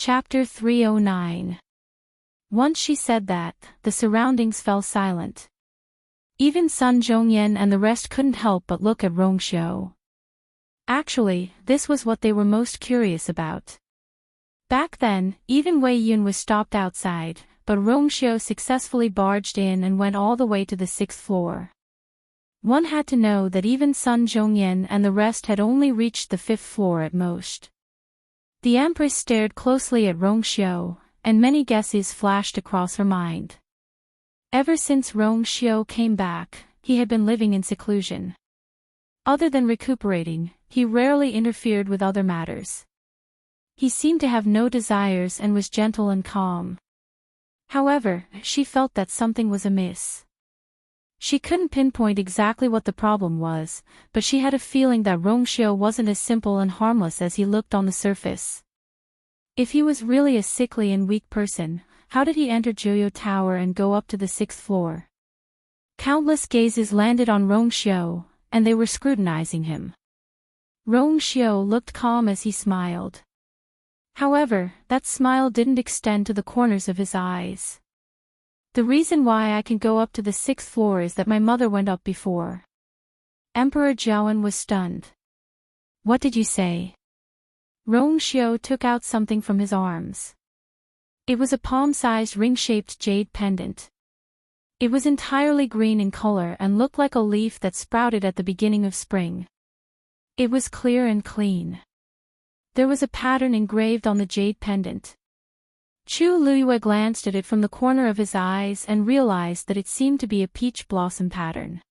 Chapter 309. Once she said that, the surroundings fell silent. Even Sun Zhongyan and the rest couldn't help but look at Rongxiu. Actually, this was what they were most curious about. Back then, even Wei Yun was stopped outside, but Rongxiu successfully barged in and went all the way to the 6th floor. One had to know that even Sun Zhongyan and the rest had only reached the 5th floor at most. The Empress stared closely at Rongxiu, and many guesses flashed across her mind. Ever since Rongxiu came back, he had been living in seclusion. Other than recuperating, he rarely interfered with other matters. He seemed to have no desires and was gentle and calm. However, she felt that something was amiss. She couldn't pinpoint exactly what the problem was, but she had a feeling that Rongxiu wasn't as simple and harmless as he looked on the surface. If he was really a sickly and weak person, how did he enter Joyo Tower and go up to the 6th floor? Countless gazes landed on Rongxiu, and they were scrutinizing him. Rongxiu looked calm as he smiled. However, that smile didn't extend to the corners of his eyes. The reason why I can go up to the 6th floor is that my mother went up before. Emperor Zhaoan was stunned. What did you say? Rongxiu took out something from his arms. It was a palm-sized ring-shaped jade pendant. It was entirely green in color and looked like a leaf that sprouted at the beginning of spring. It was clear and clean. There was a pattern engraved on the jade pendant. Chu Luyue glanced at it from the corner of his eyes and realized that it seemed to be a peach blossom pattern.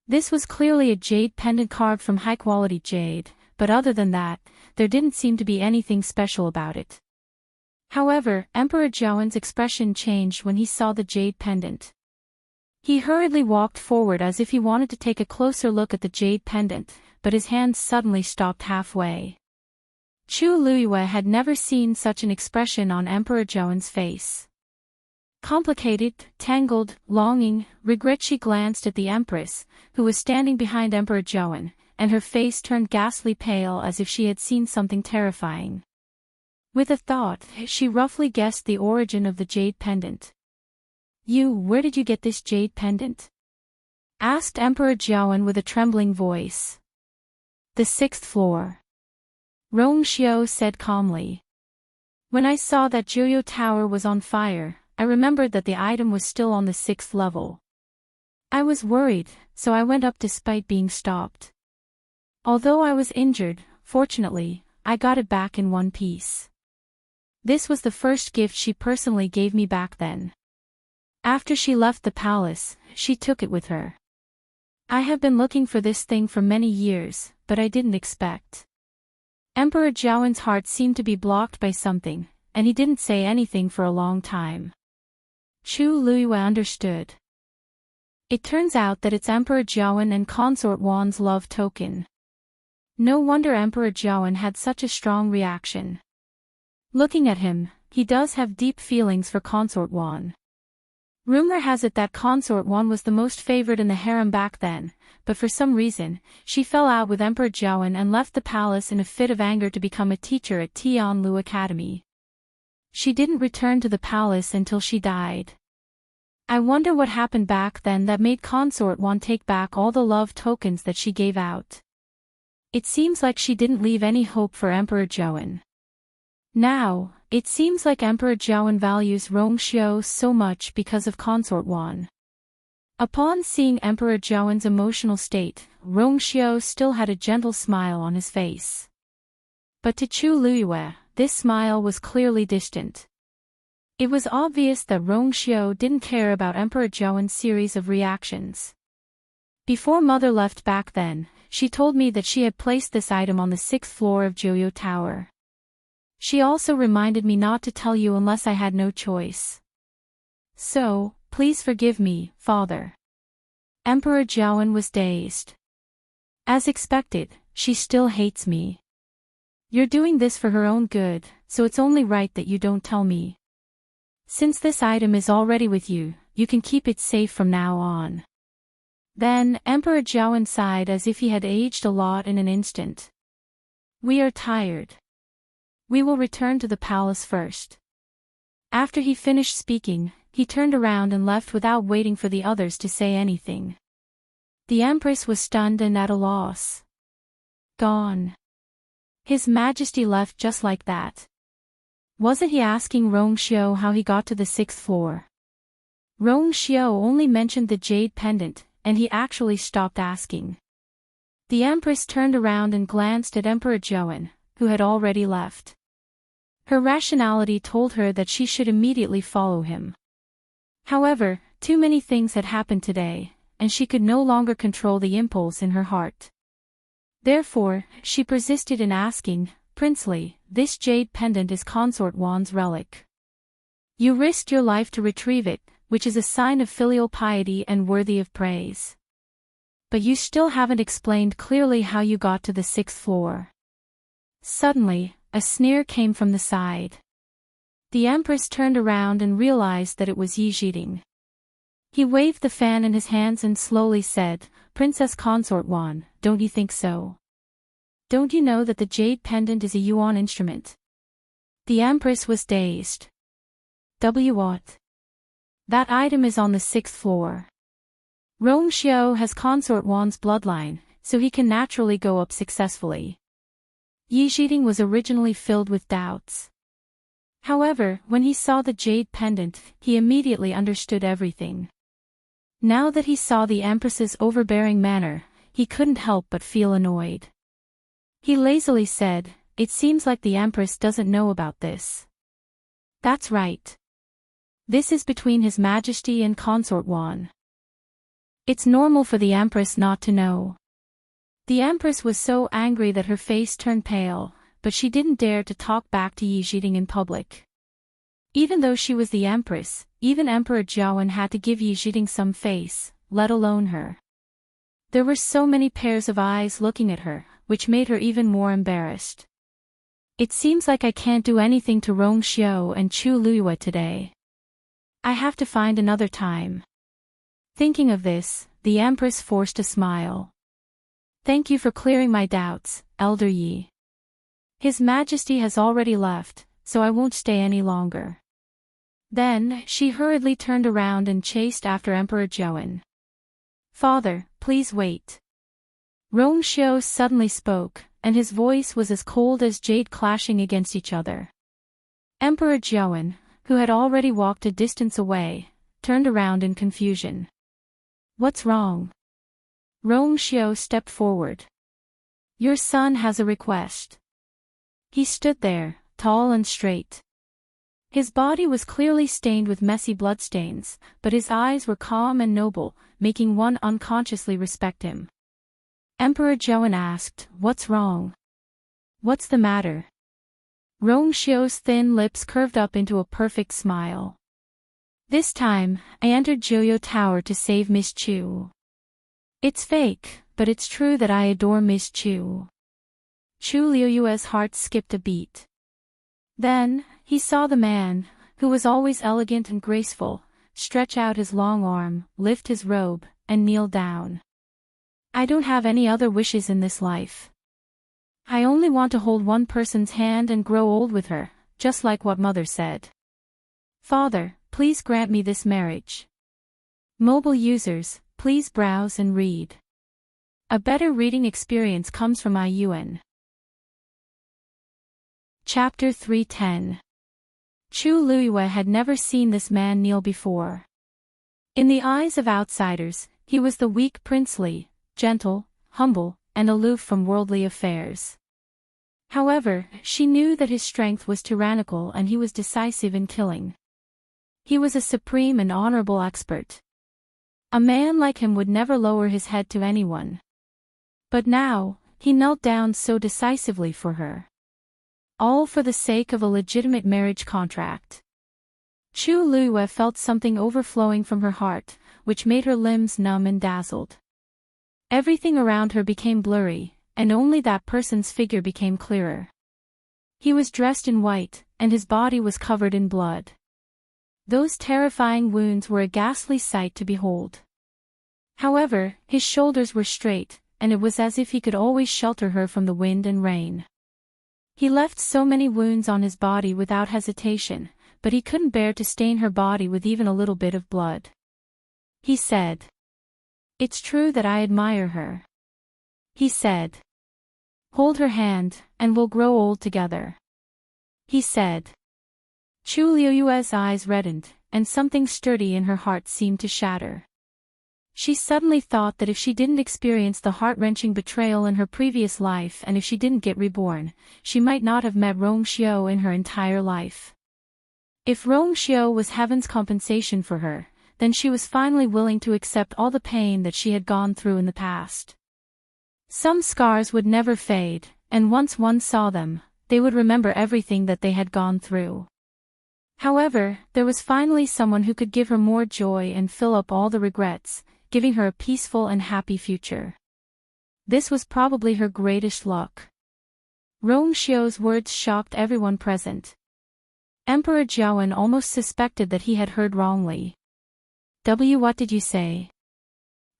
This was clearly a jade pendant carved from high-quality jade, but other than that, there didn't seem to be anything special about it. However, Emperor Zhaoan's expression changed when he saw the jade pendant. He hurriedly walked forward as if he wanted to take a closer look at the jade pendant, but his hands suddenly stopped halfway. Chu Luyue had never seen such an expression on Emperor Zhaoan's face. Complicated, tangled, longing, regret. She glanced at the Empress, who was standing behind Emperor Zhaoan, and her face turned ghastly pale as if she had seen something terrifying. With a thought, she roughly guessed the origin of the jade pendant. Where did you get this jade pendant? Asked Emperor Zhaoan with a trembling voice. The 6th floor. Rongxiu said calmly. When I saw that Joyo Tower was on fire, I remembered that the item was still on the 6th level. I was worried, so I went up despite being stopped. Although I was injured, fortunately, I got it back in one piece. This was the first gift she personally gave me back then. After she left the palace, she took it with her. I have been looking for this thing for many years, but I didn't expect. Emperor Zhaoan's heart seemed to be blocked by something, and he didn't say anything for a long time. Chu Luyue understood. It turns out that it's Emperor Zhaoan and Consort Wan's love token. No wonder Emperor Zhaoan had such a strong reaction. Looking at him, he does have deep feelings for Consort Wan. Rumor has it that Consort Wan was the most favored in the harem back then, but for some reason, she fell out with Emperor Zhaoan and left the palace in a fit of anger to become a teacher at Tianlu Academy. She didn't return to the palace until she died. I wonder what happened back then that made Consort Wan take back all the love tokens that she gave out. It seems like she didn't leave any hope for Emperor Zhaoan. Now, it seems like Emperor Zhaoan values Rongxiu so much because of Consort Wan. Upon seeing Emperor Zhaoan's emotional state, Rongxiu still had a gentle smile on his face. But to Chu Luyue, this smile was clearly distant. It was obvious that Rongxiu didn't care about Emperor Zhaoan's series of reactions. Before Mother left back then, she told me that she had placed this item on the 6th floor of Joyo Tower. She also reminded me not to tell you unless I had no choice. So, please forgive me, Father. Emperor Zhaoan was dazed. As expected, she still hates me. You're doing this for her own good, so it's only right that you don't tell me. Since this item is already with you, you can keep it safe from now on. Then, Emperor Zhaoan sighed as if he had aged a lot in an instant. We are tired. We will return to the palace first. After he finished speaking, he turned around and left without waiting for the others to say anything. The Empress was stunned and at a loss. Gone. His Majesty left just like that. Wasn't he asking Rongxiu how he got to the 6th floor? Rongxiu only mentioned the jade pendant, and he actually stopped asking. The Empress turned around and glanced at Emperor Zhou, who had already left. Her rationality told her that she should immediately follow him. However, too many things had happened today, and she could no longer control the impulse in her heart. Therefore, she persisted in asking, "Princely, this jade pendant is Consort Wan's relic. You risked your life to retrieve it, which is a sign of filial piety and worthy of praise. But you still haven't explained clearly how you got to the 6th floor." Suddenly, a sneer came from the side. The Empress turned around and realized that it was Yi Zhiding. He waved the fan in his hands and slowly said, "Princess Consort Wan, don't you think so? Don't you know that the jade pendant is a yuan instrument?" The Empress was dazed. What? That item is on the 6th floor. Rongxiu has Consort Wan's bloodline, so he can naturally go up successfully. Yi Zhiding was originally filled with doubts. However, when he saw the jade pendant, he immediately understood everything. Now that he saw the Empress's overbearing manner, he couldn't help but feel annoyed. He lazily said, "It seems like the Empress doesn't know about this." "That's right. This is between His Majesty and Consort Wan. It's normal for the Empress not to know." The Empress was so angry that her face turned pale, but she didn't dare to talk back to Yi Zhiding in public. Even though she was the Empress, even Emperor Zhou had to give Yi Zhiding some face, let alone her. There were so many pairs of eyes looking at her, which made her even more embarrassed. "It seems like I can't do anything to Rongxiu and Chu Luyue today. I have to find another time." Thinking of this, the Empress forced a smile. "Thank you for clearing my doubts, Elder Yi. His Majesty has already left, so I won't stay any longer." Then, she hurriedly turned around and chased after Emperor Zhou. "Father, please wait." Rongxiu suddenly spoke, and his voice was as cold as jade clashing against each other. Emperor Zhou, who had already walked a distance away, turned around in confusion. "What's wrong?" Rongxiu stepped forward. "Your son has a request." He stood there, tall and straight. His body was clearly stained with messy bloodstains, but his eyes were calm and noble, making one unconsciously respect him. Emperor Zhou asked, "What's wrong? What's the matter?" Rongxiu's thin lips curved up into a perfect smile. "This time, I entered Joyo Tower to save Miss Chu. It's fake, but it's true that I adore Miss Chu." Chu Liyue's heart skipped a beat. Then, he saw the man, who was always elegant and graceful, stretch out his long arm, lift his robe, and kneel down. "I don't have any other wishes in this life. I only want to hold one person's hand and grow old with her, just like what Mother said. Father, please grant me this marriage." Mobile users, please browse and read. A better reading experience comes from IUN. Chapter 310. Chu Luyue had never seen this man kneel before. In the eyes of outsiders, he was the weak princely, gentle, humble, and aloof from worldly affairs. However, she knew that his strength was tyrannical and he was decisive in killing. He was a supreme and honorable expert. A man like him would never lower his head to anyone. But now, he knelt down so decisively for her. All for the sake of a legitimate marriage contract. Chu Luyue felt something overflowing from her heart, which made her limbs numb and dazzled. Everything around her became blurry, and only that person's figure became clearer. He was dressed in white, and his body was covered in blood. Those terrifying wounds were a ghastly sight to behold. However, his shoulders were straight, and it was as if he could always shelter her from the wind and rain. He left so many wounds on his body without hesitation, but he couldn't bear to stain her body with even a little bit of blood. He said, "It's true that I admire her." He said, "Hold her hand, and we'll grow old together." He said. Chu Liuyue's eyes reddened, and something sturdy in her heart seemed to shatter. She suddenly thought that if she didn't experience the heart-wrenching betrayal in her previous life and if she didn't get reborn, she might not have met Rongxiu in her entire life. If Rongxiu was heaven's compensation for her, then she was finally willing to accept all the pain that she had gone through in the past. Some scars would never fade, and once one saw them, they would remember everything that they had gone through. However, there was finally someone who could give her more joy and fill up all the regrets, giving her a peaceful and happy future. This was probably her greatest luck. Rongxiu's words shocked everyone present. Emperor Jiawen almost suspected that he had heard wrongly. What did you say?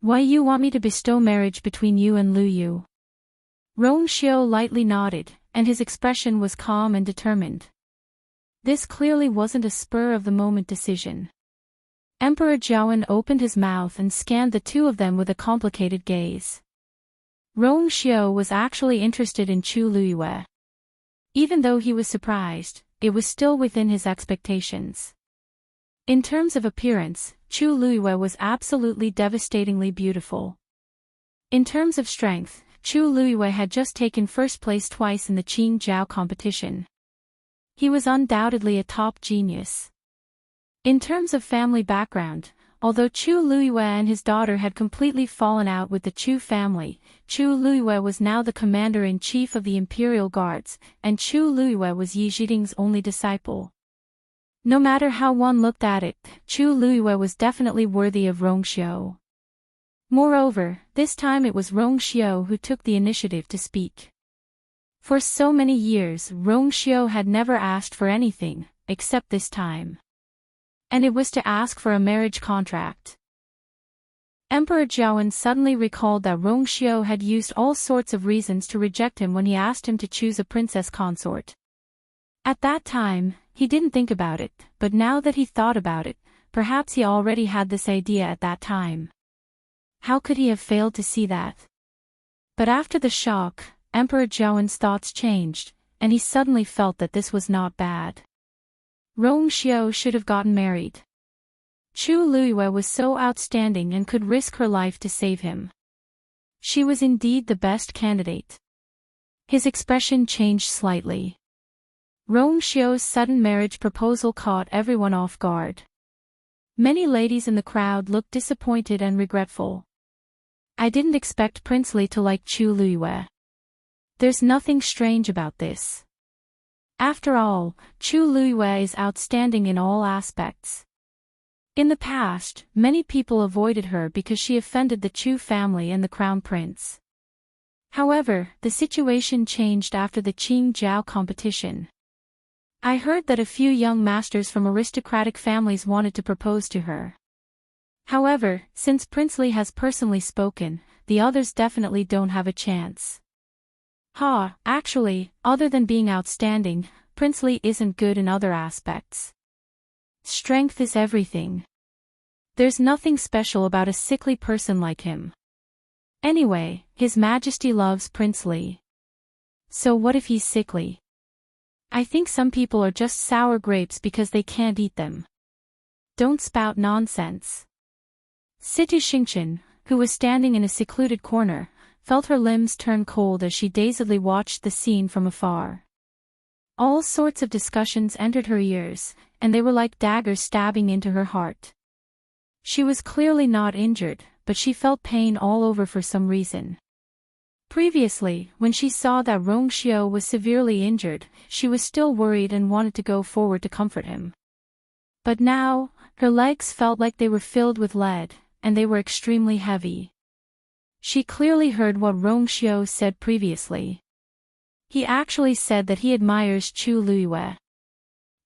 Why you want me to bestow marriage between you and Lu Yu? Rongxiu lightly nodded, and his expression was calm and determined. This clearly wasn't a spur-of-the-moment decision. Emperor Jiawen opened his mouth and scanned the two of them with a complicated gaze. Rongxiu was actually interested in Chu Liyue. Even though he was surprised, it was still within his expectations. In terms of appearance, Chu Liyue was absolutely devastatingly beautiful. In terms of strength, Chu Liyue had just taken first place twice in the Qing Jiao competition. He was undoubtedly a top genius. In terms of family background, although Chu Liyue and his daughter had completely fallen out with the Chu family, Chu Liyue was now the commander-in-chief of the Imperial Guards, and Chu Liyue was Yi Zhiding's only disciple. No matter how one looked at it, Chu Liyue was definitely worthy of Rongxiu. Moreover, this time it was Rongxiu who took the initiative to speak. For so many years, Rongxiu had never asked for anything, except this time. And it was to ask for a marriage contract. Emperor Jiawen suddenly recalled that Rongxiu had used all sorts of reasons to reject him when he asked him to choose a princess consort. At that time, he didn't think about it, but now that he thought about it, perhaps he already had this idea at that time. How could he have failed to see that? But after the shock, Emperor Jiawen's thoughts changed, and he suddenly felt that this was not bad. Rongxiu should have gotten married. Chu Liyue was so outstanding and could risk her life to save him. She was indeed the best candidate. His expression changed slightly. Rongxiu's sudden marriage proposal caught everyone off guard. Many ladies in the crowd looked disappointed and regretful. I didn't expect Prince Li to like Chu Liyue. There's nothing strange about this. After all, Chu Liyue is outstanding in all aspects. In the past, many people avoided her because she offended the Chu family and the crown prince. However, the situation changed after the Qing Jiao competition. I heard that a few young masters from aristocratic families wanted to propose to her. However, since Prince Li has personally spoken, the others definitely don't have a chance. Actually, other than being outstanding, Prince Li isn't good in other aspects. Strength is everything. There's nothing special about a sickly person like him. Anyway, His Majesty loves Prince Li. So what if he's sickly? I think some people are just sour grapes because they can't eat them. Don't spout nonsense. Situ Xingqian, who was standing in a secluded corner, felt her limbs turn cold as she dazedly watched the scene from afar. All sorts of discussions entered her ears, and they were like daggers stabbing into her heart. She was clearly not injured, but she felt pain all over for some reason. Previously, when she saw that Rongxiu was severely injured, she was still worried and wanted to go forward to comfort him. But now, her legs felt like they were filled with lead, and they were extremely heavy. She clearly heard what Rongxiu said previously. He actually said that he admires Chu Liyue.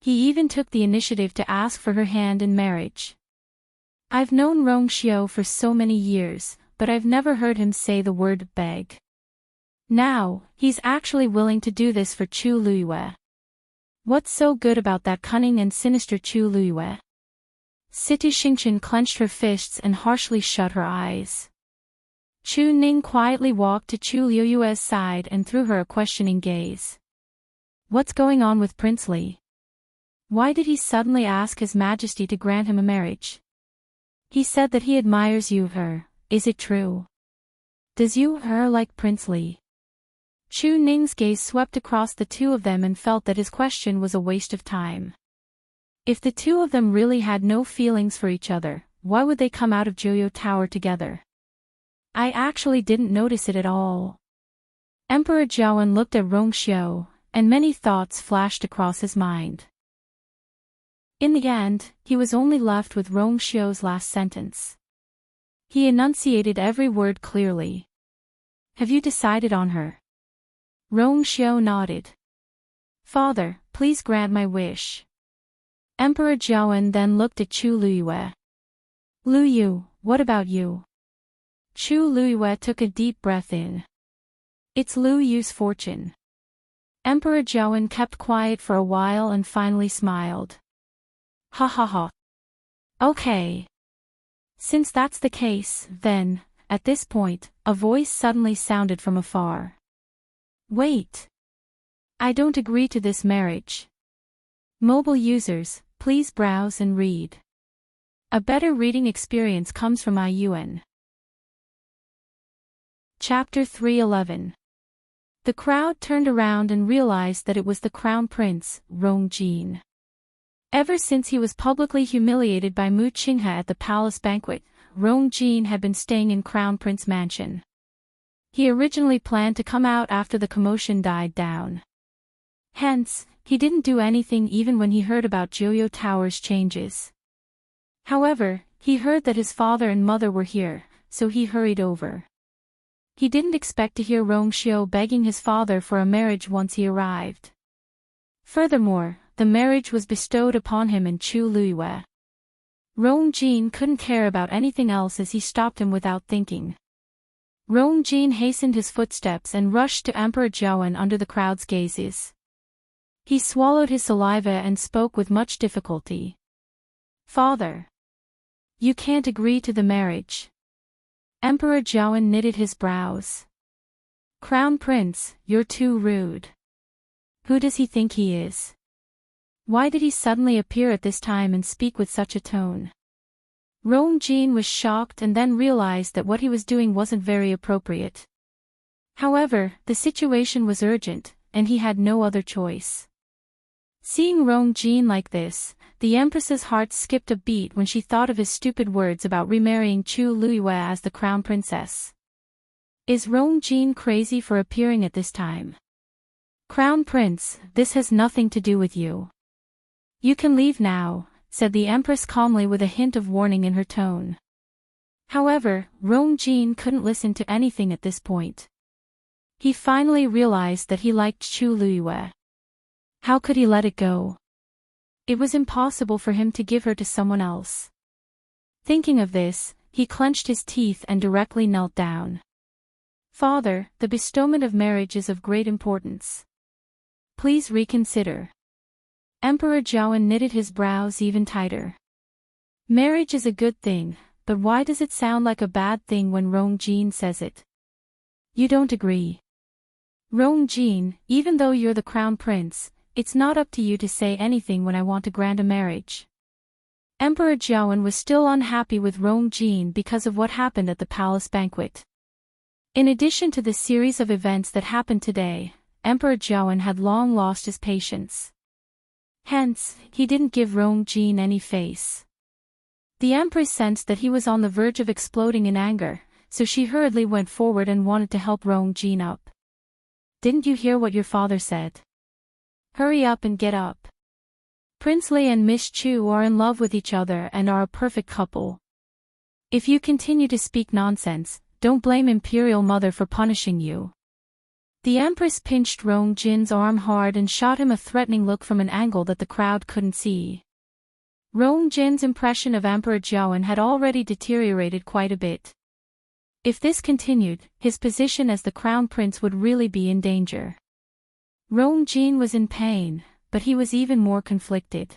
He even took the initiative to ask for her hand in marriage. I've known Rongxiu for so many years, but I've never heard him say the word beg. Now, he's actually willing to do this for Chu Luiyue. What's so good about that cunning and sinister Chu Luiyue? Situ Xingchen clenched her fists and harshly shut her eyes. Chu Ning quietly walked to Chu Luiyue's side and threw her a questioning gaze. What's going on with Prince Li? Why did he suddenly ask His Majesty to grant him a marriage? He said that he admires you. Is it true? Does you like Prince Li? Chu Ning's gaze swept across the two of them and felt that his question was a waste of time. If the two of them really had no feelings for each other, why would they come out of Joyo Tower together? I actually didn't notice it at all. Emperor Zhaowen looked at Rongxiu, and many thoughts flashed across his mind. In the end, he was only left with Rongxiu's last sentence. He enunciated every word clearly. Have you decided on her? Rongxiu nodded. Father, please grant my wish. Emperor Zhaowen then looked at Chu Luiyue. Luyu, what about you? Chu Luiyue took a deep breath in. It's Lu Yu's fortune. Emperor Zhaowen kept quiet for a while and finally smiled. Ha ha ha. Okay. Since that's the case, then, at this point, a voice suddenly sounded from afar. Wait. I don't agree to this marriage. Mobile users, please browse and read. A better reading experience comes from IUN. Chapter 311. The crowd turned around and realized that it was the Crown Prince, Rong Jin. Ever since he was publicly humiliated by Mu Qinghe at the palace banquet, Rong Jin had been staying in Crown Prince Mansion. He originally planned to come out after the commotion died down. Hence, he didn't do anything even when he heard about Joyo Tower's changes. However, he heard that his father and mother were here, so he hurried over. He didn't expect to hear Rongxiu begging his father for a marriage once he arrived. Furthermore, the marriage was bestowed upon him and Chu Luiyue. Rong Jin couldn't care about anything else as he stopped him without thinking. Rong Jin hastened his footsteps and rushed to Emperor Zhaowen under the crowd's gazes. He swallowed his saliva and spoke with much difficulty. Father. You can't agree to the marriage. Emperor Zhaowen knitted his brows. Crown Prince, you're too rude. Who does he think he is? Why did he suddenly appear at this time and speak with such a tone? Rong Jin was shocked and then realized that what he was doing wasn't very appropriate. However, the situation was urgent, and he had no other choice. Seeing Rong Jin like this, the Empress's heart skipped a beat when she thought of his stupid words about remarrying Chu Luiyue as the Crown Princess. Is Rong Jin crazy for appearing at this time? Crown Prince, this has nothing to do with you. You can leave now, said the Empress calmly with a hint of warning in her tone. However, Rong Jin couldn't listen to anything at this point. He finally realized that he liked Chu Luiyue. How could he let it go? It was impossible for him to give her to someone else. Thinking of this, he clenched his teeth and directly knelt down. Father, the bestowment of marriage is of great importance. Please reconsider. Emperor Zhaowen knitted his brows even tighter. Marriage is a good thing, but why does it sound like a bad thing when Rong Jin says it? You don't agree. Rong Jin, even though you're the Crown Prince, it's not up to you to say anything when I want to grant a marriage. Emperor Zhaowen was still unhappy with Rong Jin because of what happened at the palace banquet. In addition to the series of events that happened today, Emperor Zhaowen had long lost his patience. Hence, he didn't give Rong Jin any face. The Empress sensed that he was on the verge of exploding in anger, so she hurriedly went forward and wanted to help Rong Jin up. Didn't you hear what your father said? Hurry up and get up. Prince Li and Miss Chu are in love with each other and are a perfect couple. If you continue to speak nonsense, don't blame Imperial Mother for punishing you. The Empress pinched Rong Jin's arm hard and shot him a threatening look from an angle that the crowd couldn't see. Rong Jin's impression of Emperor Zhaowen had already deteriorated quite a bit. If this continued, his position as the crown prince would really be in danger. Rongjin was in pain, but he was even more conflicted.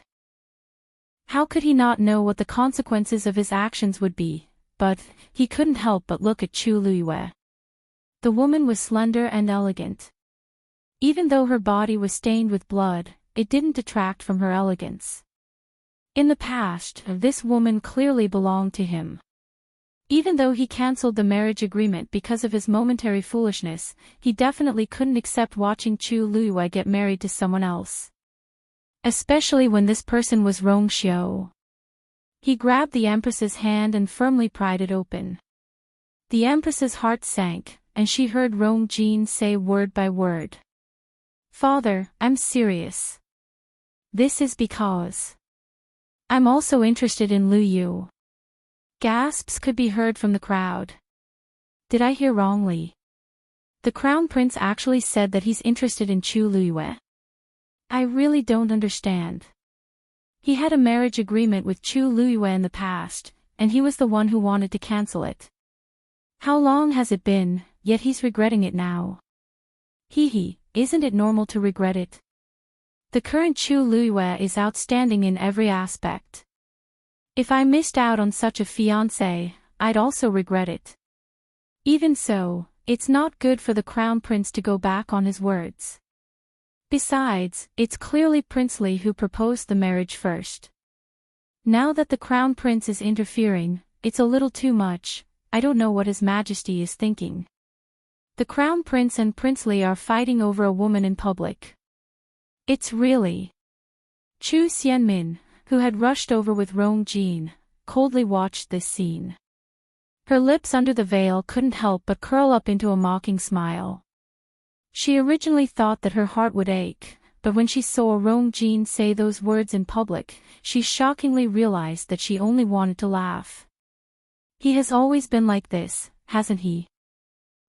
How could he not know what the consequences of his actions would be? But he couldn't help but look at Chu Luiyue. The woman was slender and elegant. Even though her body was stained with blood, it didn't detract from her elegance. In the past, this woman clearly belonged to him. Even though he cancelled the marriage agreement because of his momentary foolishness, he definitely couldn't accept watching Chu Luiyue get married to someone else. Especially when this person was Rongxiu. He grabbed the Empress's hand and firmly pried it open. The Empress's heart sank, and she heard Rongjin say word by word. "Father, I'm serious. This is because I'm also interested in Lu Yu." Gasps could be heard from the crowd. Did I hear wrongly? The crown prince actually said that he's interested in Chu Luiyue. I really don't understand. He had a marriage agreement with Chu Luiyue in the past, and he was the one who wanted to cancel it. How long has it been, yet he's regretting it now? Isn't it normal to regret it? The current Chu Luiyue is outstanding in every aspect. If I missed out on such a fiancé, I'd also regret it. Even so, it's not good for the crown prince to go back on his words. Besides, it's clearly Prince Li who proposed the marriage first. Now that the crown prince is interfering, it's a little too much. I don't know what His Majesty is thinking. The crown prince and Prince Li are fighting over a woman in public. It's really... Chu Xianmin, who had rushed over with Rongjin, coldly watched this scene. Her lips under the veil couldn't help but curl up into a mocking smile. She originally thought that her heart would ache, but when she saw Rongjin say those words in public, she shockingly realized that she only wanted to laugh. He has always been like this, hasn't he?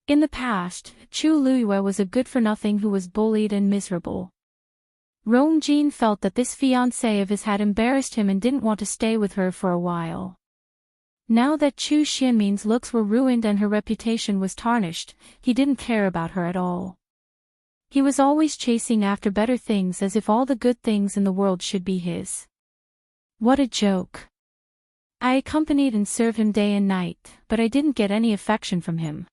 In the past, Chu Luiyue was a good-for-nothing who was bullied and miserable. Rongjin felt that this fiancé of his had embarrassed him and didn't want to stay with her for a while. Now that Chu Xianmin's looks were ruined and her reputation was tarnished, he didn't care about her at all. He was always chasing after better things as if all the good things in the world should be his. What a joke. I accompanied and served him day and night, but I didn't get any affection from him.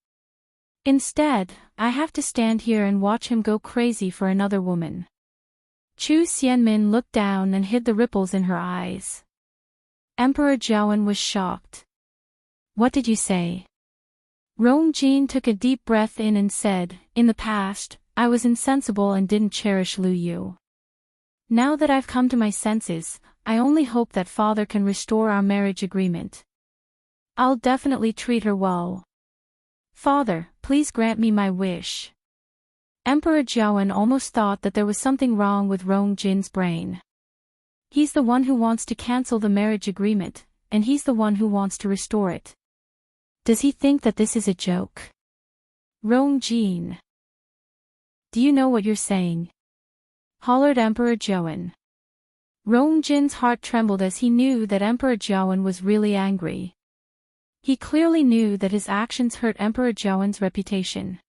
Instead, I have to stand here and watch him go crazy for another woman. Chu Xianmin looked down and hid the ripples in her eyes. Emperor Jiawen was shocked. What did you say? Rongjin took a deep breath in and said, in the past, I was insensible and didn't cherish Lu Yu. Now that I've come to my senses, I only hope that father can restore our marriage agreement. I'll definitely treat her well. Father, please grant me my wish. Emperor Jiawen almost thought that there was something wrong with Rongjin's brain. He's the one who wants to cancel the marriage agreement, and he's the one who wants to restore it. Does he think that this is a joke? Rongjin. Do you know what you're saying? Hollered Emperor Jiawen. Rongjin's heart trembled as he knew that Emperor Jiawen was really angry. He clearly knew that his actions hurt Emperor Jiawen's reputation.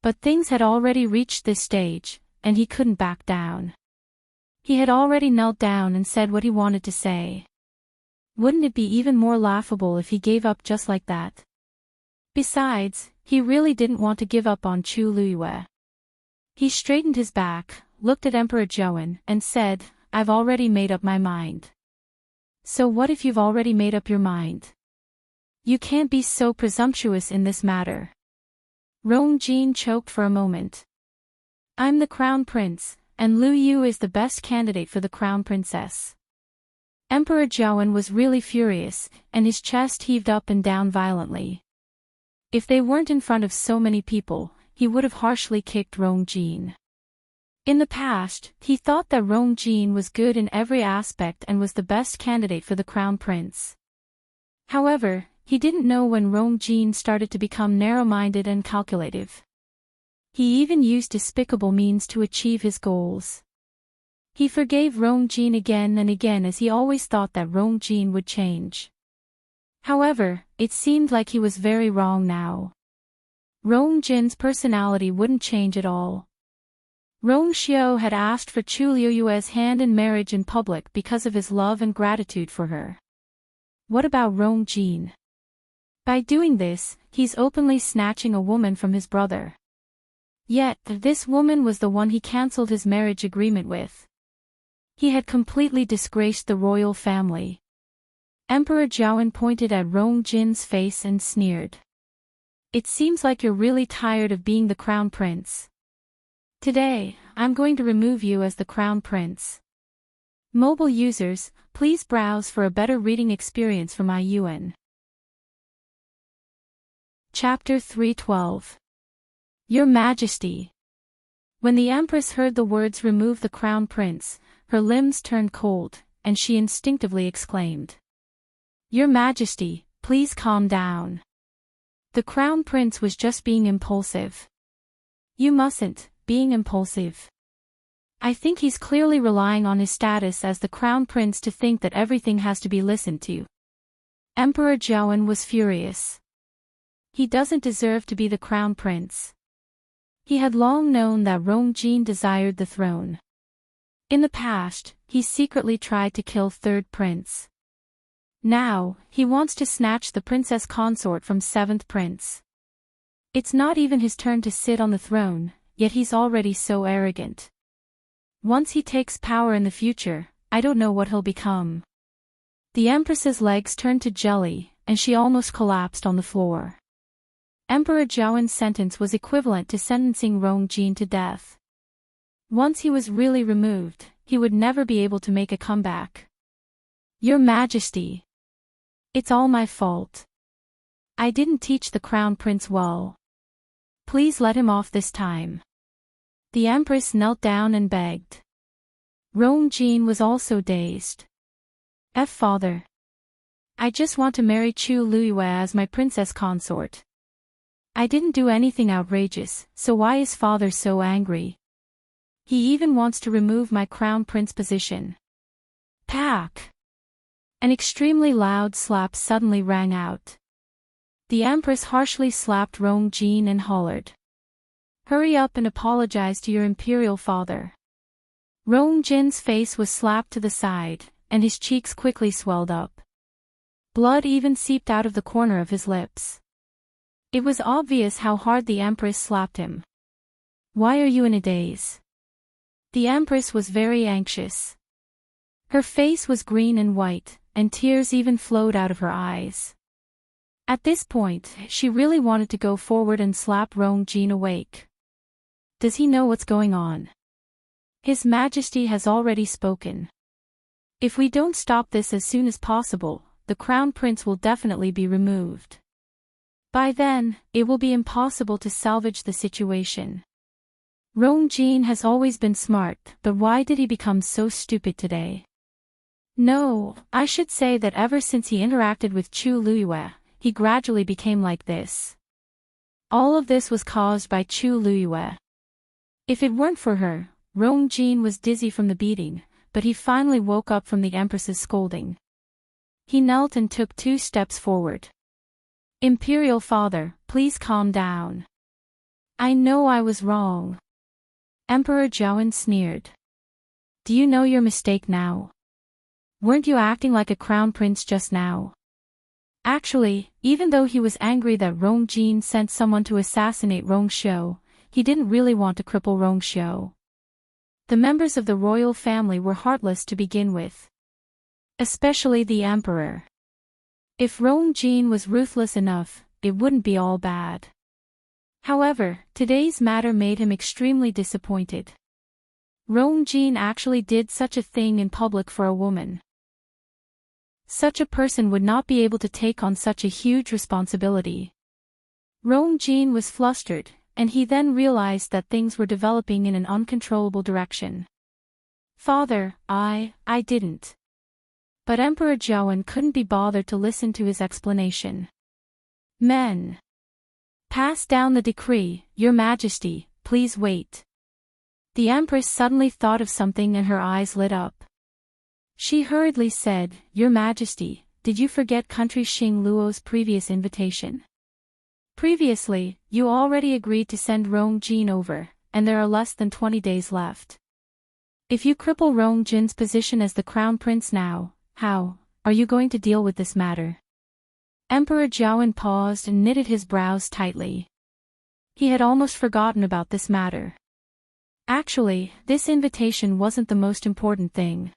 But things had already reached this stage, and he couldn't back down. He had already knelt down and said what he wanted to say. Wouldn't it be even more laughable if he gave up just like that? Besides, he really didn't want to give up on Chu Luiyue. He straightened his back, looked at Emperor Jiawen, and said, I've already made up my mind. So what if you've already made up your mind? You can't be so presumptuous in this matter. Rongjin choked for a moment. I'm the crown prince, and Lu Yu is the best candidate for the crown princess. Emperor Jiawen was really furious, and his chest heaved up and down violently. If they weren't in front of so many people, he would have harshly kicked Rongjin. In the past, he thought that Rongjin was good in every aspect and was the best candidate for the crown prince. However, he didn't know when Rongjin started to become narrow-minded and calculative. He even used despicable means to achieve his goals. He forgave Rongjin again and again as he always thought that Rongjin would change. However, it seemed like he was very wrong now. Rong Jin's personality wouldn't change at all. Rong Xiao had asked for Chu Liuyue's hand in marriage in public because of his love and gratitude for her. What about Rong Jin? By doing this, he's openly snatching a woman from his brother. Yet, this woman was the one he cancelled his marriage agreement with. He had completely disgraced the royal family. Emperor Zhaoan pointed at Rong Jin's face and sneered. It seems like you're really tired of being the crown prince. Today, I'm going to remove you as the crown prince. Mobile users, please browse for a better reading experience from iYuan. Chapter 312. Your Majesty. When the Empress heard the words "remove the crown prince," her limbs turned cold, and she instinctively exclaimed, "Your Majesty, please calm down. The crown prince was just being impulsive. You mustn't, being impulsive. I think he's clearly relying on his status as the crown prince to think that everything has to be listened to." Emperor Zhaoan was furious. He doesn't deserve to be the crown prince. He had long known that Rong Jin desired the throne. In the past, he secretly tried to kill third prince. Now, he wants to snatch the princess consort from seventh prince. It's not even his turn to sit on the throne, yet he's already so arrogant. Once he takes power in the future, I don't know what he'll become. The Empress's legs turned to jelly, and she almost collapsed on the floor. Emperor Zhaoan's sentence was equivalent to sentencing Rong Jin to death. Once he was really removed, he would never be able to make a comeback. Your Majesty. It's all my fault. I didn't teach the crown prince well. Please let him off this time. The Empress knelt down and begged. Rong Jin was also dazed. Father. I just want to marry Chu Liyue as my princess consort. I didn't do anything outrageous, so why is father so angry? He even wants to remove my crown prince position. Pack! An extremely loud slap suddenly rang out. The Empress harshly slapped Rong Jin and hollered, "Hurry up and apologize to your imperial father." Rong Jin's face was slapped to the side, and his cheeks quickly swelled up. Blood even seeped out of the corner of his lips. It was obvious how hard the Empress slapped him. Why are you in a daze? The Empress was very anxious. Her face was green and white, and tears even flowed out of her eyes. At this point, she really wanted to go forward and slap Rong Jin awake. Does he know what's going on? His Majesty has already spoken. If we don't stop this as soon as possible, the crown prince will definitely be removed. By then, it will be impossible to salvage the situation. Rong Jin has always been smart, but why did he become so stupid today? No, I should say that ever since he interacted with Chu Liyue, he gradually became like this. All of this was caused by Chu Liyue. If it weren't for her, Rong Jin was dizzy from the beating, but he finally woke up from the Empress's scolding. He knelt and took 2 steps forward. Imperial father, please calm down. I know I was wrong. Emperor Zhaoan sneered. Do you know your mistake now? Weren't you acting like a crown prince just now? Actually, even though he was angry that Rong Jin sent someone to assassinate Rong Xiao, he didn't really want to cripple Rong Xiao. The members of the royal family were heartless to begin with. Especially the emperor. If Rong Jin was ruthless enough, it wouldn't be all bad. However, today's matter made him extremely disappointed. Rong Jin actually did such a thing in public for a woman. Such a person would not be able to take on such a huge responsibility. Rong Jin was flustered, and he then realized that things were developing in an uncontrollable direction. Father, I didn't. But Emperor Zhaoan couldn't be bothered to listen to his explanation. Men. Pass down the decree, Your Majesty, please wait. The Empress suddenly thought of something and her eyes lit up. She hurriedly said, Your Majesty, did you forget Country Xing Luo's previous invitation? Previously, you already agreed to send Rong Jin over, and there are less than 20 days left. If you cripple Rong Jin's position as the crown prince now, how are you going to deal with this matter? Emperor Jiawen paused and knitted his brows tightly. He had almost forgotten about this matter. Actually, this invitation wasn't the most important thing.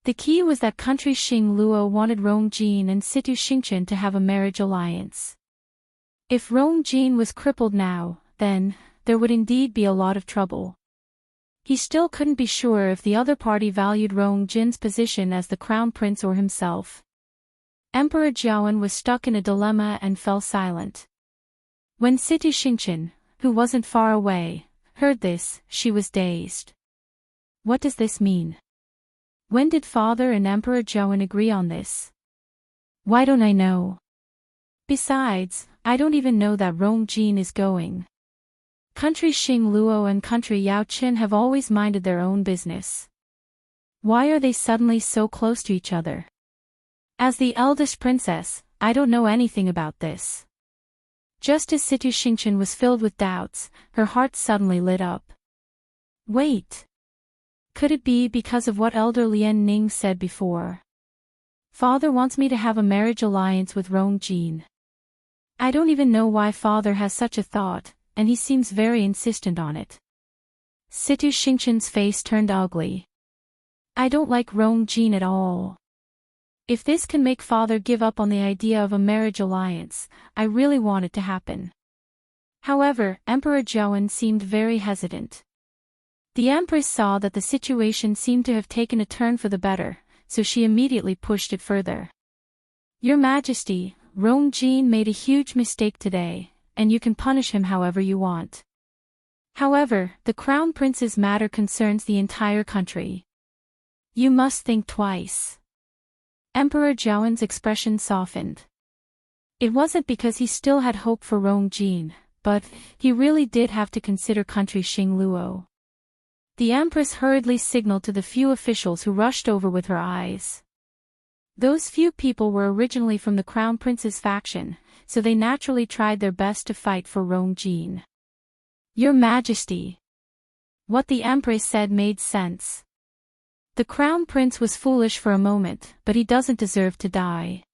The key was that Country Xing Luo wanted Rong Jin and Situ Xingchen to have a marriage alliance. If Rong Jin was crippled now, then there would indeed be a lot of trouble. He still couldn't be sure if the other party valued Rong Jin's position as the crown prince or himself. Emperor Jiawen was stuck in a dilemma and fell silent. When Situ Xingchen, who wasn't far away, heard this, she was dazed. What does this mean? When did Father and Emperor Jiawen agree on this? Why don't I know? Besides, I don't even know that Rong Jin is going. Country Xing Luo and Country Yao Qin have always minded their own business. Why are they suddenly so close to each other? As the eldest princess, I don't know anything about this. Just as Situ Xingchen was filled with doubts, her heart suddenly lit up. Wait. Could it be because of what Elder Lian Ning said before? Father wants me to have a marriage alliance with Rong Jin. I don't even know why Father has such a thought, and he seems very insistent on it. Situ Xingchen's face turned ugly. I don't like Rong Jin at all. If this can make Father give up on the idea of a marriage alliance, I really want it to happen. However, Emperor Jiawen seemed very hesitant. The Empress saw that the situation seemed to have taken a turn for the better, so she immediately pushed it further. Your Majesty, Rong Jin made a huge mistake today, and you can punish him however you want. However, the Crown Prince's matter concerns the entire country. You must think twice. Emperor Jiawen's expression softened. It wasn't because he still had hope for Rong Jin, but he really did have to consider Country Xing Luo. The Empress hurriedly signaled to the few officials who rushed over with her eyes. Those few people were originally from the Crown Prince's faction, so they naturally tried their best to fight for Rong Jin. Your Majesty. What the Empress said made sense. The Crown Prince was foolish for a moment, but he doesn't deserve to die.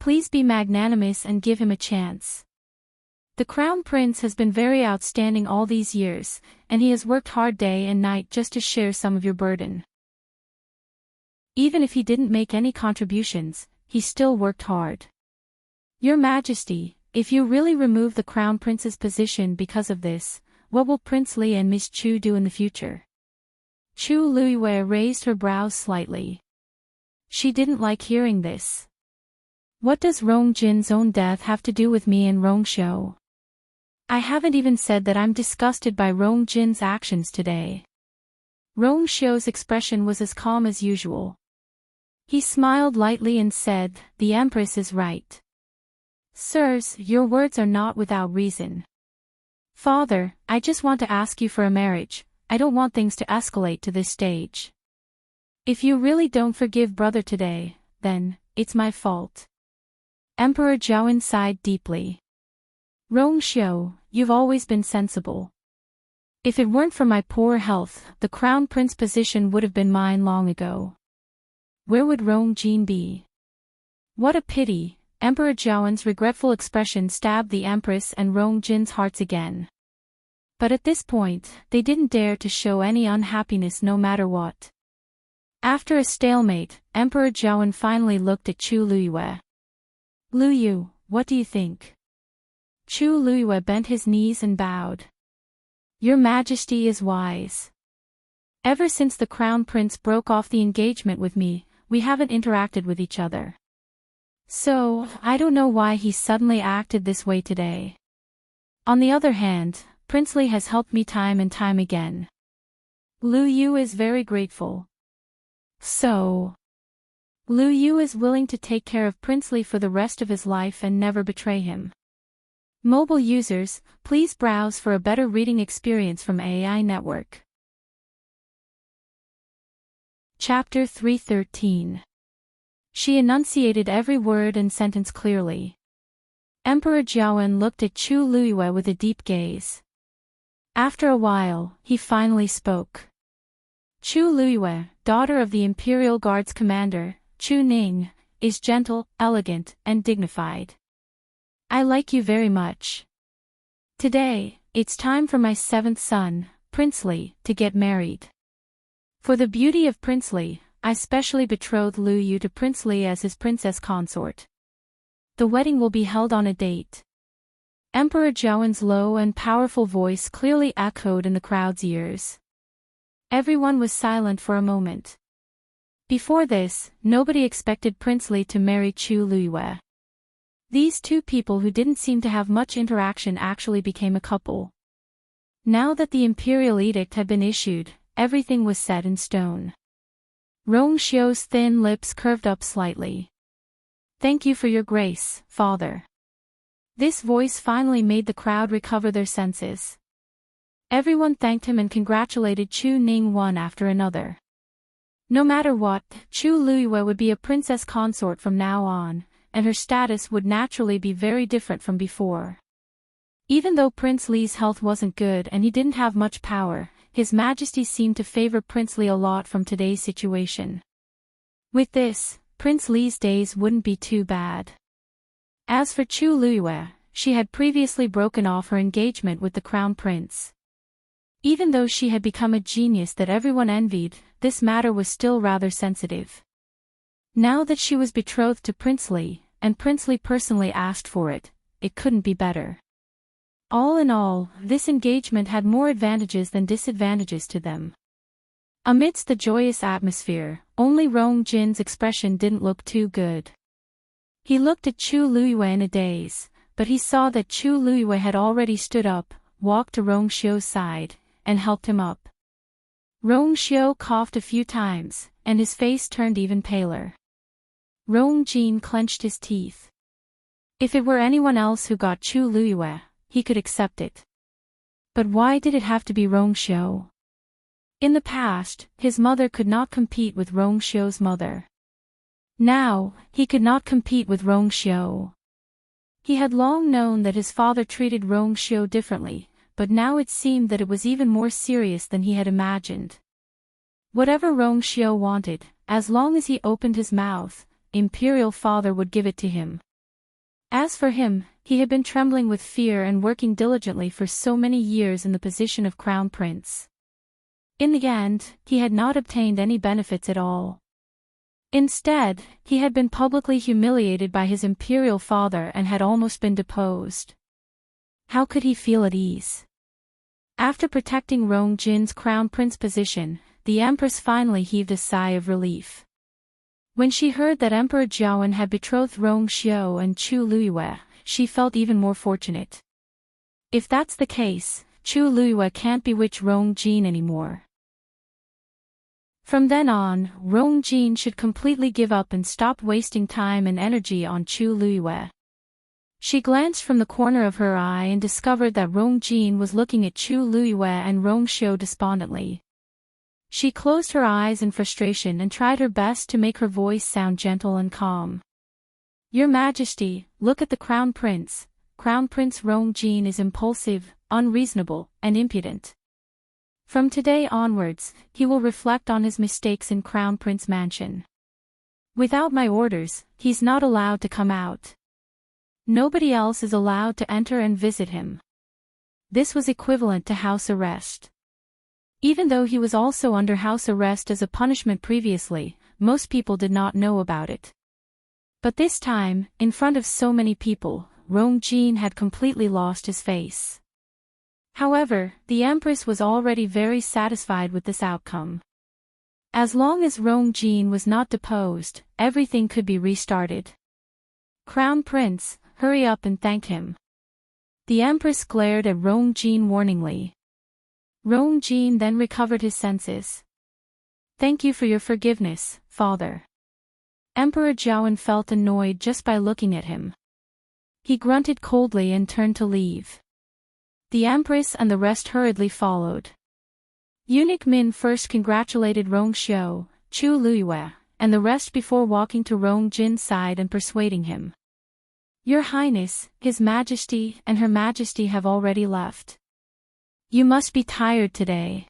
Please be magnanimous and give him a chance. The Crown Prince has been very outstanding all these years, and he has worked hard day and night just to share some of your burden. Even if he didn't make any contributions, he still worked hard. Your Majesty, if you really remove the Crown Prince's position because of this, what will Prince Li and Miss Chu do in the future? Chu Luiyue raised her brows slightly. She didn't like hearing this. What does Rong Jin's own death have to do with me and Rong Xiu? I haven't even said that I'm disgusted by Rong Jin's actions today. Rong Xiu's expression was as calm as usual. He smiled lightly and said, "The Empress is right. Sirs, your words are not without reason. Father, I just want to ask you for a marriage. I don't want things to escalate to this stage. If you really don't forgive brother today, then it's my fault." Emperor Jiawen sighed deeply. Rong Xiu, you've always been sensible. If it weren't for my poor health, the Crown Prince position would have been mine long ago. Where would Rong Jin be? What a pity. Emperor Jiawen's regretful expression stabbed the Empress and Rong Jin's hearts again. But at this point, they didn't dare to show any unhappiness no matter what. After a stalemate, Emperor Jiawen finally looked at Chu Luiyue. Lu Yu, what do you think? Chu Luiyue bent his knees and bowed. Your Majesty is wise. Ever since the Crown Prince broke off the engagement with me, we haven't interacted with each other. So, I don't know why he suddenly acted this way today. On the other hand, Prince Li has helped me time and time again. Lu Yu is very grateful. So, Lu Yu is willing to take care of Prince Li for the rest of his life and never betray him. Mobile users, please browse for a better reading experience from AI Network. Chapter 313. She enunciated every word and sentence clearly. Emperor Jiawen looked at Chu Luiyue with a deep gaze. After a while, he finally spoke. Chu Luiyue, daughter of the Imperial Guard's commander, Chu Ning, is gentle, elegant, and dignified. I like you very much. Today, it's time for my seventh son, Prince Li, to get married. For the beauty of Prince Li, I specially betroth Lu Yu to Prince Li as his princess consort. The wedding will be held on a date. Emperor Jiawen's low and powerful voice clearly echoed in the crowd's ears. Everyone was silent for a moment. Before this, nobody expected Prince Li to marry Chu Luiyue. These two people who didn't seem to have much interaction actually became a couple. Now that the imperial edict had been issued, everything was set in stone. Rong Xiu's thin lips curved up slightly. Thank you for your grace, father. This voice finally made the crowd recover their senses. Everyone thanked him and congratulated Chu Ning one after another. No matter what, Chu Luiyue would be a princess consort from now on, and her status would naturally be very different from before. Even though Prince Li's health wasn't good and he didn't have much power, His Majesty seemed to favor Prince Li a lot from today's situation. With this, Prince Li's days wouldn't be too bad. As for Chu Luiyue, she had previously broken off her engagement with the crown prince. Even though she had become a genius that everyone envied, this matter was still rather sensitive. Now that she was betrothed to Prince Li, and Prince Li personally asked for it, it couldn't be better. All in all, this engagement had more advantages than disadvantages to them. Amidst the joyous atmosphere, only Rong Jin's expression didn't look too good. He looked at Chu Luiyue in a daze, but he saw that Chu Luiyue had already stood up, walked to Rong Xiu's side, and helped him up. Rong Xiu coughed a few times, and his face turned even paler. Rong Jin clenched his teeth. If it were anyone else who got Chu Luiyue, he could accept it. But why did it have to be Rong Xiu? In the past, his mother could not compete with Rong Xiu's mother. Now, he could not compete with Rong Xiu. He had long known that his father treated Rong Xiu differently, but now it seemed that it was even more serious than he had imagined. Whatever Rong Xiu wanted, as long as he opened his mouth, Imperial father would give it to him. As for him, he had been trembling with fear and working diligently for so many years in the position of crown prince. In the end, he had not obtained any benefits at all. Instead, he had been publicly humiliated by his imperial father and had almost been deposed. How could he feel at ease? After protecting Rong Jin's crown prince position, the empress finally heaved a sigh of relief. When she heard that Emperor Jiawen had betrothed Rong Xiu and Chu Luiyue, she felt even more fortunate. If that's the case, Chu Luiyue can't bewitch Rong Jin anymore. From then on, Rong Jin should completely give up and stop wasting time and energy on Chu Luiyue. She glanced from the corner of her eye and discovered that Rong Jin was looking at Chu Luiyue and Rong Xiu despondently. She closed her eyes in frustration and tried her best to make her voice sound gentle and calm. Your Majesty, look at the Crown Prince. Crown Prince Rong Jin is impulsive, unreasonable, and impudent. From today onwards, he will reflect on his mistakes in Crown Prince Mansion. Without my orders, he's not allowed to come out. Nobody else is allowed to enter and visit him. This was equivalent to house arrest. Even though he was also under house arrest as a punishment previously, most people did not know about it. But this time, in front of so many people, Rong Jin had completely lost his face. However, the Empress was already very satisfied with this outcome. As long as Rong Jin was not deposed, everything could be restarted. Crown Prince, hurry up and thank him. The Empress glared at Rong Jin warningly. Rong Jin then recovered his senses. Thank you for your forgiveness, father. Emperor Jiawen felt annoyed just by looking at him. He grunted coldly and turned to leave. The Empress and the rest hurriedly followed. Eunuch Min first congratulated Rong Xiu, Chu Luiyue, and the rest before walking to Rong Jin's side and persuading him. Your Highness, His Majesty and Her Majesty have already left. You must be tired today.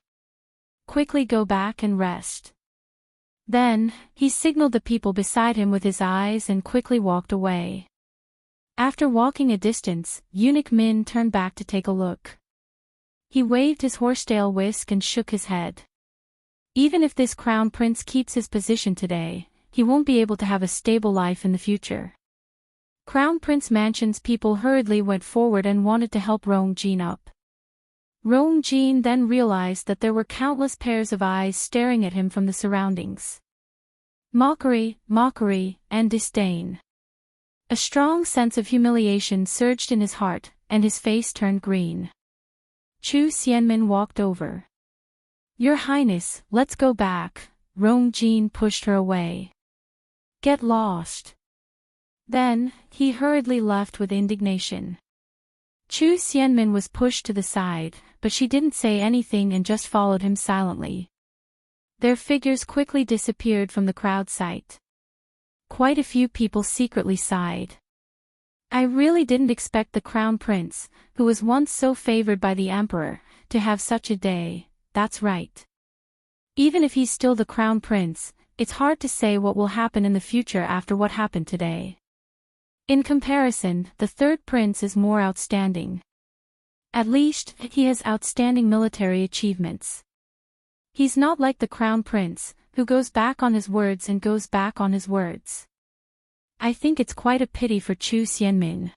Quickly go back and rest. Then, he signaled the people beside him with his eyes and quickly walked away. After walking a distance, Eunuch Min turned back to take a look. He waved his horsetail whisk and shook his head. Even if this crown prince keeps his position today, he won't be able to have a stable life in the future. Crown Prince Mansion's people hurriedly went forward and wanted to help Rong Jin up. Rong Jin then realized that there were countless pairs of eyes staring at him from the surroundings. Mockery, mockery, and disdain. A strong sense of humiliation surged in his heart, and his face turned green. Chu Xianmin walked over. Your Highness, let's go back. Rong Jin pushed her away. Get lost. Then, he hurriedly left with indignation. Chu Xianmin was pushed to the side, but she didn't say anything and just followed him silently. Their figures quickly disappeared from the crowd sight. Quite a few people secretly sighed. I really didn't expect the crown prince, who was once so favored by the emperor, to have such a day. That's right. Even if he's still the crown prince, it's hard to say what will happen in the future after what happened today. In comparison, the third prince is more outstanding. At least, he has outstanding military achievements. He's not like the crown prince, who goes back on his words and goes back on his words. I think it's quite a pity for Chu Xianmin.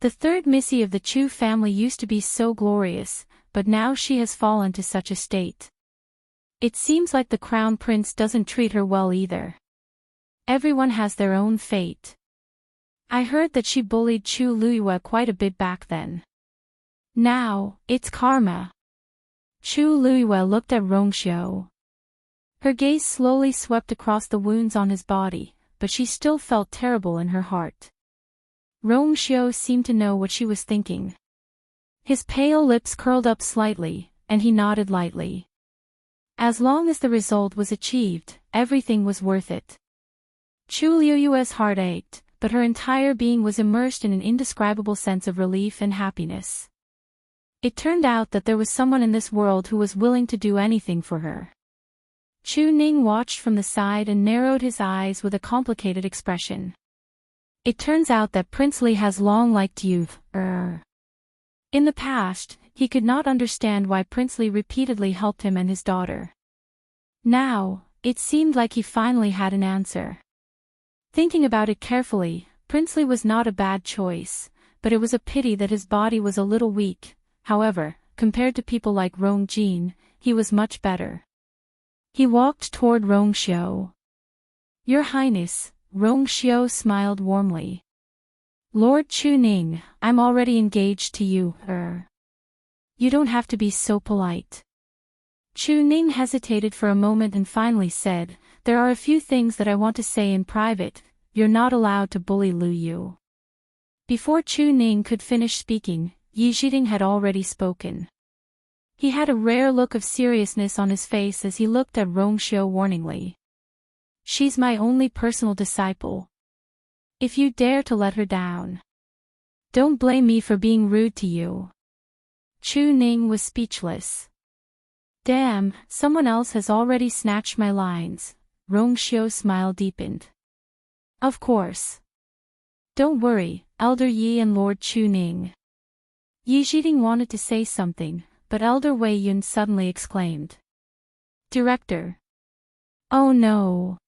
The third Missy of the Chu family used to be so glorious, but now she has fallen to such a state. It seems like the crown prince doesn't treat her well either. Everyone has their own fate. I heard that she bullied Chu Luiyue quite a bit back then. Now, it's karma. Chu Luiyue looked at Rongxiu. Her gaze slowly swept across the wounds on his body, but she still felt terrible in her heart. Rongxiu seemed to know what she was thinking. His pale lips curled up slightly, and he nodded lightly. As long as the result was achieved, everything was worth it. Chu Luiyue's heart ached, but her entire being was immersed in an indescribable sense of relief and happiness. It turned out that there was someone in this world who was willing to do anything for her. Chu Ning watched from the side and narrowed his eyes with a complicated expression. It turns out that Prince Li has long liked you. In the past, he could not understand why Prince Li repeatedly helped him and his daughter. Now, it seemed like he finally had an answer. Thinking about it carefully, Prince Li was not a bad choice, but it was a pity that his body was a little weak. However, compared to people like Rong Jin, he was much better. He walked toward Rongxiu. Your Highness, Rongxiu smiled warmly. Lord Chu Ning, I'm already engaged to you, You don't have to be so polite. Chu Ning hesitated for a moment and finally said, there are a few things that I want to say in private. You're not allowed to bully Lu Yu. Before Chu Ning could finish speaking, Yi Zhiding had already spoken. He had a rare look of seriousness on his face as he looked at Rongxiu warningly. She's my only personal disciple. If you dare to let her down, don't blame me for being rude to you. Chu Ning was speechless. Damn, someone else has already snatched my lines. Rongxiu's smile deepened. Of course. Don't worry, Elder Yi and Lord Chu Ning. Yi Zhiding wanted to say something, but Elder Wei Yun suddenly exclaimed. Director. Oh no.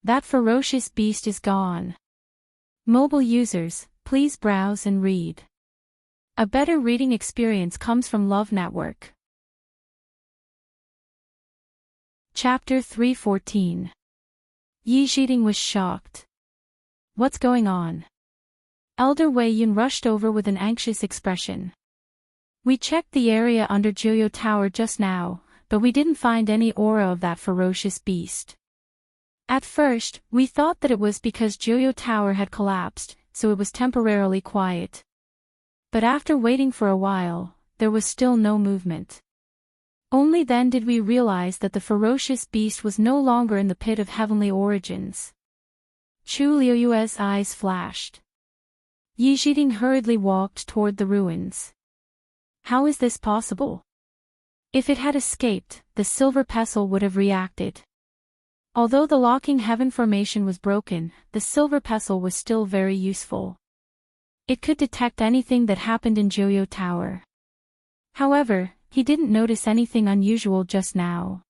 That ferocious beast is gone. Mobile users, please browse and read. A better reading experience comes from Love Network. Chapter 314. Yi Zhiding was shocked. What's going on? Elder Wei Yun rushed over with an anxious expression. We checked the area under Jiuyo Tower just now, but we didn't find any aura of that ferocious beast. At first, we thought that it was because Jiuyo Tower had collapsed, so it was temporarily quiet. But after waiting for a while, there was still no movement. Only then did we realize that the ferocious beast was no longer in the pit of heavenly origins. Chu Liuyue's eyes flashed. Yi Zhiding hurriedly walked toward the ruins. How is this possible? If it had escaped, the silver pestle would have reacted. Although the locking heaven formation was broken, the silver pestle was still very useful. It could detect anything that happened in Joyo Tower. However, he didn't notice anything unusual just now.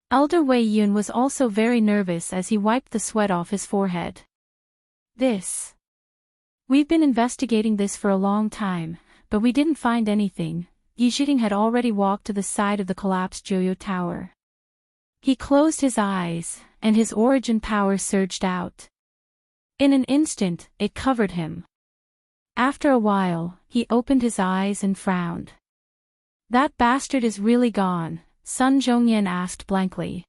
Elder Wei Yun was also very nervous as he wiped the sweat off his forehead. We've been investigating this for a long time, but we didn't find anything. Yi Zhiding had already walked to the side of the collapsed Joyo Tower. He closed his eyes, and his origin power surged out. In an instant, it covered him. After a while, he opened his eyes and frowned. That bastard is really gone, Sun Zhongyan asked blankly.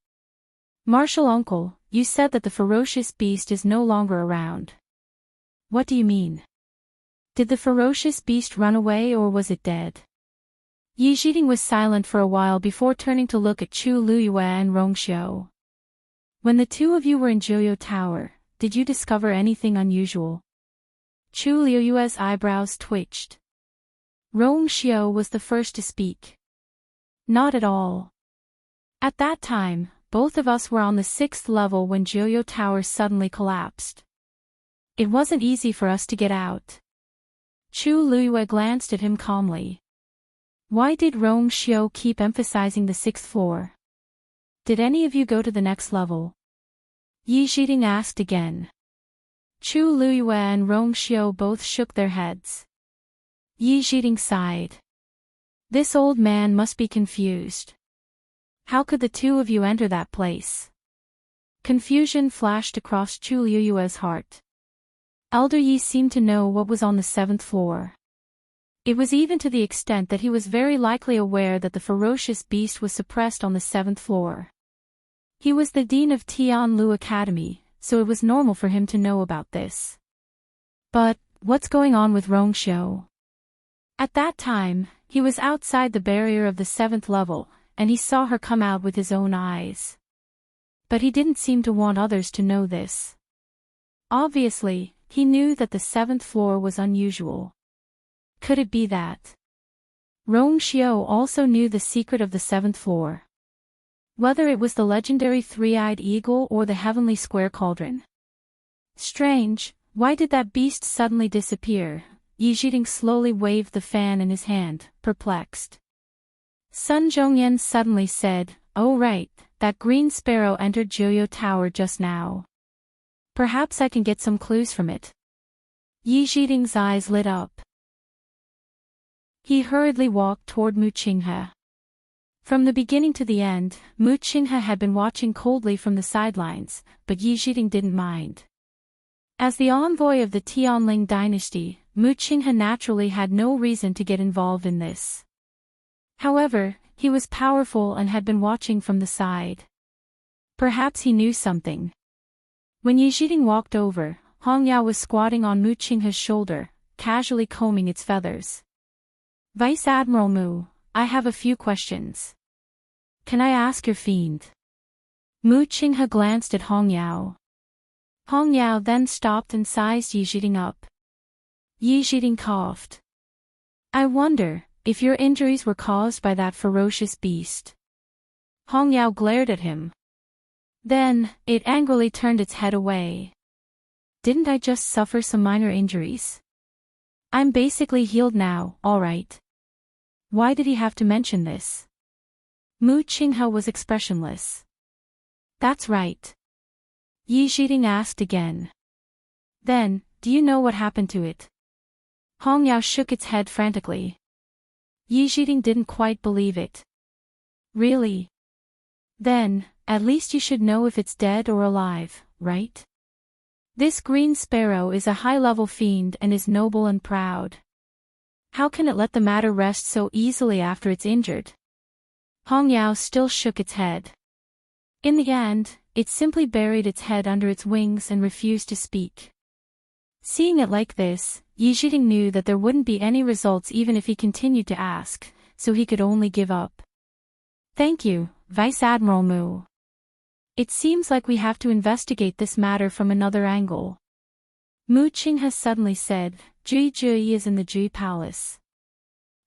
Martial uncle, you said that the ferocious beast is no longer around. What do you mean? Did the ferocious beast run away or was it dead? Yi Zhiding was silent for a while before turning to look at Chu Liyue and Rongxiu. When the two of you were in Joyo Tower, did you discover anything unusual? Chu Liyue's eyebrows twitched. Rongxiu was the first to speak. Not at all. At that time, both of us were on the 6th level when Joyo Tower suddenly collapsed. It wasn't easy for us to get out. Chu Liyue glanced at him calmly. Why did Rongxiu keep emphasizing the 6th floor? Did any of you go to the next level? Yi Zhiding asked again. Chu Liyue and Rongxiu both shook their heads. Yi Zhiding sighed. This old man must be confused. How could the two of you enter that place? Confusion flashed across Chu Liyue's heart. Elder Yi seemed to know what was on the 7th floor. It was even to the extent that he was very likely aware that the ferocious beast was suppressed on the 7th floor. He was the dean of Tianlu Academy, so it was normal for him to know about this. But, what's going on with Rongxiu? At that time, he was outside the barrier of the 7th level, and he saw her come out with his own eyes. But he didn't seem to want others to know this. Obviously, he knew that the 7th floor was unusual. Could it be that Rongxiu also knew the secret of the 7th floor? Whether it was the legendary three-eyed eagle or the heavenly square cauldron? Strange, why did that beast suddenly disappear? Yi Zhiding slowly waved the fan in his hand, perplexed. Sun Zhongyan suddenly said, "Oh right, that green sparrow entered Joyo Tower just now. Perhaps I can get some clues from it." Yi Zhiding's eyes lit up. He hurriedly walked toward Mu Qinghe. From the beginning to the end, Mu Qinghe had been watching coldly from the sidelines, but Yi Zhiding didn't mind. As the envoy of the Tianling dynasty, Mu Qinghe naturally had no reason to get involved in this. However, he was powerful and had been watching from the side. Perhaps he knew something. When Yi Zhiding walked over, Hong Yao was squatting on Mu Qinghe's shoulder, casually combing its feathers. Vice Admiral Mu, I have a few questions. Can I ask your fiend? Mu Qinghe glanced at Hong Yao. Hong Yao then stopped and sized Yi Zhiding up. Yi Zhiding coughed. I wonder if your injuries were caused by that ferocious beast. Hong Yao glared at him. Then, it angrily turned its head away. Didn't I just suffer some minor injuries? I'm basically healed now, alright. Why did he have to mention this? Mu Qinghe was expressionless. That's right. Yi Zhiding asked again. Then, do you know what happened to it? Hong Yao shook its head frantically. Yi Zhiding didn't quite believe it. Really? Then, at least you should know if it's dead or alive, right? This green sparrow is a high-level fiend and is noble and proud. How can it let the matter rest so easily after it's injured? Hong Yao still shook its head. In the end, it simply buried its head under its wings and refused to speak. Seeing it like this, Yi Zhiding knew that there wouldn't be any results even if he continued to ask, so he could only give up. Thank you, Vice Admiral Mu. It seems like we have to investigate this matter from another angle. Mu Qing has suddenly said, Jui Jui is in the Jui Palace.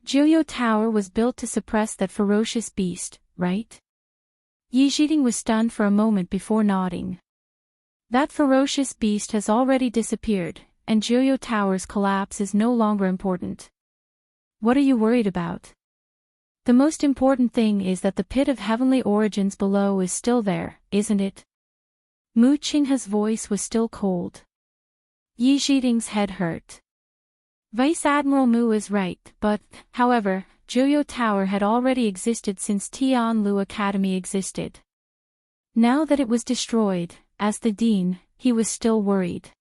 Jiuyou Tower was built to suppress that ferocious beast, right? Yi Zhiding was stunned for a moment before nodding. That ferocious beast has already disappeared, and Jiuyou Tower's collapse is no longer important. What are you worried about? The most important thing is that the pit of heavenly origins below is still there, isn't it? Mu Qinghe's voice was still cold. Yi Zhiding's head hurt. Vice Admiral Mu is right, but, however, Jiuyou Tower had already existed since Tianlu Academy existed. Now that it was destroyed, as the dean, he was still worried.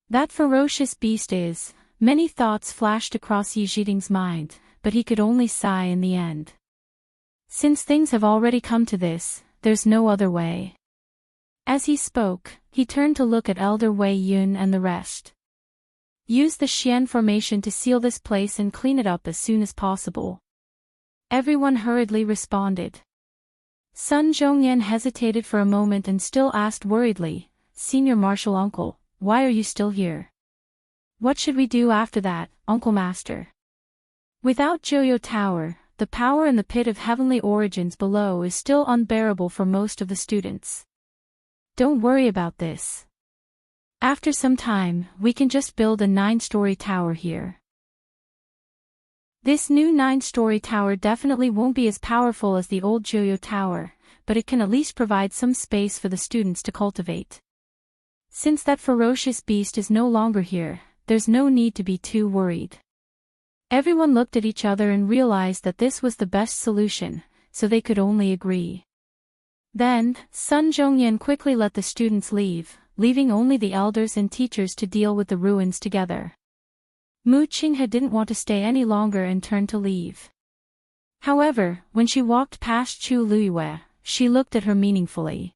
That ferocious beast is... Many thoughts flashed across Yi Zhiding's mind, but he could only sigh in the end. Since things have already come to this, there's no other way. As he spoke, he turned to look at Elder Wei Yun and the rest. Use the Xian formation to seal this place and clean it up as soon as possible. Everyone hurriedly responded. Sun Zhongyan hesitated for a moment and still asked worriedly, Senior Marshal Uncle, why are you still here? What should we do after that, Uncle Master? Without Jiuyou Tower, the power in the pit of heavenly origins below is still unbearable for most of the students. Don't worry about this. After some time, we can just build a 9-story tower here. This new 9-story tower definitely won't be as powerful as the old Jiuyou Tower, but it can at least provide some space for the students to cultivate. Since that ferocious beast is no longer here, there's no need to be too worried. Everyone looked at each other and realized that this was the best solution, so they could only agree. Then, Sun Zhongyan quickly let the students leave, leaving only the elders and teachers to deal with the ruins together. Mu Qinghe didn't want to stay any longer and turned to leave. However, when she walked past Chu Luiyue, she looked at her meaningfully.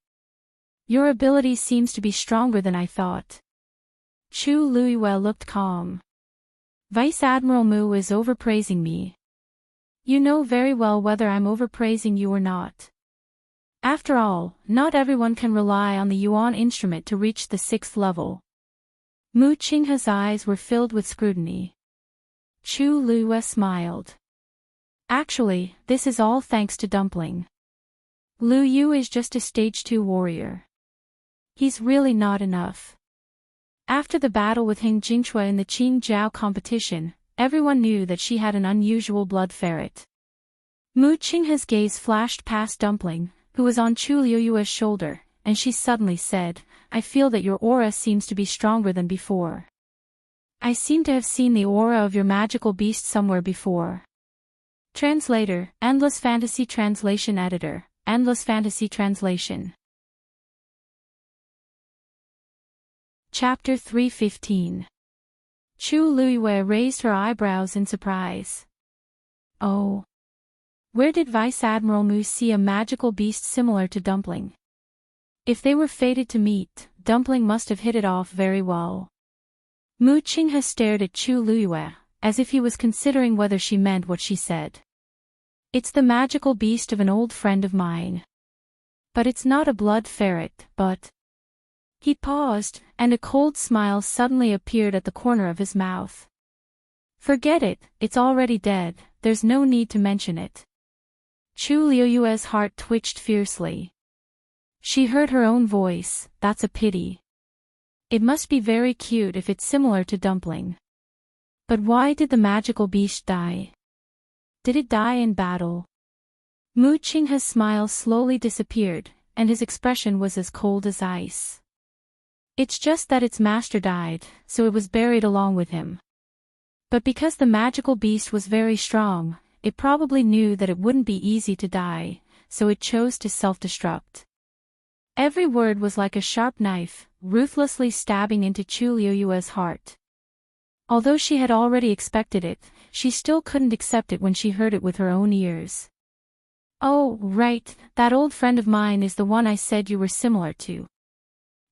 Your ability seems to be stronger than I thought. Chu Luiyue looked calm. Vice Admiral Mu is overpraising me. You know very well whether I'm overpraising you or not. After all, not everyone can rely on the Yuan instrument to reach the 6th level. Mu Qinghe's eyes were filled with scrutiny. Chu Luiyue smiled. Actually, this is all thanks to Dumpling. Lu Yu is just a stage 2 warrior. He's really not enough. After the battle with Hing Jingchua in the Qing Jiao competition, everyone knew that she had an unusual blood ferret. Mu Qinghe's gaze flashed past Dumpling, who was on Chu Luiyue's shoulder, and she suddenly said, I feel that your aura seems to be stronger than before. I seem to have seen the aura of your magical beast somewhere before. Translator, Endless Fantasy Translation Editor, Endless Fantasy Translation. Chapter 315. Chu Luiyue raised her eyebrows in surprise. Oh. Where did Vice Admiral Mu see a magical beast similar to Dumpling? If they were fated to meet, Dumpling must have hit it off very well. Mu Qinghe stared at Chu Luiyue, as if he was considering whether she meant what she said. It's the magical beast of an old friend of mine. But it's not a blood ferret, but... He paused, and a cold smile suddenly appeared at the corner of his mouth. Forget it, it's already dead, there's no need to mention it. Chu Luiyue's heart twitched fiercely. She heard her own voice, that's a pity. It must be very cute if it's similar to Dumpling. But why did the magical beast die? Did it die in battle? Mu Qinghe's smile slowly disappeared, and his expression was as cold as ice. It's just that its master died, so it was buried along with him. But because the magical beast was very strong, it probably knew that it wouldn't be easy to die, so it chose to self-destruct. Every word was like a sharp knife, ruthlessly stabbing into Chu Luiyue's heart. Although she had already expected it, she still couldn't accept it when she heard it with her own ears. Oh, right, that old friend of mine is the one I said you were similar to.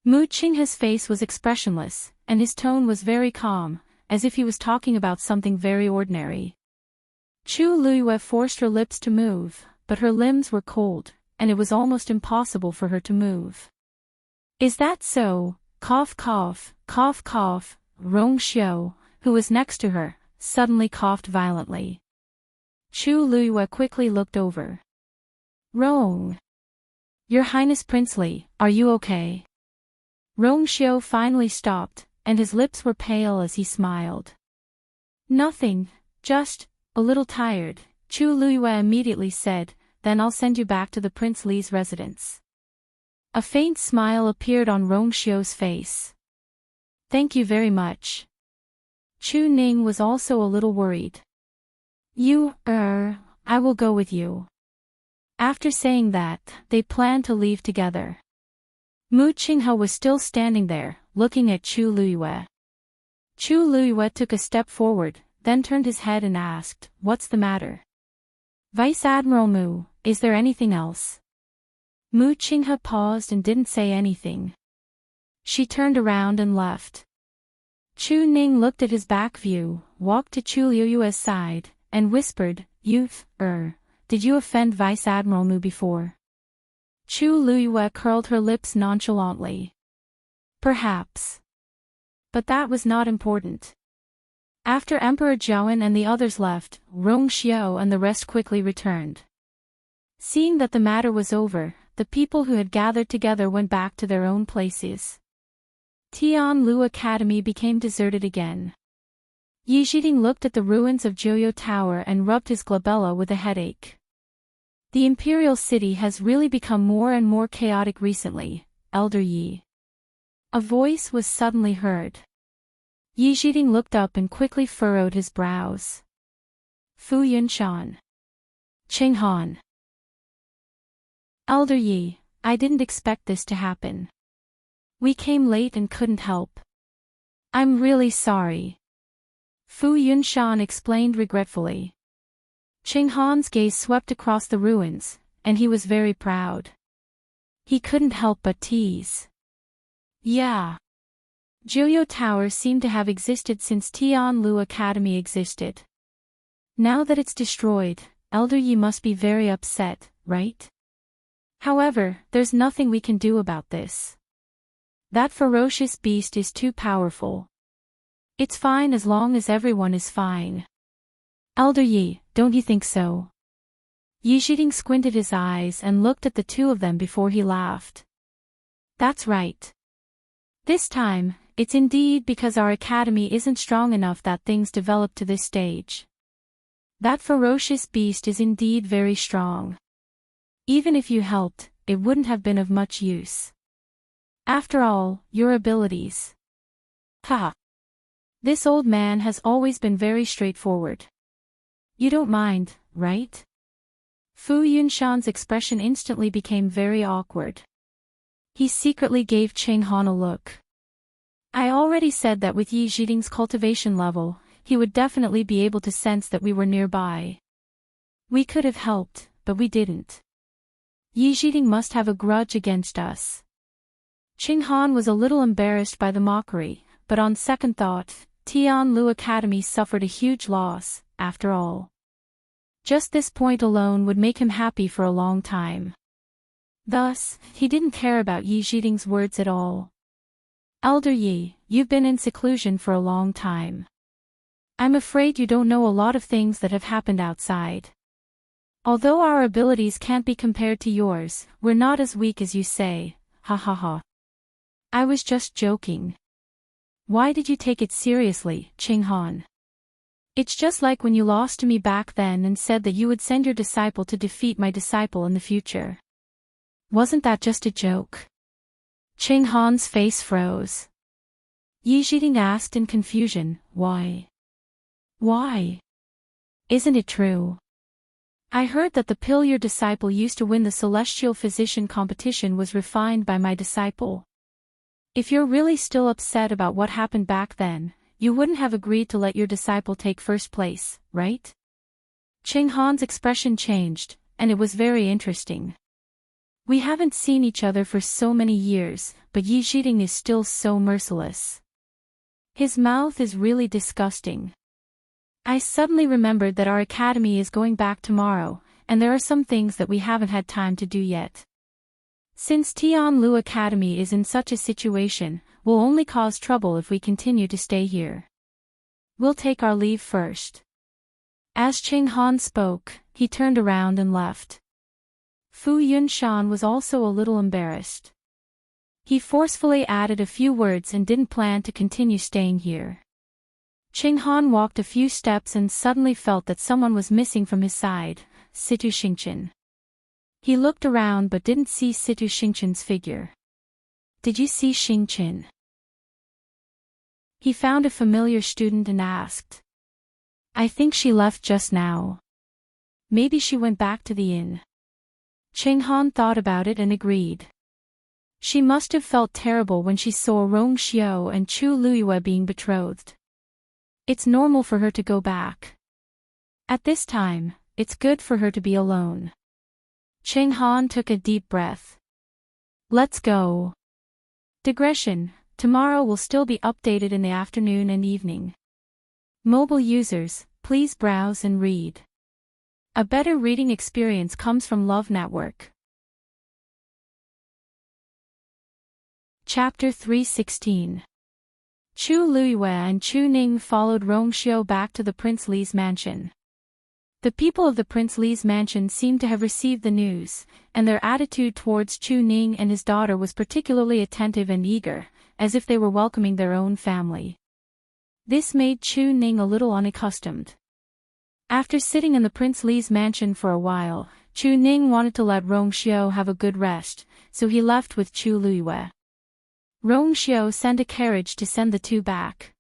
Mu Qinghe's face was expressionless, and his tone was very calm, as if he was talking about something very ordinary. Chu Luiyue forced her lips to move, but her limbs were cold, and it was almost impossible for her to move. Is that so? Cough cough, cough cough. Rongxiu, who was next to her, suddenly coughed violently. Chu Luiyue quickly looked over. Rong. Your Highness Princely, are you okay? Rongxiu finally stopped, and his lips were pale as he smiled. Nothing, just a little tired, Chu Luiyue immediately said, then I'll send you back to the Prince Li's residence. A faint smile appeared on Rongxiu's face. Thank you very much. Chu Ning was also a little worried. I will go with you. After saying that, they planned to leave together. Mu Qinghe was still standing there, looking at Chu Luiyue. Chu Luiyue took a step forward, then turned his head and asked, What's the matter? Vice Admiral Mu, is there anything else? Mu Qinghe paused and didn't say anything. She turned around and left. Chu Ning looked at his back view, walked to Chu Luiyue's side, and whispered, did you offend Vice Admiral Mu before? Chu Luiyue curled her lips nonchalantly. Perhaps. But that was not important. After Emperor Zhaoan and the others left, Rongxiu and the rest quickly returned. Seeing that the matter was over, the people who had gathered together went back to their own places. Tianlu Academy became deserted again. Yi Zhiding looked at the ruins of Jiuyou Tower and rubbed his glabella with a headache. The Imperial City has really become more and more chaotic recently, Elder Yi. A voice was suddenly heard. Yi Zhiding looked up and quickly furrowed his brows. Fu Yunshan. Qinghan. Elder Yi, I didn't expect this to happen. We came late and couldn't help. I'm really sorry. Fu Yunshan explained regretfully. Qinghan's gaze swept across the ruins, and he was very proud. He couldn't help but tease. Yeah. Jiuyou Tower seemed to have existed since Tianlu Academy existed. Now that it's destroyed, Elder Yi must be very upset, right? However, there's nothing we can do about this. That ferocious beast is too powerful. It's fine as long as everyone is fine. Elder Yi, don't you think so? Yi Zhiding squinted his eyes and looked at the two of them before he laughed. That's right. This time, it's indeed because our academy isn't strong enough that things develop to this stage. That ferocious beast is indeed very strong. Even if you helped, it wouldn't have been of much use. After all, your abilities. Ha! This old man has always been very straightforward. You don't mind, right? Fu Yunshan's expression instantly became very awkward. He secretly gave Qinghan a look. I already said that with Yi Zhiding's cultivation level, he would definitely be able to sense that we were nearby. We could have helped, but we didn't. Yi Zhiding must have a grudge against us. Qinghan was a little embarrassed by the mockery, but on second thought, Tianlu Academy suffered a huge loss, after all. Just this point alone would make him happy for a long time. Thus, he didn't care about Yi Zhiding's words at all. Elder Yi, you've been in seclusion for a long time. I'm afraid you don't know a lot of things that have happened outside. Although our abilities can't be compared to yours, we're not as weak as you say, ha ha ha. I was just joking. Why did you take it seriously, Qinghan? It's just like when you lost to me back then and said that you would send your disciple to defeat my disciple in the future. Wasn't that just a joke? Qinghan's face froze. Yi Zhiding asked in confusion, why? Why? Isn't it true? I heard that the pill your disciple used to win the Celestial Physician competition was refined by my disciple. If you're really still upset about what happened back then, you wouldn't have agreed to let your disciple take first place, right? Qinghan's expression changed, and it was very interesting. We haven't seen each other for so many years, but Yi Zhiding is still so merciless. His mouth is really disgusting. I suddenly remembered that our academy is going back tomorrow, and there are some things that we haven't had time to do yet. Since Tianlu Academy is in such a situation, we'll only cause trouble if we continue to stay here. We'll take our leave first." As Qing Han spoke, he turned around and left. Fu Yunshan was also a little embarrassed. He forcefully added a few words and didn't plan to continue staying here. Qing Han walked a few steps and suddenly felt that someone was missing from his side, Situ Xingqian. He looked around but didn't see Situ Xingqian's figure. "Did you see Xingqian?" He found a familiar student and asked. "I think she left just now. Maybe she went back to the inn." Qing Han thought about it and agreed. She must have felt terrible when she saw Rong Xiao and Chu Luyue being betrothed. It's normal for her to go back. At this time, it's good for her to be alone. Qing Han took a deep breath. "Let's go." Digression: tomorrow will still be updated in the afternoon and evening. Mobile users, please browse and read. A better reading experience comes from Love Network. Chapter 316. Chu Luyue and Chu Ning followed Rong Xiao back to the Prince Li's mansion. The people of the Prince Li's mansion seemed to have received the news, and their attitude towards Chu Ning and his daughter was particularly attentive and eager, as if they were welcoming their own family. This made Chu Ning a little unaccustomed. After sitting in the Prince Li's mansion for a while, Chu Ning wanted to let Rong Xiao have a good rest, so he left with Chu Luyue. Rong Xiao sent a carriage to send the two back.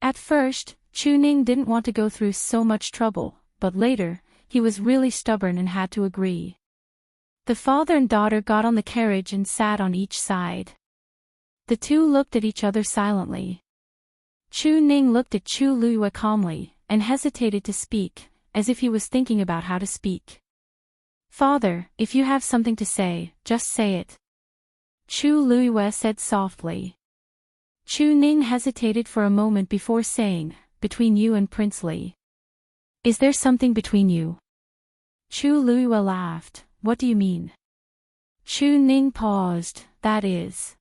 At first, Chu Ning didn't want to go through so much trouble, but later, he was really stubborn and had to agree. The father and daughter got on the carriage and sat on each side. The two looked at each other silently. Chu Ning looked at Chu Luyue calmly, and hesitated to speak, as if he was thinking about how to speak. "Father, if you have something to say, just say it," Chu Luyue said softly. Chu Ning hesitated for a moment before saying, "Between you and Prince Li. Is there something between you?" Chu Luyue laughed. "What do you mean?" Chu Ning paused. "That is.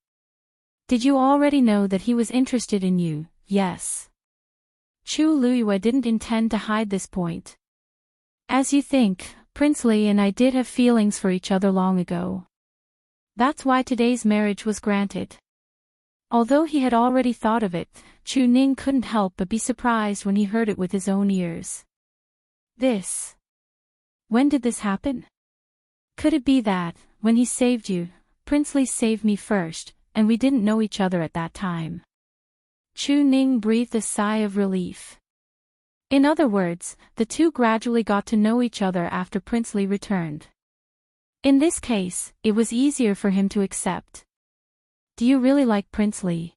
Did you already know that he was interested in you?" "Yes." Chu Luyue didn't intend to hide this point. "As you think, Prince Li and I did have feelings for each other long ago. That's why today's marriage was granted." Although he had already thought of it, Chu Ning couldn't help but be surprised when he heard it with his own ears. When did this happen? Could it be that, when he saved you, Prince Li saved me first, and we didn't know each other at that time? Chu Ning breathed a sigh of relief. In other words, the two gradually got to know each other after Prince Li returned. In this case, it was easier for him to accept. "Do you really like Prince Li?"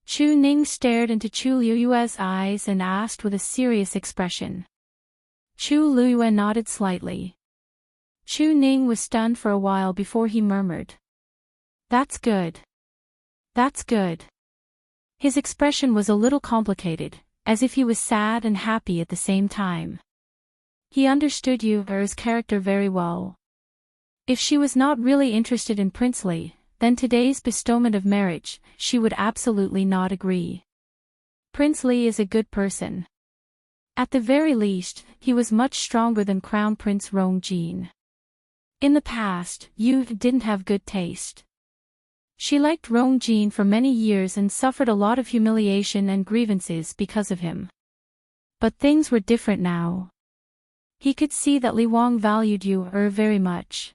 Chu Ning stared into Chu Luyue's eyes and asked with a serious expression. Chu Luyue nodded slightly. Chu Ning was stunned for a while before he murmured, "That's good. That's good." His expression was a little complicated, as if he was sad and happy at the same time. He understood Yu's character very well. If she was not really interested in Prince Li, then today's bestowment of marriage, she would absolutely not agree. Prince Li is a good person. At the very least, he was much stronger than Crown Prince Rongjin. In the past, Yu didn't have good taste. She liked Rongjin for many years and suffered a lot of humiliation and grievances because of him. But things were different now. He could see that Li Wang valued Yu very much.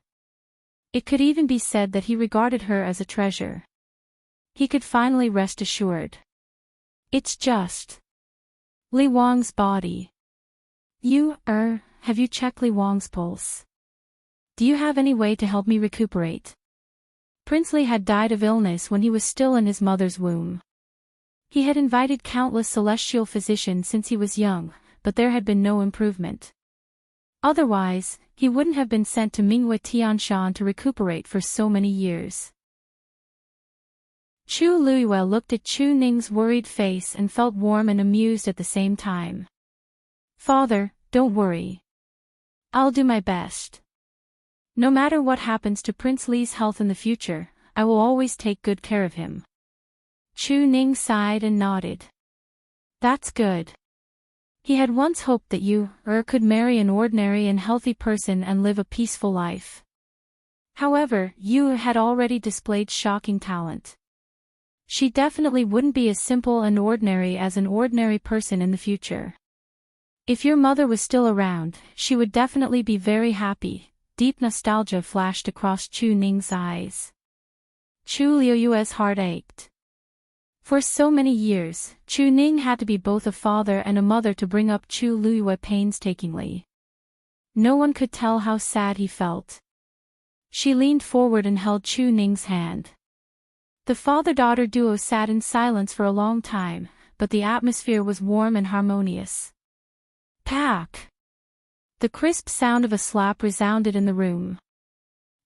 It could even be said that he regarded her as a treasure. He could finally rest assured. It's just Li Wang's body. Have you checked Li Wang's pulse? Do you have any way to help me recuperate? Prince Li had died of illness when he was still in his mother's womb. He had invited countless celestial physicians since he was young, but there had been no improvement. Otherwise, he wouldn't have been sent to Minghua Tianshan to recuperate for so many years. Chu Luyue looked at Chu Ning's worried face and felt warm and amused at the same time. "Father, don't worry. I'll do my best. No matter what happens to Prince Li's health in the future, I will always take good care of him. Chu Ning sighed and nodded. That's good. He had once hoped that you, could marry an ordinary and healthy person and live a peaceful life. However, you had already displayed shocking talent. She definitely wouldn't be as simple and ordinary as an ordinary person in the future. If your mother was still around, she would definitely be very happy. Deep nostalgia flashed across Chu Ning's eyes. Chu Liuyue's heart ached. For so many years, Chu Ning had to be both a father and a mother to bring up Chu Liyue painstakingly. No one could tell how sad he felt. She leaned forward and held Chu Ning's hand. The father-daughter duo sat in silence for a long time, but the atmosphere was warm and harmonious. Pack! The crisp sound of a slap resounded in the room.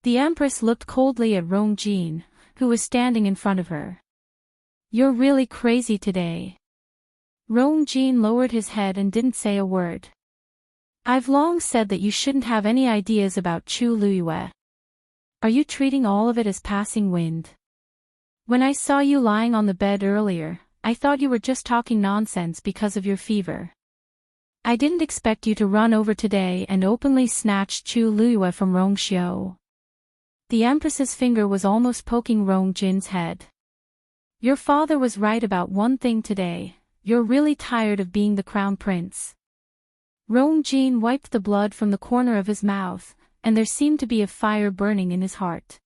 The Empress looked coldly at Rong Jin, who was standing in front of her. You're really crazy today. Rong Jin lowered his head and didn't say a word. I've long said that you shouldn't have any ideas about Chu Liyue. Are you treating all of it as passing wind? When I saw you lying on the bed earlier, I thought you were just talking nonsense because of your fever. I didn't expect you to run over today and openly snatch Chu Liyue from Rong Xiu. The Empress's finger was almost poking Rong Jin's head. Your father was right about one thing today, you're really tired of being the crown prince. Rong Jin wiped the blood from the corner of his mouth, and there seemed to be a fire burning in his heart.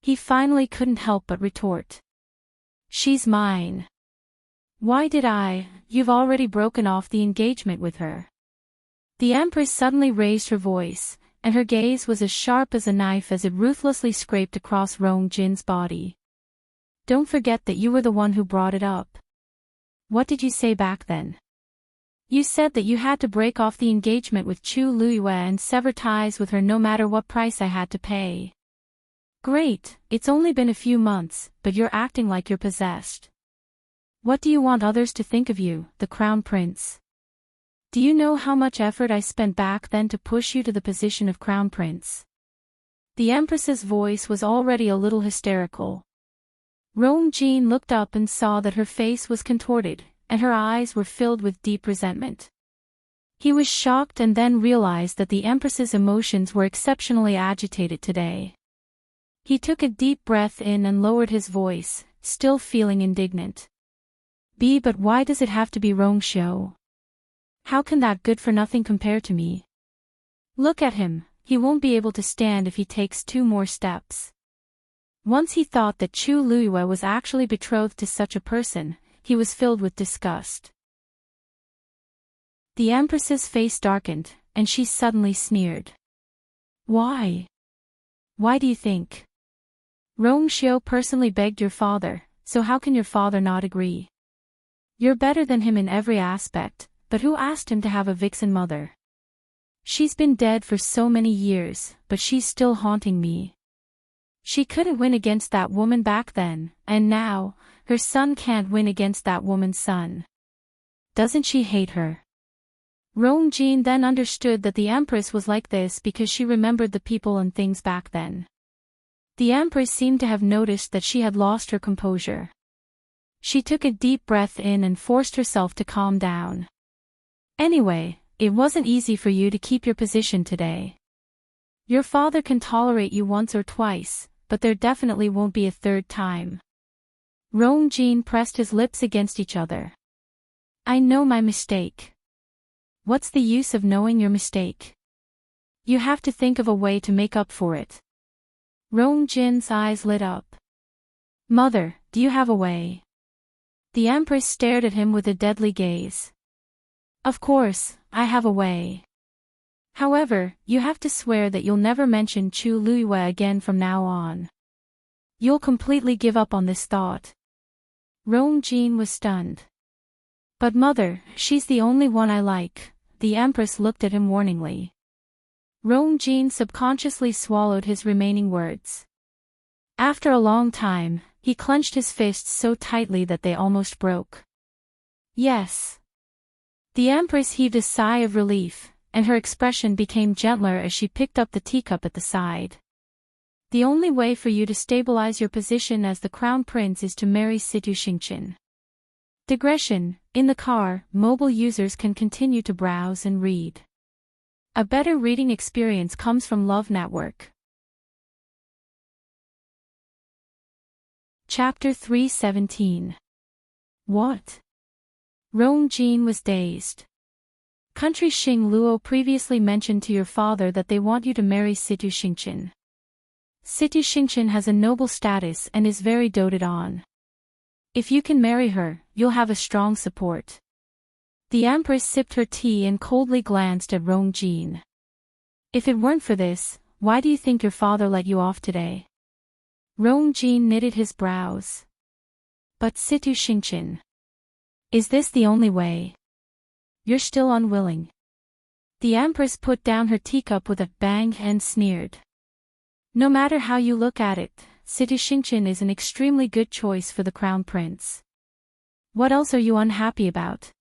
He finally couldn't help but retort. She's mine. Why did you've already broken off the engagement with her. The Empress suddenly raised her voice, and her gaze was as sharp as a knife as it ruthlessly scraped across Rong Jin's body. Don't forget that you were the one who brought it up. What did you say back then? You said that you had to break off the engagement with Chu Liyue and sever ties with her no matter what price I had to pay. Great, it's only been a few months, but you're acting like you're possessed. What do you want others to think of you, the crown prince? Do you know how much effort I spent back then to push you to the position of crown prince? The Empress's voice was already a little hysterical. Rong Jin looked up and saw that her face was contorted, and her eyes were filled with deep resentment. He was shocked and then realized that the Empress's emotions were exceptionally agitated today. He took a deep breath in and lowered his voice, still feeling indignant. But why does it have to be Rong Xiu? How can that good-for-nothing compare to me? Look at him, he won't be able to stand if he takes 2 more steps. Once he thought that Chu Liyue was actually betrothed to such a person, he was filled with disgust. The Empress's face darkened, and she suddenly sneered. Why? Why do you think? Rong Xiu personally begged your father, so how can your father not agree? You're better than him in every aspect, but who asked him to have a vixen mother? She's been dead for so many years, but she's still haunting me. She couldn't win against that woman back then, and now, her son can't win against that woman's son. Doesn't she hate her? Rong Jin then understood that the Empress was like this because she remembered the people and things back then. The Empress seemed to have noticed that she had lost her composure. She took a deep breath in and forced herself to calm down. Anyway, it wasn't easy for you to keep your position today. Your father can tolerate you once or twice, but there definitely won't be a 3rd time. Rong Jin pressed his lips against each other. I know my mistake. What's the use of knowing your mistake? You have to think of a way to make up for it. Rong Jin's eyes lit up. Mother, do you have a way? The Empress stared at him with a deadly gaze. Of course, I have a way. However, you have to swear that you'll never mention Chu Liyue again from now on. You'll completely give up on this thought. Rong Jin was stunned. But mother, she's the only one I like. The Empress looked at him warningly. Rong Jin subconsciously swallowed his remaining words. After a long time, he clenched his fists so tightly that they almost broke. Yes. The Empress heaved a sigh of relief, and her expression became gentler as she picked up the teacup at the side. The only way for you to stabilize your position as the crown prince is to marry Situ Xingqian. Digression: in the car, mobile users can continue to browse and read. A better reading experience comes from Love Network. Chapter 317. What? Rong Jin was dazed. Country Xing Luo previously mentioned to your father that they want you to marry Situ Xingqian. Situ Xingqian has a noble status and is very doted on. If you can marry her, you'll have a strong support. The Empress sipped her tea and coldly glanced at Rong Jin. If it weren't for this, why do you think your father let you off today? Rong Jin knitted his brows. But Situ Xingqian. Is this the only way? You're still unwilling. The Empress put down her teacup with a bang and sneered. No matter how you look at it, Situ Xingqian is an extremely good choice for the crown prince. What else are you unhappy about?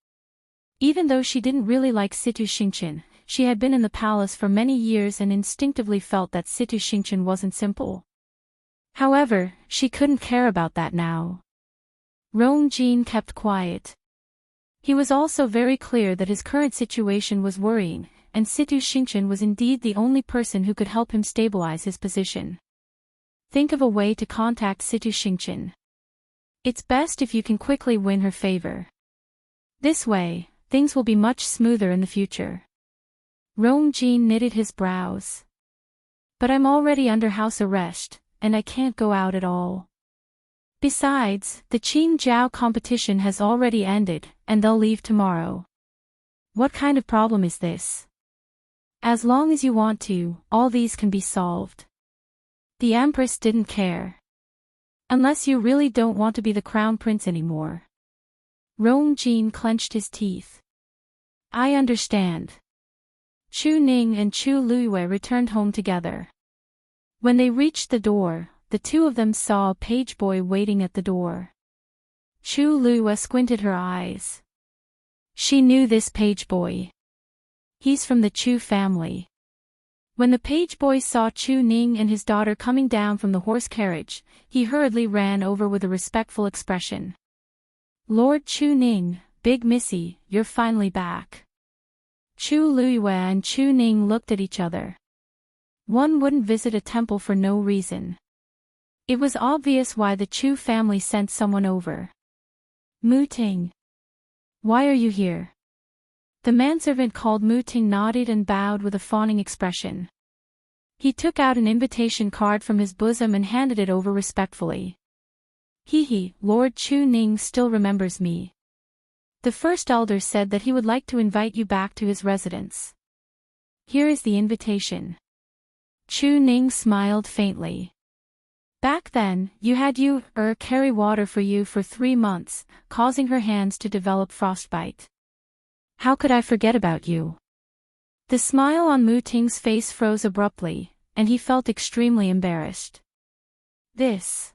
Even though she didn't really like Situ Xingqian, she had been in the palace for many years and instinctively felt that Situ Xingqian wasn't simple. However, she couldn't care about that now. Rong Jin kept quiet. He was also very clear that his current situation was worrying, and Situ Xingqian was indeed the only person who could help him stabilize his position. Think of a way to contact Situ Xingqian. It's best if you can quickly win her favor. This way, things will be much smoother in the future. Rong Jin knitted his brows. But I'm already under house arrest, and I can't go out at all. Besides, the Qin Jiao competition has already ended, and they'll leave tomorrow. What kind of problem is this? As long as you want to, all these can be solved. The Empress didn't care. Unless you really don't want to be the crown prince anymore. Rong Jin clenched his teeth. I understand. Chu Ning and Chu Luiyue returned home together. When they reached the door, the two of them saw a page boy waiting at the door. Chu Luiyue squinted her eyes. She knew this page boy. He's from the Chu family. When the page boy saw Chu Ning and his daughter coming down from the horse carriage, he hurriedly ran over with a respectful expression. Lord Chu Ning, Big Missy, you're finally back. Chu Luiyue and Chu Ning looked at each other. One wouldn't visit a temple for no reason. It was obvious why the Chu family sent someone over. Mu Ting. Why are you here? The manservant called Mu Ting nodded and bowed with a fawning expression. He took out an invitation card from his bosom and handed it over respectfully. Lord Chu Ning still remembers me. The first elder said that he would like to invite you back to his residence. Here is the invitation. Chu Ning smiled faintly. Back then, you had carry water for you for 3 months, causing her hands to develop frostbite. How could I forget about you? The smile on Mu Ting's face froze abruptly, and he felt extremely embarrassed. This.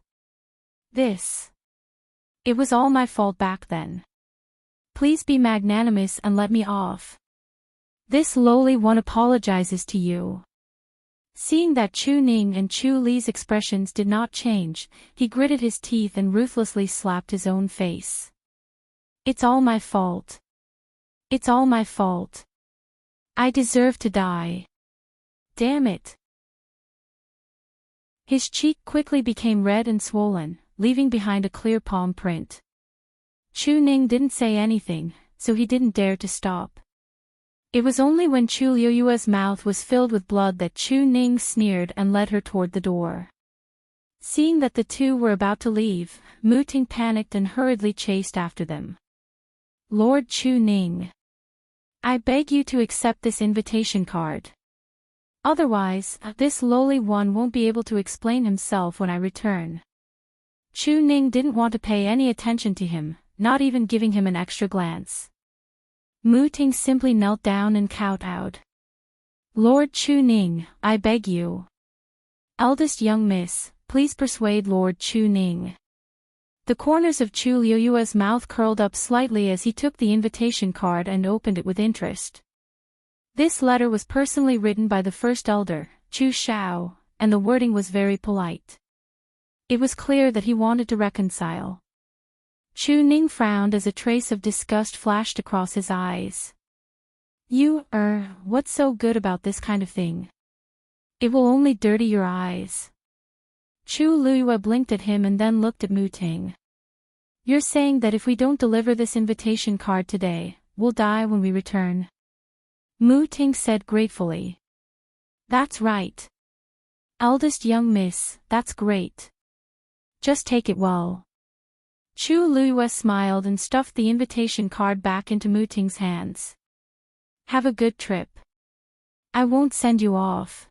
It was all my fault back then. Please be magnanimous and let me off. This lowly one apologizes to you. Seeing that Chu Ning and Chu Li's expressions did not change, he gritted his teeth and ruthlessly slapped his own face. It's all my fault. It's all my fault. I deserve to die. Damn it. His cheek quickly became red and swollen, leaving behind a clear palm print. Chu Ning didn't say anything, so he didn't dare to stop. It was only when Chu Liuyue's mouth was filled with blood that Chu Ning sneered and led her toward the door. Seeing that the two were about to leave, Mu Ting panicked and hurriedly chased after them. Lord Chu Ning. I beg you to accept this invitation card. Otherwise, this lowly one won't be able to explain himself when I return. Chu Ning didn't want to pay any attention to him, not even giving him an extra glance. Mu Ting simply knelt down and kowtowed. Lord Chu Ning, I beg you. Eldest young miss, please persuade Lord Chu Ning. The corners of Chu Liuyue's mouth curled up slightly as he took the invitation card and opened it with interest. This letter was personally written by the first elder, Chu Shao, and the wording was very polite. It was clear that he wanted to reconcile. Chu Ning frowned as a trace of disgust flashed across his eyes. What's so good about this kind of thing? It will only dirty your eyes. Chu Luiyue blinked at him and then looked at Mu Ting. You're saying that if we don't deliver this invitation card today, we'll die when we return? Mu Ting said gratefully. That's right. Eldest young miss, that's great. Just take it well. Chu Luiyue smiled and stuffed the invitation card back into Mu Ting's hands. Have a good trip. I won't send you off.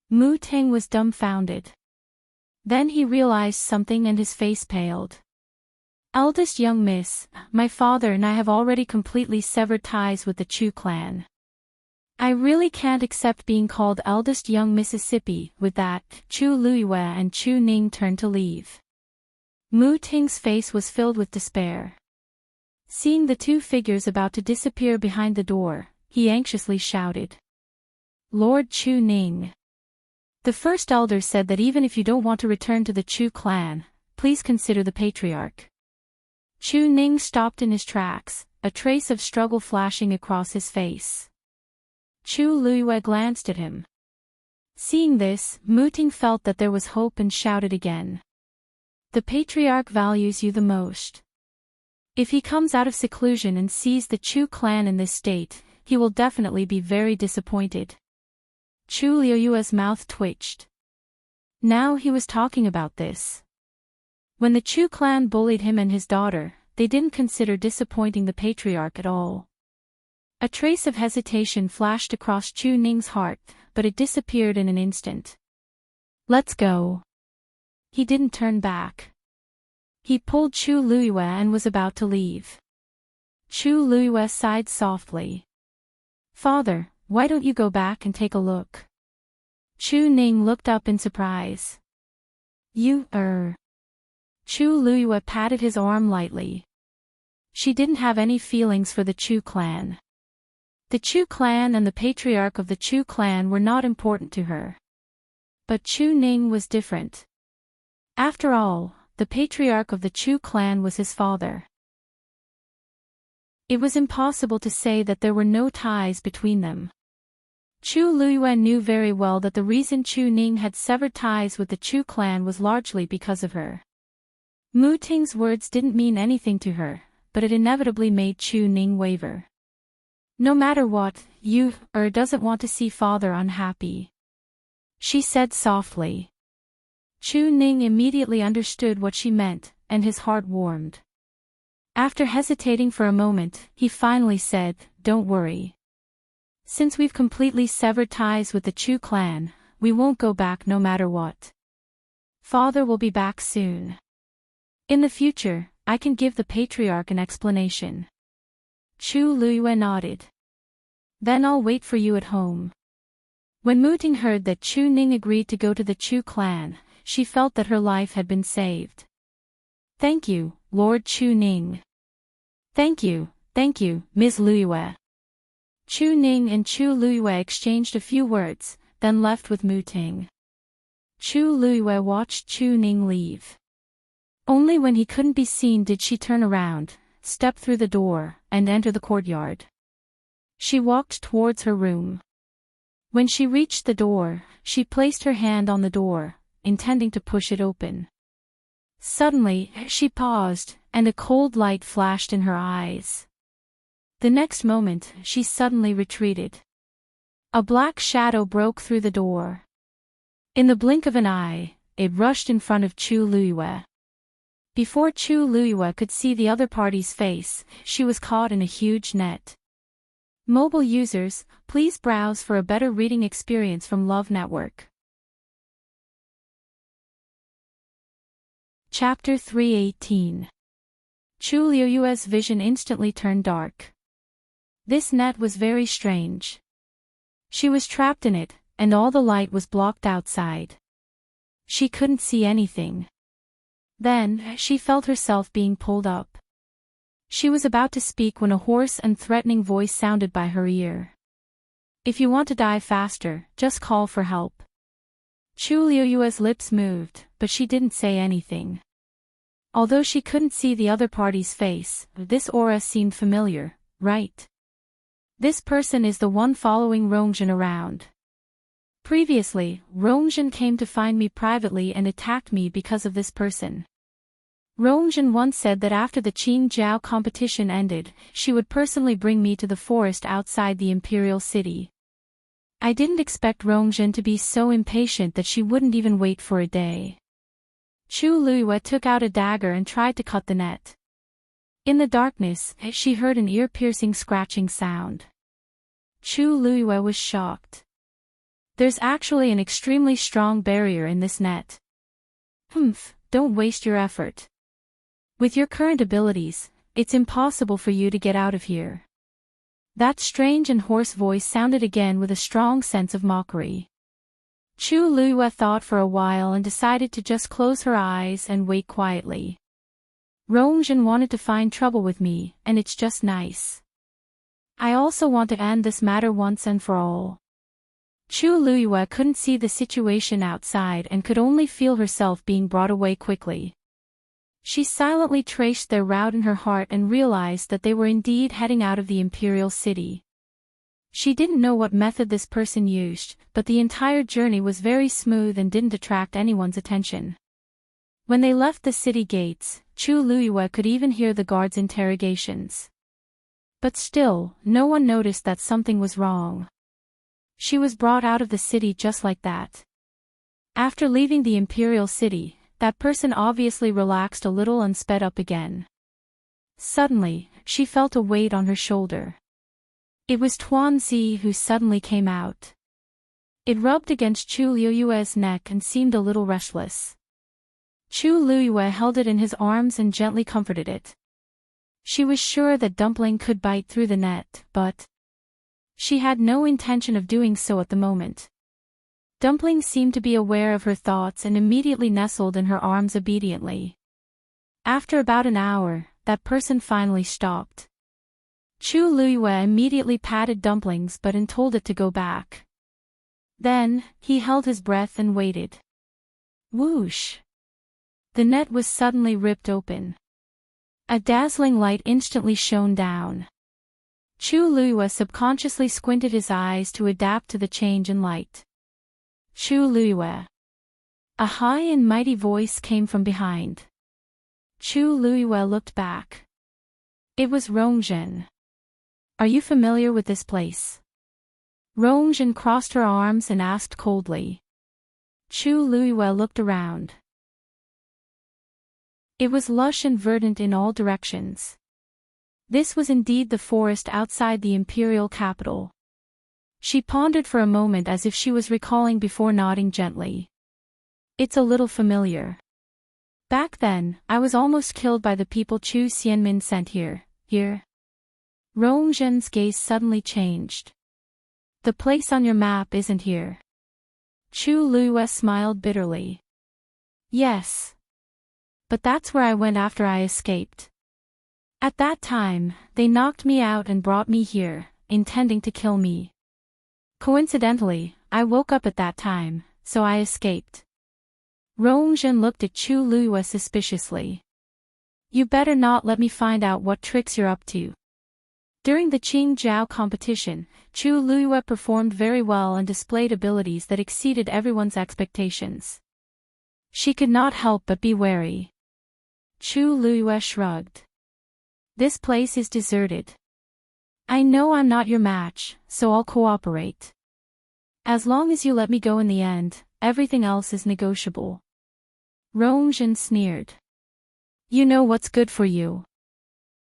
Mu Ting was dumbfounded. Then he realized something and his face paled. Eldest young miss, my father and I have already completely severed ties with the Chu clan. I really can't accept being called eldest young Mississippi. With that, Chu Luiyue and Chu Ning turned to leave. Mu Ting's face was filled with despair. Seeing the two figures about to disappear behind the door, he anxiously shouted. Lord Chu Ning. The first elder said that even if you don't want to return to the Chu clan, please consider the patriarch. Chu Ning stopped in his tracks, a trace of struggle flashing across his face. Chu Luiyue glanced at him. Seeing this, Mu Ting felt that there was hope and shouted again. The patriarch values you the most. If he comes out of seclusion and sees the Chu clan in this state, he will definitely be very disappointed. Chu Luiyue's mouth twitched. Now he was talking about this. When the Chu clan bullied him and his daughter, they didn't consider disappointing the patriarch at all. A trace of hesitation flashed across Chu Ning's heart, but it disappeared in an instant. Let's go. He didn't turn back. He pulled Chu Luiyue and was about to leave. Chu Luiyue sighed softly. Father, why don't you go back and take a look? Chu Ning looked up in surprise. Chu Luiyue patted his arm lightly. She didn't have any feelings for the Chu clan. The Chu clan and the patriarch of the Chu clan were not important to her. But Chu Ning was different. After all, the patriarch of the Chu clan was his father. It was impossible to say that there were no ties between them. Chu Luiyue knew very well that the reason Chu Ning had severed ties with the Chu clan was largely because of her. Mu Ting's words didn't mean anything to her, but it inevitably made Chu Ning waver. No matter what, doesn't want to see father unhappy. She said softly. Chu Ning immediately understood what she meant, and his heart warmed. After hesitating for a moment, he finally said, Don't worry. Since we've completely severed ties with the Chu clan, we won't go back no matter what. Father will be back soon. In the future, I can give the patriarch an explanation. Chu Luiyue nodded. Then I'll wait for you at home. When Mu Ting heard that Chu Ning agreed to go to the Chu clan, she felt that her life had been saved. Thank you, Lord Chu Ning. Thank you, Ms. Luiyue. Chu Ning and Chu Luiyue exchanged a few words, then left with Mu Ting. Chu Luiyue watched Chu Ning leave. Only when he couldn't be seen did she turn around, step through the door, and enter the courtyard. She walked towards her room. When she reached the door, she placed her hand on the door, intending to push it open. Suddenly, she paused, and a cold light flashed in her eyes. The next moment, she suddenly retreated. A black shadow broke through the door. In the blink of an eye, it rushed in front of Chu Luiyue. Before Chu Luiyue could see the other party's face, she was caught in a huge net. Mobile users, please browse for a better reading experience from Love Network. Chapter 318. Chu Luiyue's vision instantly turned dark. This net was very strange. She was trapped in it, and all the light was blocked outside. She couldn't see anything. Then, she felt herself being pulled up. She was about to speak when a hoarse and threatening voice sounded by her ear. If you want to die faster, just call for help. Chu Liuyue's lips moved, but she didn't say anything. Although she couldn't see the other party's face, this aura seemed familiar, right? This person is the one following Rongjin around. Previously, Rongjin came to find me privately and attacked me because of this person. Rongjin once said that after the Qing Jiao competition ended, she would personally bring me to the forest outside the Imperial city. I didn't expect Rongjin to be so impatient that she wouldn't even wait for a day. Chu Liyue took out a dagger and tried to cut the net. In the darkness, she heard an ear-piercing scratching sound. Chu Liyue was shocked. There's actually an extremely strong barrier in this net. Don't waste your effort. With your current abilities, it's impossible for you to get out of here. That strange and hoarse voice sounded again with a strong sense of mockery. Chu Liyue thought for a while and decided to just close her eyes and wait quietly. Rongjin wanted to find trouble with me, and it's just nice. I also want to end this matter once and for all. Chu Liyue couldn't see the situation outside and could only feel herself being brought away quickly. She silently traced their route in her heart and realized that they were indeed heading out of the Imperial city. She didn't know what method this person used, but the entire journey was very smooth and didn't attract anyone's attention. When they left the city gates, Chu Liyue could even hear the guards' interrogations. But still, no one noticed that something was wrong. She was brought out of the city just like that. After leaving the Imperial city, that person obviously relaxed a little and sped up again. Suddenly, she felt a weight on her shoulder. It was Tuanzi who suddenly came out. It rubbed against Chu Liyue's neck and seemed a little restless. Chu Liyue held it in his arms and gently comforted it. She was sure that Dumpling could bite through the net, but she had no intention of doing so at the moment. Dumpling seemed to be aware of her thoughts and immediately nestled in her arms obediently. After about an hour, that person finally stopped. Chu Liyue immediately patted Dumpling's butt and told it to go back. Then, he held his breath and waited. Whoosh! The net was suddenly ripped open. A dazzling light instantly shone down. Chu Liyue subconsciously squinted his eyes to adapt to the change in light. Chu Liyue. A high and mighty voice came from behind. Chu Liyue looked back. It was Rongjin. Are you familiar with this place? Rongjin crossed her arms and asked coldly. Chu Liyue looked around. It was lush and verdant in all directions. This was indeed the forest outside the Imperial capital. She pondered for a moment as if she was recalling before nodding gently. It's a little familiar. Back then, I was almost killed by the people Chu Xianmin sent here. Rongjin's gaze suddenly changed. The place on your map isn't here. Chu Liyue smiled bitterly. Yes. But that's where I went after I escaped. At that time, they knocked me out and brought me here, intending to kill me. Coincidentally, I woke up at that time, so I escaped. Rongjin looked at Chu Liyue suspiciously. You better not let me find out what tricks you're up to. During the Qing Jiao competition, Chu Liyue performed very well and displayed abilities that exceeded everyone's expectations. She could not help but be wary. Chu Liyue shrugged. This place is deserted. I know I'm not your match, so I'll cooperate. As long as you let me go in the end, everything else is negotiable. Rongjin sneered. You know what's good for you.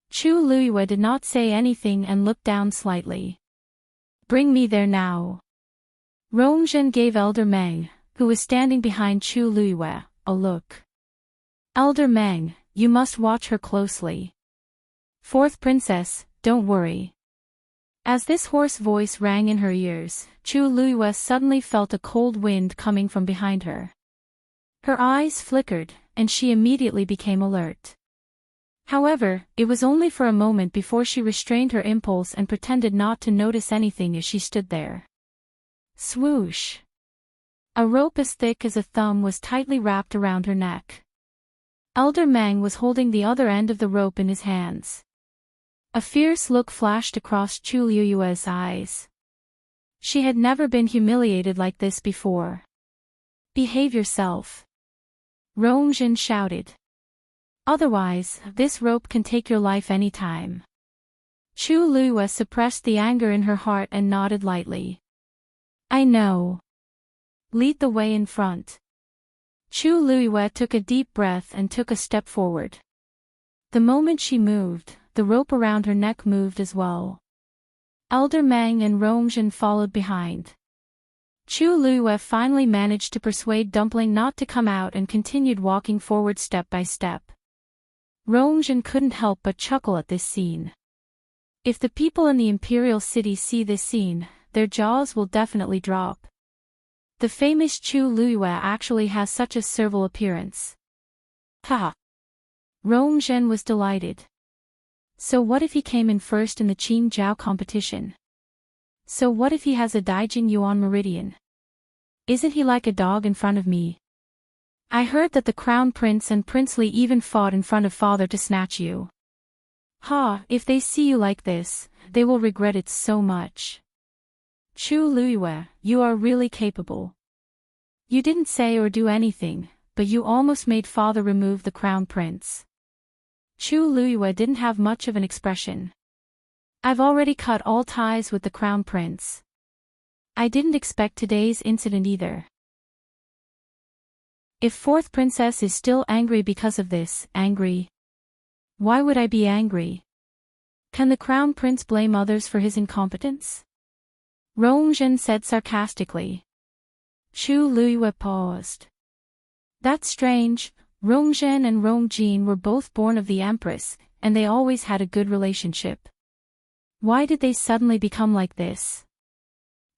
Chu Liyue did not say anything and looked down slightly. Bring me there now. Rongjin gave Elder Meng, who was standing behind Chu Liyue, a look. Elder Meng, you must watch her closely. Fourth princess, don't worry. As this hoarse voice rang in her ears, Chu Liyue suddenly felt a cold wind coming from behind her. Her eyes flickered, and she immediately became alert. However, it was only for a moment before she restrained her impulse and pretended not to notice anything as she stood there. Swoosh! A rope as thick as a thumb was tightly wrapped around her neck. Elder Meng was holding the other end of the rope in his hands. A fierce look flashed across Chu Liyue's eyes. She had never been humiliated like this before. Behave yourself. Rongjin shouted. Otherwise, this rope can take your life any time. Chu Liyue suppressed the anger in her heart and nodded lightly. I know. Lead the way in front. Chu Liyue took a deep breath and took a step forward. The moment she moved, the rope around her neck moved as well. Elder Meng and Rongjin followed behind. Chu Liyue finally managed to persuade Dumpling not to come out and continued walking forward step by step. Rongjin couldn't help but chuckle at this scene. If the people in the Imperial City see this scene, their jaws will definitely drop. The famous Chu Liyue actually has such a servile appearance. Haha. Rongjin was delighted. So what if he came in first in the Qin Jiao competition? So what if he has a Daijing Yuan meridian? Isn't he like a dog in front of me? I heard that the Crown Prince and Prince Li even fought in front of father to snatch you. Ha, if they see you like this, they will regret it so much. Chu Liyue, you are really capable. You didn't say or do anything, but you almost made father remove the Crown Prince. Chu Liyue didn't have much of an expression. I've already cut all ties with the Crown Prince. I didn't expect today's incident either. If fourth princess is still angry because of this, angry? Why would I be angry? Can the Crown Prince blame others for his incompetence? Rongjin said sarcastically. Chu Liyue paused. That's strange. Rongjin and Rongjin were both born of the Empress, and they always had a good relationship. Why did they suddenly become like this?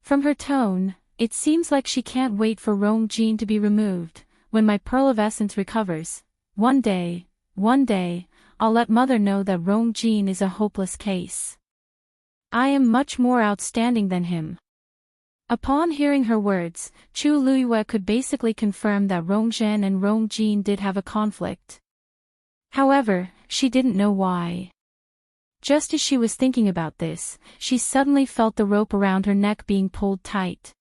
From her tone, it seems like she can't wait for Rongjin to be removed. When my Pearl of Essence recovers, one day, I'll let mother know that Rongjin is a hopeless case. I am much more outstanding than him. Upon hearing her words, Chu Liyue could basically confirm that Rongjin and Rongjin did have a conflict. However, she didn't know why. Just as she was thinking about this, she suddenly felt the rope around her neck being pulled tight.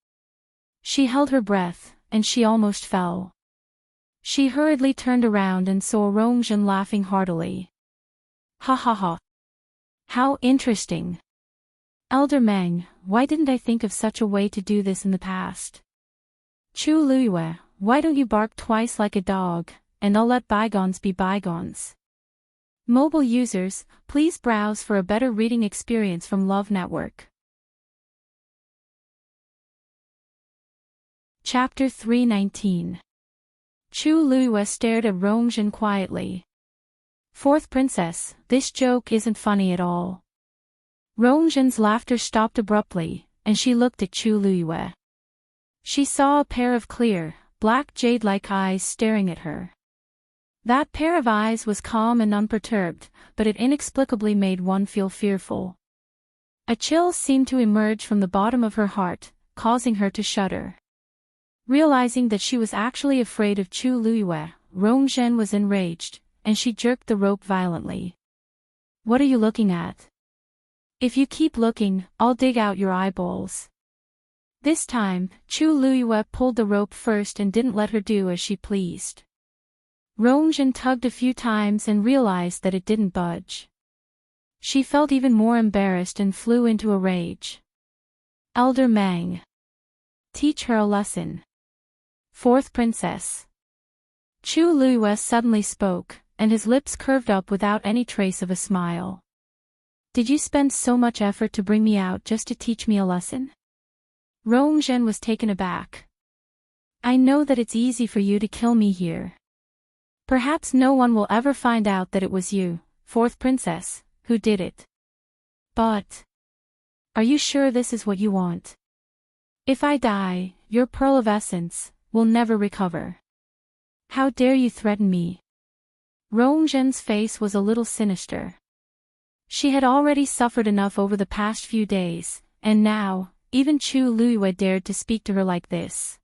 She held her breath, and she almost fell. She hurriedly turned around and saw Rongjin laughing heartily. Ha ha ha. How interesting. Elder Meng, why didn't I think of such a way to do this in the past? Chu Liyue, why don't you bark twice like a dog, and I'll let bygones be bygones. Mobile users, please browse for a better reading experience from Love Network. Chapter 319. Chu Liyue stared at Rongjin quietly. Fourth princess, this joke isn't funny at all. Rongjin's laughter stopped abruptly, and she looked at Chu Liyue. She saw a pair of clear, black jade-like eyes staring at her. That pair of eyes was calm and unperturbed, but it inexplicably made one feel fearful. A chill seemed to emerge from the bottom of her heart, causing her to shudder. Realizing that she was actually afraid of Chu Liyue, Rongjin was enraged, and she jerked the rope violently. What are you looking at? If you keep looking, I'll dig out your eyeballs. This time, Chu Liyue pulled the rope first and didn't let her do as she pleased. Rongjin tugged a few times and realized that it didn't budge. She felt even more embarrassed and flew into a rage. Elder Meng. Teach her a lesson. Fourth princess. Chu Liyue suddenly spoke, and his lips curved up without any trace of a smile. Did you spend so much effort to bring me out just to teach me a lesson? Rongjin was taken aback. I know that it's easy for you to kill me here. Perhaps no one will ever find out that it was you, fourth princess, who did it. But are you sure this is what you want? If I die, your Pearl of Essence will never recover. How dare you threaten me? Rongzhen's face was a little sinister. She had already suffered enough over the past few days, and now, even Chu Luiyue dared to speak to her like this.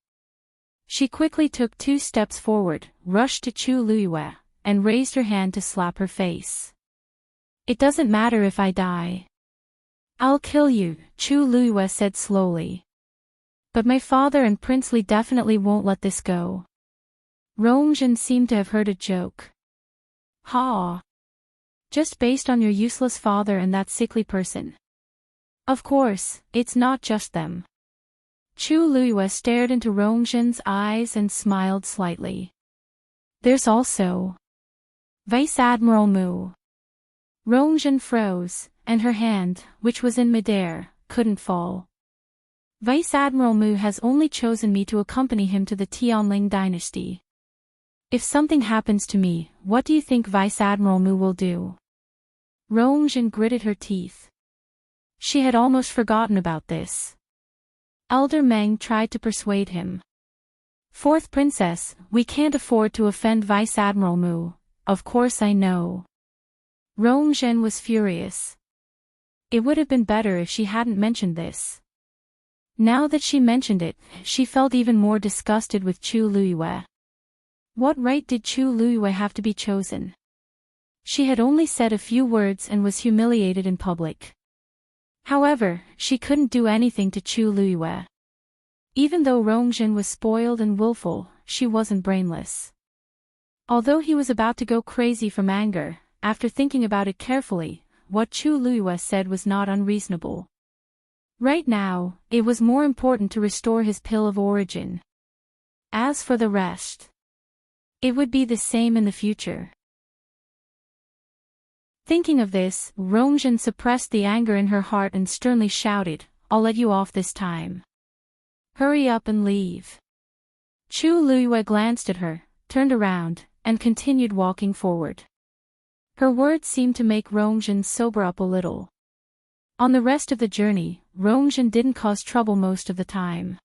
She quickly took 2 steps forward, rushed to Chu Luiyue, and raised her hand to slap her face. "It doesn't matter if I die. I'll kill you," Chu Luiyue said slowly. "But my father and Prince Li definitely won't let this go." Rongzhen seemed to have heard a joke. "Ha! Just based on your useless father and that sickly person. Of course, it's not just them." Chu Luiyue stared into Rongzhen's eyes and smiled slightly. "There's also Vice Admiral Mu." Rongzhen froze, and her hand, which was in midair, couldn't fall. "Vice Admiral Mu has only chosen me to accompany him to the Tianling dynasty. If something happens to me, what do you think Vice Admiral Mu will do?" Rongzhen gritted her teeth. She had almost forgotten about this. Elder Meng tried to persuade him. "Fourth Princess, we can't afford to offend Vice Admiral Mu." "Of course I know." Rongzhen was furious. It would have been better if she hadn't mentioned this. Now that she mentioned it, she felt even more disgusted with Chu Luiyue. What right did Chu Luiyue have to be chosen? She had only said a few words and was humiliated in public. However, she couldn't do anything to Chu Luiyue. Even though Rongzhen was spoiled and willful, she wasn't brainless. Although he was about to go crazy from anger, after thinking about it carefully, what Chu Luiyue said was not unreasonable. Right now, it was more important to restore his pill of origin. As for the rest, it would be the same in the future. Thinking of this, Rongzhen suppressed the anger in her heart and sternly shouted, "I'll let you off this time. Hurry up and leave." Chu Luiyue glanced at her, turned around, and continued walking forward. Her words seemed to make Rongzhen sober up a little. On the rest of the journey, Rongzhen didn't cause trouble most of the time.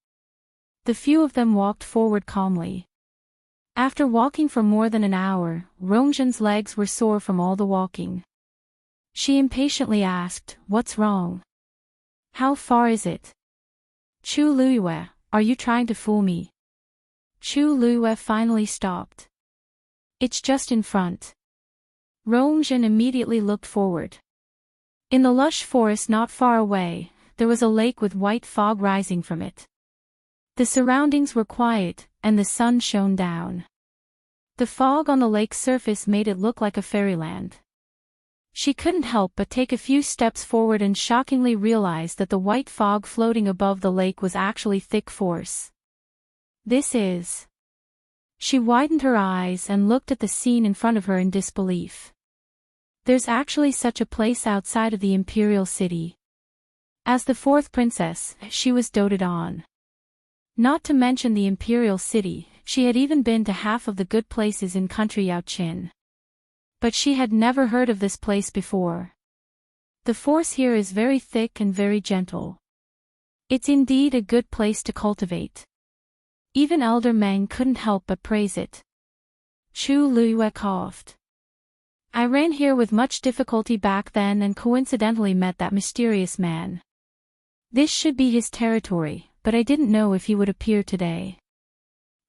The few of them walked forward calmly. After walking for more than an hour, Rongzhen's legs were sore from all the walking. She impatiently asked, "What's wrong? How far is it?" "Chu Luiyue, are you trying to fool me?" Chu Luiyue finally stopped. "It's just in front." Rongzhen immediately looked forward. In the lush forest not far away, there was a lake with white fog rising from it. The surroundings were quiet, and the sun shone down. The fog on the lake's surface made it look like a fairyland. She couldn't help but take a few steps forward and shockingly realize that the white fog floating above the lake was actually thick force. "This is..." She widened her eyes and looked at the scene in front of her in disbelief. There's actually such a place outside of the Imperial city. As the fourth princess, she was doted on. Not to mention the Imperial city, she had even been to half of the good places in country Yaoqin. But she had never heard of this place before. The force here is very thick and very gentle. It's indeed a good place to cultivate. Even Elder Meng couldn't help but praise it. Chu Luiyue coughed. "I ran here with much difficulty back then and coincidentally met that mysterious man. This should be his territory, but I didn't know if he would appear today."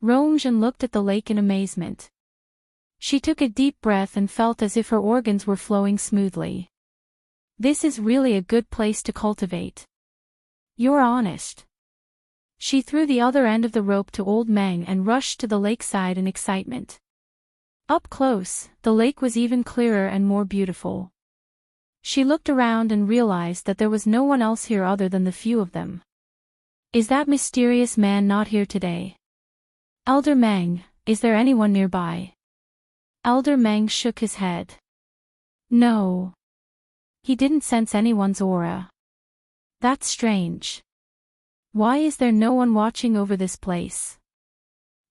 Rongzhen looked at the lake in amazement. She took a deep breath and felt as if her organs were flowing smoothly. "This is really a good place to cultivate. You're honest." She threw the other end of the rope to Old Meng and rushed to the lakeside in excitement. Up close, the lake was even clearer and more beautiful. She looked around and realized that there was no one else here other than the few of them. "Is that mysterious man not here today? Elder Meng, is there anyone nearby?" Elder Meng shook his head. No. He didn't sense anyone's aura. That's strange. Why is there no one watching over this place?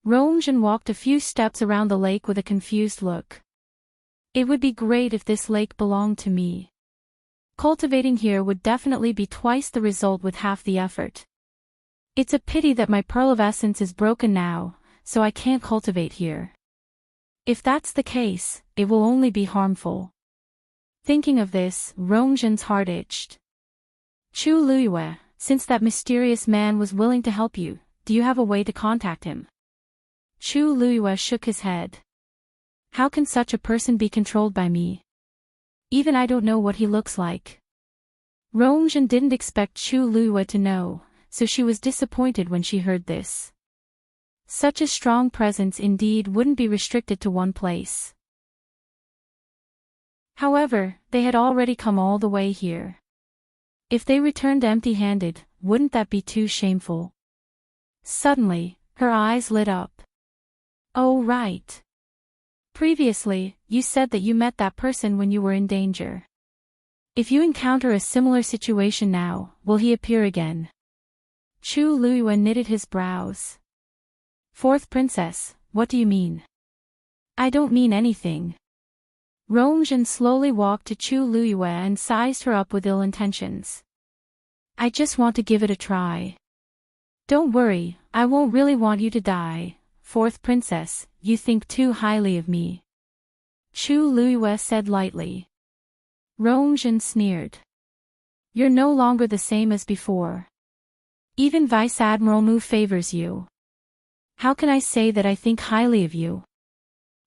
Rongzhen walked a few steps around the lake with a confused look. It would be great if this lake belonged to me. Cultivating here would definitely be twice the result with half the effort. It's a pity that my pearl of essence is broken now, so I can't cultivate here. If that's the case, it will only be harmful. Thinking of this, Rongzhen's heart itched. Chu Luyue, since that mysterious man was willing to help you, do you have a way to contact him? Chu Luyue shook his head. How can such a person be controlled by me? Even I don't know what he looks like. Rongzhen didn't expect Chu Luyue to know, so she was disappointed when she heard this. Such a strong presence indeed wouldn't be restricted to one place. However, they had already come all the way here. If they returned empty-handed, wouldn't that be too shameful? Suddenly, her eyes lit up. Oh right. Previously, you said that you met that person when you were in danger. If you encounter a similar situation now, will he appear again? Chu Luyue knitted his brows. Fourth princess, what do you mean? I don't mean anything. Rongzhen slowly walked to Chu Luyue and sized her up with ill intentions. I just want to give it a try. Don't worry, I won't really want you to die. Fourth princess, you think too highly of me. Chu Luyue said lightly. Rongzhen sneered. You're no longer the same as before. Even Vice Admiral Mu favors you. How can I say that I think highly of you?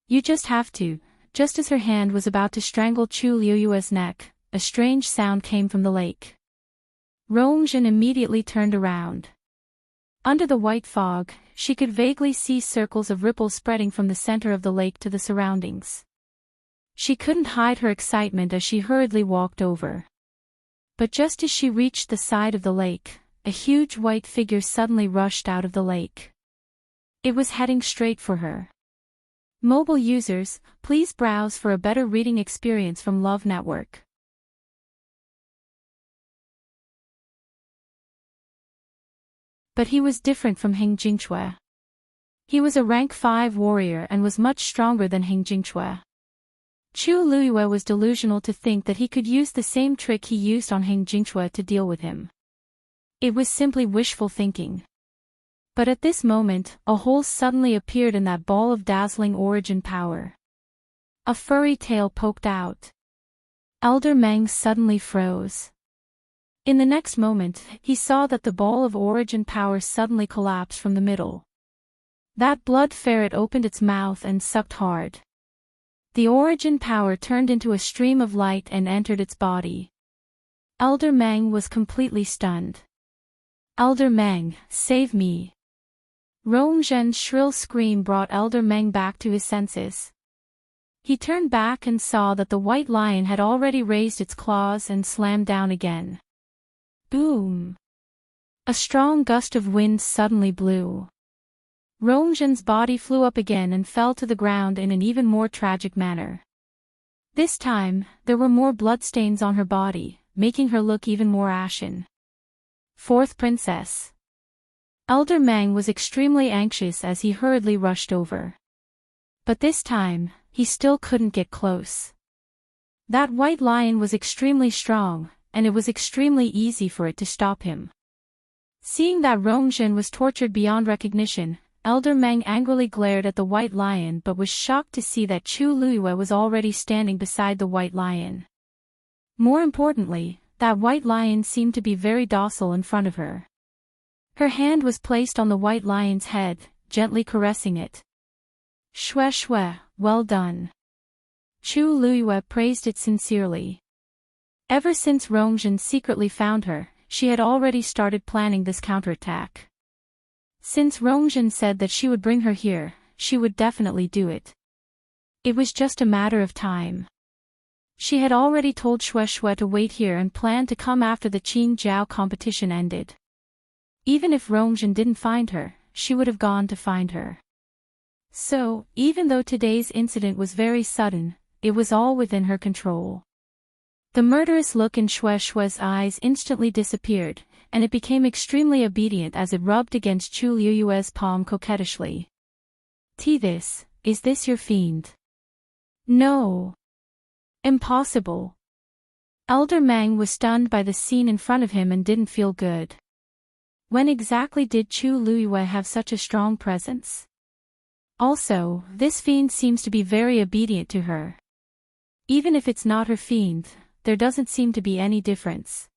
You just have to. Just as her hand was about to strangle Chu Luyue's neck, a strange sound came from the lake. Rongzhen immediately turned around. Under the white fog, she could vaguely see circles of ripples spreading from the center of the lake to the surroundings. She couldn't hide her excitement as she hurriedly walked over. But just as she reached the side of the lake, a huge white figure suddenly rushed out of the lake. It was heading straight for her. Mobile users, please browse for a better reading experience from Love Network. But he was different from Heng Jingchue. He was a rank 5 warrior and was much stronger than Heng Jingchue. Chu Luyue was delusional to think that he could use the same trick he used on Heng Jingchue to deal with him. It was simply wishful thinking. But at this moment, a hole suddenly appeared in that ball of dazzling origin power. A furry tail poked out. Elder Meng suddenly froze. In the next moment, he saw that the ball of origin power suddenly collapsed from the middle. That blood ferret opened its mouth and sucked hard. The origin power turned into a stream of light and entered its body. Elder Meng was completely stunned. Elder Meng, save me. Rongzhen's shrill scream brought Elder Meng back to his senses. He turned back and saw that the white lion had already raised its claws and slammed down again. Boom! A strong gust of wind suddenly blew. Rongzhen's body flew up again and fell to the ground in an even more tragic manner. This time, there were more bloodstains on her body, making her look even more ashen. Fourth princess. Elder Meng was extremely anxious as he hurriedly rushed over. But this time, he still couldn't get close. That white lion was extremely strong, and it was extremely easy for it to stop him. Seeing that Rongzhen was tortured beyond recognition, Elder Meng angrily glared at the white lion but was shocked to see that Chu Luyue was already standing beside the white lion. More importantly, that white lion seemed to be very docile in front of her. Her hand was placed on the white lion's head, gently caressing it. Shue shue, well done. Chu Luyue praised it sincerely. Ever since Rongzhen secretly found her, she had already started planning this counterattack. Since Rongzhen said that she would bring her here, she would definitely do it. It was just a matter of time. She had already told Shue shue to wait here and planned to come after the Qing Jiao competition ended. Even if Rongzhen didn't find her, she would have gone to find her. So, even though today's incident was very sudden, it was all within her control. The murderous look in Shue shue's eyes instantly disappeared, and it became extremely obedient as it rubbed against Chu Luyue's palm coquettishly. Is this your fiend? No. Impossible. Elder Meng was stunned by the scene in front of him and didn't feel good. When exactly did Chu Luyue have such a strong presence? Also, this fiend seems to be very obedient to her. Even if it's not her fiend, there doesn't seem to be any difference.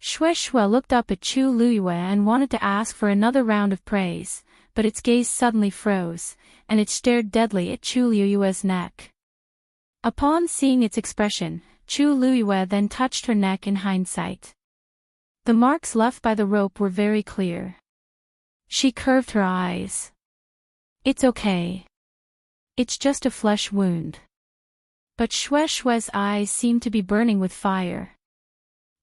Xue Xue looked up at Chu Luiyue and wanted to ask for another round of praise, but its gaze suddenly froze, and it stared deadly at Chu Luiyue's neck. Upon seeing its expression, Chu Luiyue then touched her neck in hindsight. The marks left by the rope were very clear. She curved her eyes. It's okay. It's just a flesh wound. But Xue Xue's eyes seemed to be burning with fire.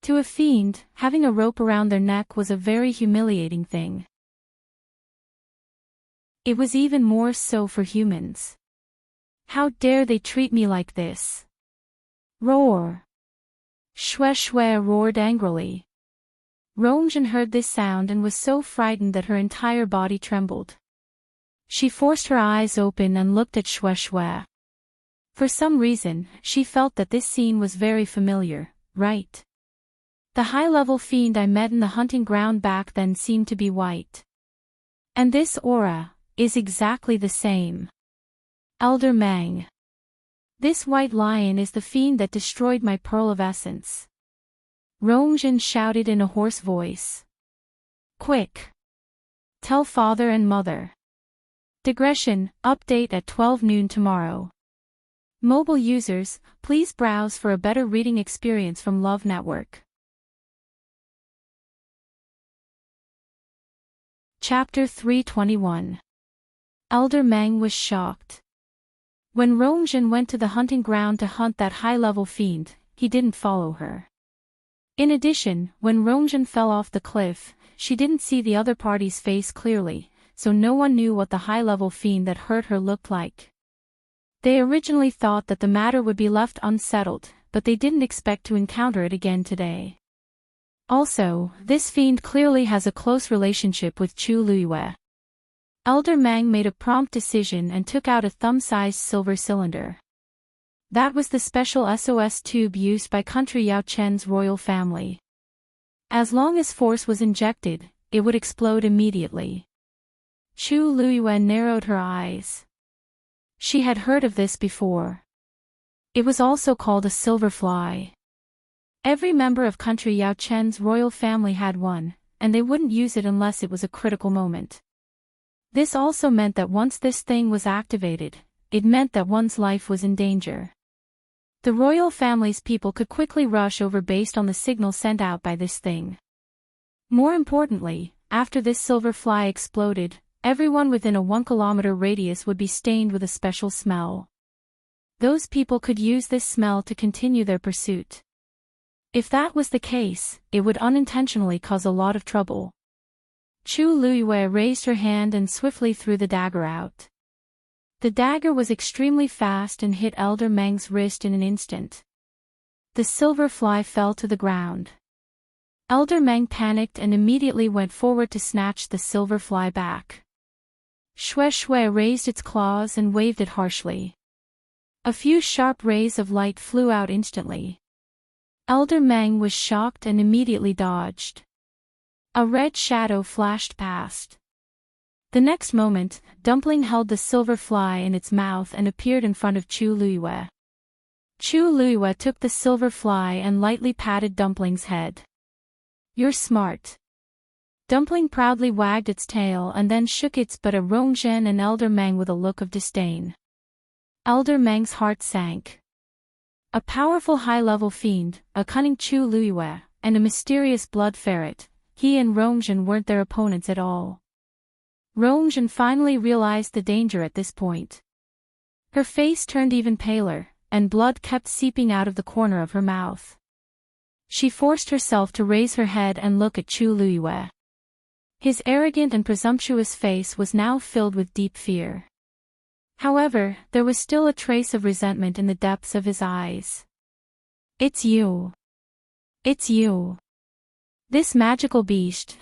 To a fiend, having a rope around their neck was a very humiliating thing. It was even more so for humans. How dare they treat me like this? Roar! Xue Xue roared angrily. Rongjin heard this sound and was so frightened that her entire body trembled. She forced her eyes open and looked at Xue Xue. For some reason, she felt that this scene was very familiar, right? The high-level fiend I met in the hunting ground back then seemed to be white. And this aura is exactly the same. Elder Mang. This white lion is the fiend that destroyed my pearl of essence. Rongjin shouted in a hoarse voice. Quick! Tell father and mother. Digression, update at 12 noon tomorrow. Mobile users, please browse for a better reading experience from Love Network. Chapter 321. Elder Mang was shocked. When Rongjin went to the hunting ground to hunt that high-level fiend, he didn't follow her. In addition, when Rongjin fell off the cliff, she didn't see the other party's face clearly, so no one knew what the high-level fiend that hurt her looked like. They originally thought that the matter would be left unsettled, but they didn't expect to encounter it again today. Also, this fiend clearly has a close relationship with Chu Luiyue. Elder Mang made a prompt decision and took out a thumb-sized silver cylinder. That was the special SOS tube used by Country Yao Chen's royal family. As long as force was injected, it would explode immediately. Chu Luiyue narrowed her eyes. She had heard of this before. It was also called a silver fly. Every member of Country Yao Chen's royal family had one, and they wouldn't use it unless it was a critical moment. This also meant that once this thing was activated, it meant that one's life was in danger. The royal family's people could quickly rush over based on the signal sent out by this thing. More importantly, after this silver fly exploded, everyone within a 1-kilometer radius would be stained with a special smell. Those people could use this smell to continue their pursuit. If that was the case, it would unintentionally cause a lot of trouble. Chu Luiyue raised her hand and swiftly threw the dagger out. The dagger was extremely fast and hit Elder Meng's wrist in an instant. The silver fly fell to the ground. Elder Meng panicked and immediately went forward to snatch the silver fly back. Xue Xue raised its claws and waved it harshly. A few sharp rays of light flew out instantly. Elder Meng was shocked and immediately dodged. A red shadow flashed past. The next moment, Dumpling held the silver fly in its mouth and appeared in front of Chu Luiyue. Chu Luiyue took the silver fly and lightly patted Dumpling's head. You're smart. Dumpling proudly wagged its tail and then shook its butt at Rongjin and Elder Meng with a look of disdain. Elder Meng's heart sank. A powerful high-level fiend, a cunning Chu Luiyue, and a mysterious blood ferret, he and Rongjin weren't their opponents at all. Rongjin finally realized the danger at this point. Her face turned even paler, and blood kept seeping out of the corner of her mouth. She forced herself to raise her head and look at Chu Luiyue. His arrogant and presumptuous face was now filled with deep fear. However, there was still a trace of resentment in the depths of his eyes. It's you. It's you. This magical beast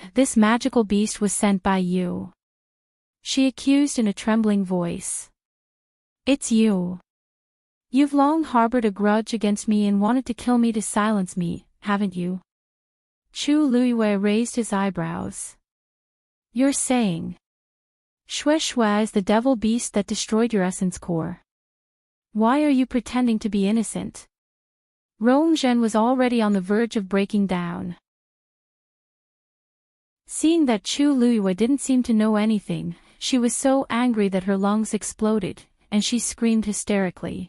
was sent by you. She accused in a trembling voice. It's you. You've long harbored a grudge against me and wanted to kill me to silence me, haven't you? Chu Luiyue raised his eyebrows. You're saying Xue Xue is the devil beast that destroyed your essence core. Why are you pretending to be innocent? Rongzhen was already on the verge of breaking down. Seeing that Chu Liyue didn't seem to know anything, she was so angry that her lungs exploded, and she screamed hysterically.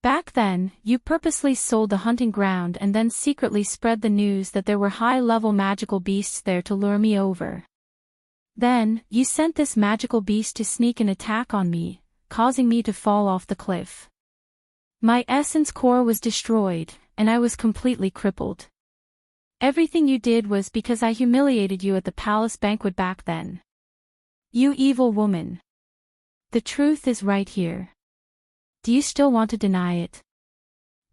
Back then, you purposely sold the hunting ground and then secretly spread the news that there were high-level magical beasts there to lure me over. Then, you sent this magical beast to sneak an attack on me, causing me to fall off the cliff. My essence core was destroyed, and I was completely crippled. Everything you did was because I humiliated you at the palace banquet back then. You evil woman. The truth is right here. Do you still want to deny it?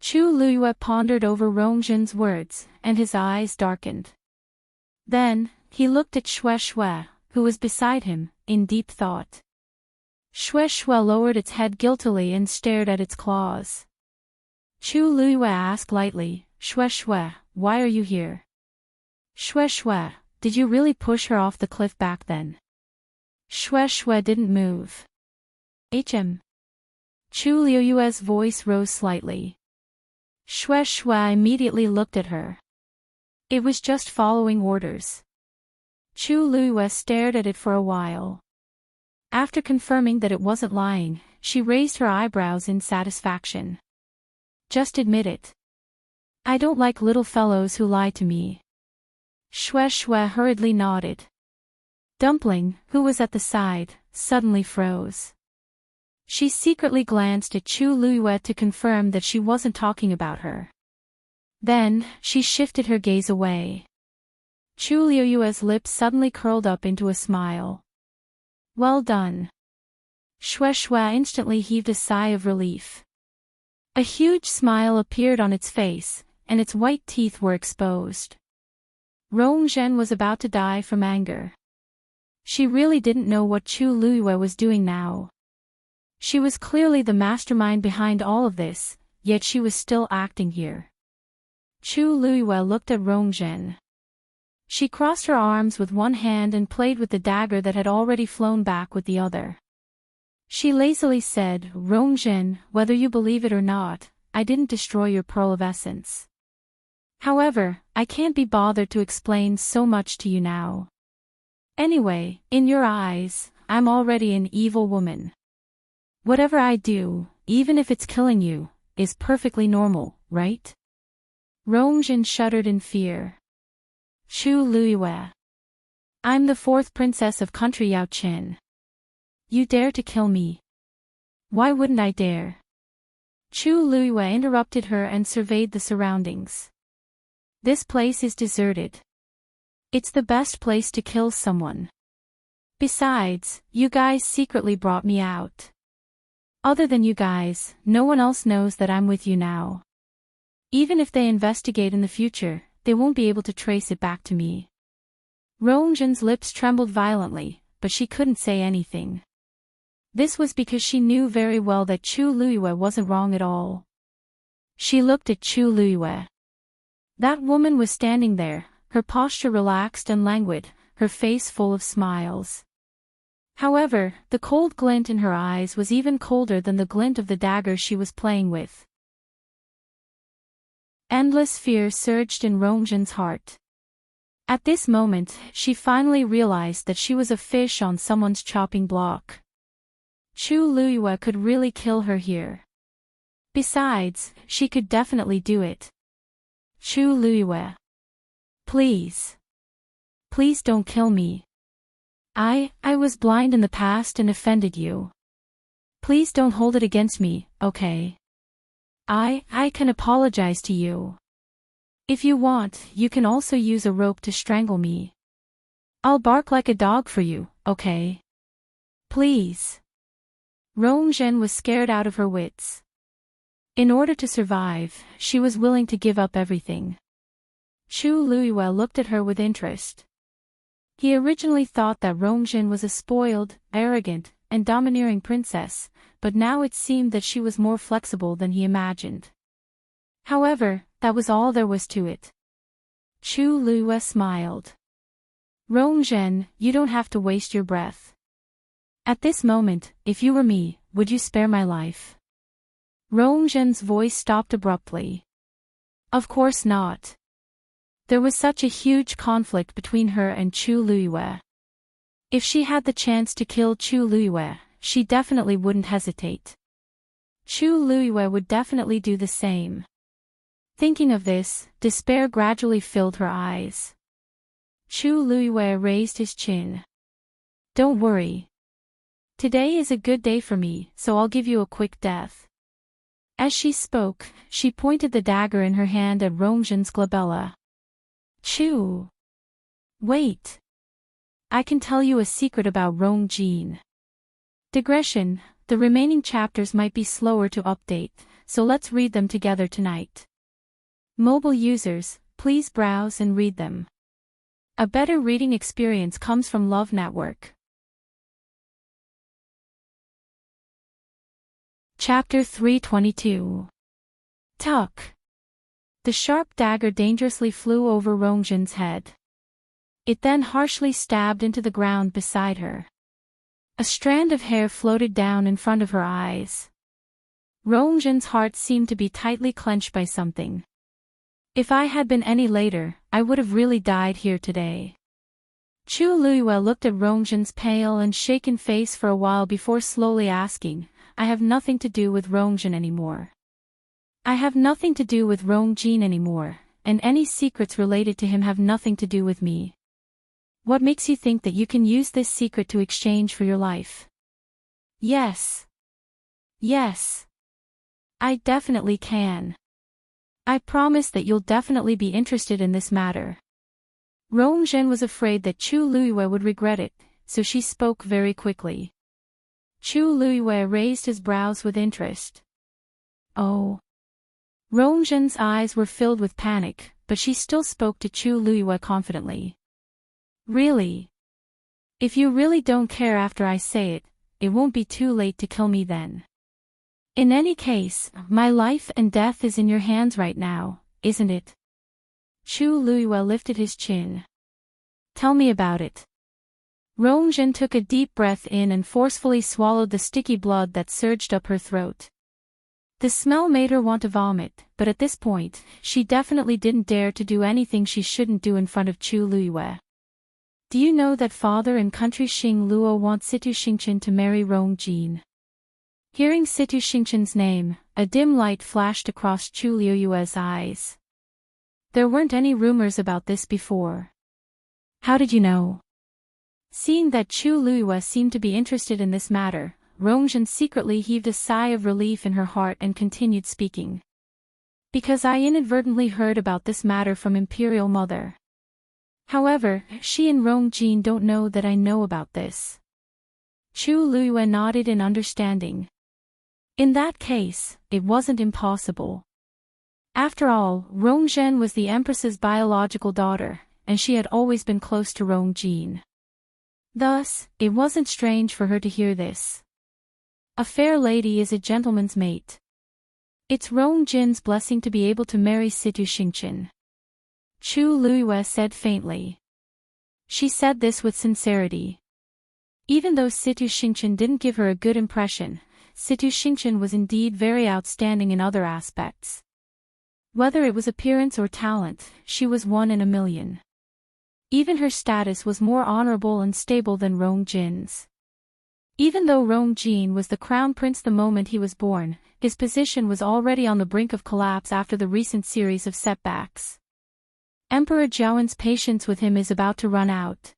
Chu Liyue pondered over Rongzhen's words, and his eyes darkened. Then, he looked at Xue Xue, who was beside him, in deep thought. Xue Xue lowered its head guiltily and stared at its claws. Chu Liyue asked lightly, Xue Xue, why are you here? Xue Xue, did you really push her off the cliff back then? Xue Xue didn't move. Chu Liyue's voice rose slightly. Xue Xue immediately looked at her. It was just following orders. Chu Liyue stared at it for a while. After confirming that it wasn't lying, she raised her eyebrows in satisfaction. Just admit it. I don't like little fellows who lie to me. Xue Xue hurriedly nodded. Dumpling, who was at the side, suddenly froze. She secretly glanced at Chu Liyue to confirm that she wasn't talking about her. Then, she shifted her gaze away. Chu Liyue's lips suddenly curled up into a smile. Well done. Xue Xue instantly heaved a sigh of relief. A huge smile appeared on its face, and its white teeth were exposed. Rongzhen was about to die from anger. She really didn't know what Chu Liyue was doing now. She was clearly the mastermind behind all of this, yet she was still acting here. Chu Liyue looked at Rongzhen. She crossed her arms with one hand and played with the dagger that had already flown back with the other. She lazily said, Rongzhen, whether you believe it or not, I didn't destroy your pearl of essence. However, I can't be bothered to explain so much to you now. Anyway, in your eyes, I'm already an evil woman. Whatever I do, even if it's killing you, is perfectly normal, right? Rongzhen shuddered in fear. Chu Liyue. I'm the fourth princess of country Yaoqin. You dare to kill me? Why wouldn't I dare? Chu Liyue interrupted her and surveyed the surroundings. This place is deserted. It's the best place to kill someone. Besides, you guys secretly brought me out. Other than you guys, no one else knows that I'm with you now. Even if they investigate in the future, they won't be able to trace it back to me. Rongzhen's lips trembled violently, but she couldn't say anything. This was because she knew very well that Chu Liyue wasn't wrong at all. She looked at Chu Liyue. That woman was standing there, her posture relaxed and languid, her face full of smiles. However, the cold glint in her eyes was even colder than the glint of the dagger she was playing with. Endless fear surged in Rongzhen's heart. At this moment, she finally realized that she was a fish on someone's chopping block. Chu Liyue could really kill her here. Besides, she could definitely do it. Chu Liyue. Please. Please don't kill me. I was blind in the past and offended you. Please don't hold it against me, okay? I can apologize to you. If you want, you can also use a rope to strangle me. I'll bark like a dog for you, okay? Please. Rongzhen was scared out of her wits. In order to survive, she was willing to give up everything. Chu Liyue looked at her with interest. He originally thought that Rongzhen was a spoiled, arrogant, and domineering princess, but now it seemed that she was more flexible than he imagined. However, that was all there was to it. Chu Liyue smiled. Rongzhen, you don't have to waste your breath. At this moment, if you were me, would you spare my life? Rongzhen's voice stopped abruptly. Of course not. There was such a huge conflict between her and Chu Luiyue. If she had the chance to kill Chu Luiyue, she definitely wouldn't hesitate. Chu Luiyue would definitely do the same. Thinking of this, despair gradually filled her eyes. Chu Luiyue raised his chin. Don't worry. Today is a good day for me, so I'll give you a quick death. As she spoke, she pointed the dagger in her hand at Rongzhen's glabella. Chu! Wait! I can tell you a secret about Rongjin. Digression, the remaining chapters might be slower to update, so let's read them together tonight. Mobile users, please browse and read them. A better reading experience comes from Love Network. Chapter 322. Tuck. The sharp dagger dangerously flew over Rongzhen's head. It then harshly stabbed into the ground beside her. A strand of hair floated down in front of her eyes. Rongzhen's heart seemed to be tightly clenched by something. If I had been any later, I would have really died here today. Chu Luiyue looked at Rongzhen's pale and shaken face for a while before slowly asking, I have nothing to do with Rongzhen anymore. I have nothing to do with Rongjin anymore, and any secrets related to him have nothing to do with me. What makes you think that you can use this secret to exchange for your life? Yes. Yes. I definitely can. I promise that you'll definitely be interested in this matter. Rongzhen was afraid that Chu Luiyue would regret it, so she spoke very quickly. Chu Luiyue raised his brows with interest. Oh. Rongzhen's eyes were filled with panic, but she still spoke to Chu Luiyue confidently. Really? If you really don't care after I say it, it won't be too late to kill me then. In any case, my life and death is in your hands right now, isn't it? Chu Luiyue lifted his chin. Tell me about it. Rongzhen took a deep breath in and forcefully swallowed the sticky blood that surged up her throat. The smell made her want to vomit, but at this point, she definitely didn't dare to do anything she shouldn't do in front of Chu Luiyue. Do you know that father and country Xing Luo want Situ Xingchen to marry Rongjin? Hearing Situ Xingchen's name, a dim light flashed across Chu Luiyue's eyes. There weren't any rumors about this before. How did you know? Seeing that Chu Luiyue seemed to be interested in this matter, Rongzhen secretly heaved a sigh of relief in her heart and continued speaking. Because I inadvertently heard about this matter from Imperial Mother. However, she and Rongjin don't know that I know about this. Chu Luiyue nodded in understanding. In that case, it wasn't impossible. After all, Rongzhen was the Empress's biological daughter, and she had always been close to Rongjin. Thus, it wasn't strange for her to hear this. A fair lady is a gentleman's mate. It's Rongjin's blessing to be able to marry Situ Xingchen. Chu Luiyue said faintly. She said this with sincerity. Even though Situ Xingchen didn't give her a good impression, Situ Xingchen was indeed very outstanding in other aspects. Whether it was appearance or talent, she was one in a million. Even her status was more honorable and stable than Rongjin's. Even though Rongjin was the crown prince the moment he was born, his position was already on the brink of collapse after the recent series of setbacks. Emperor Jiawen's patience with him is about to run out.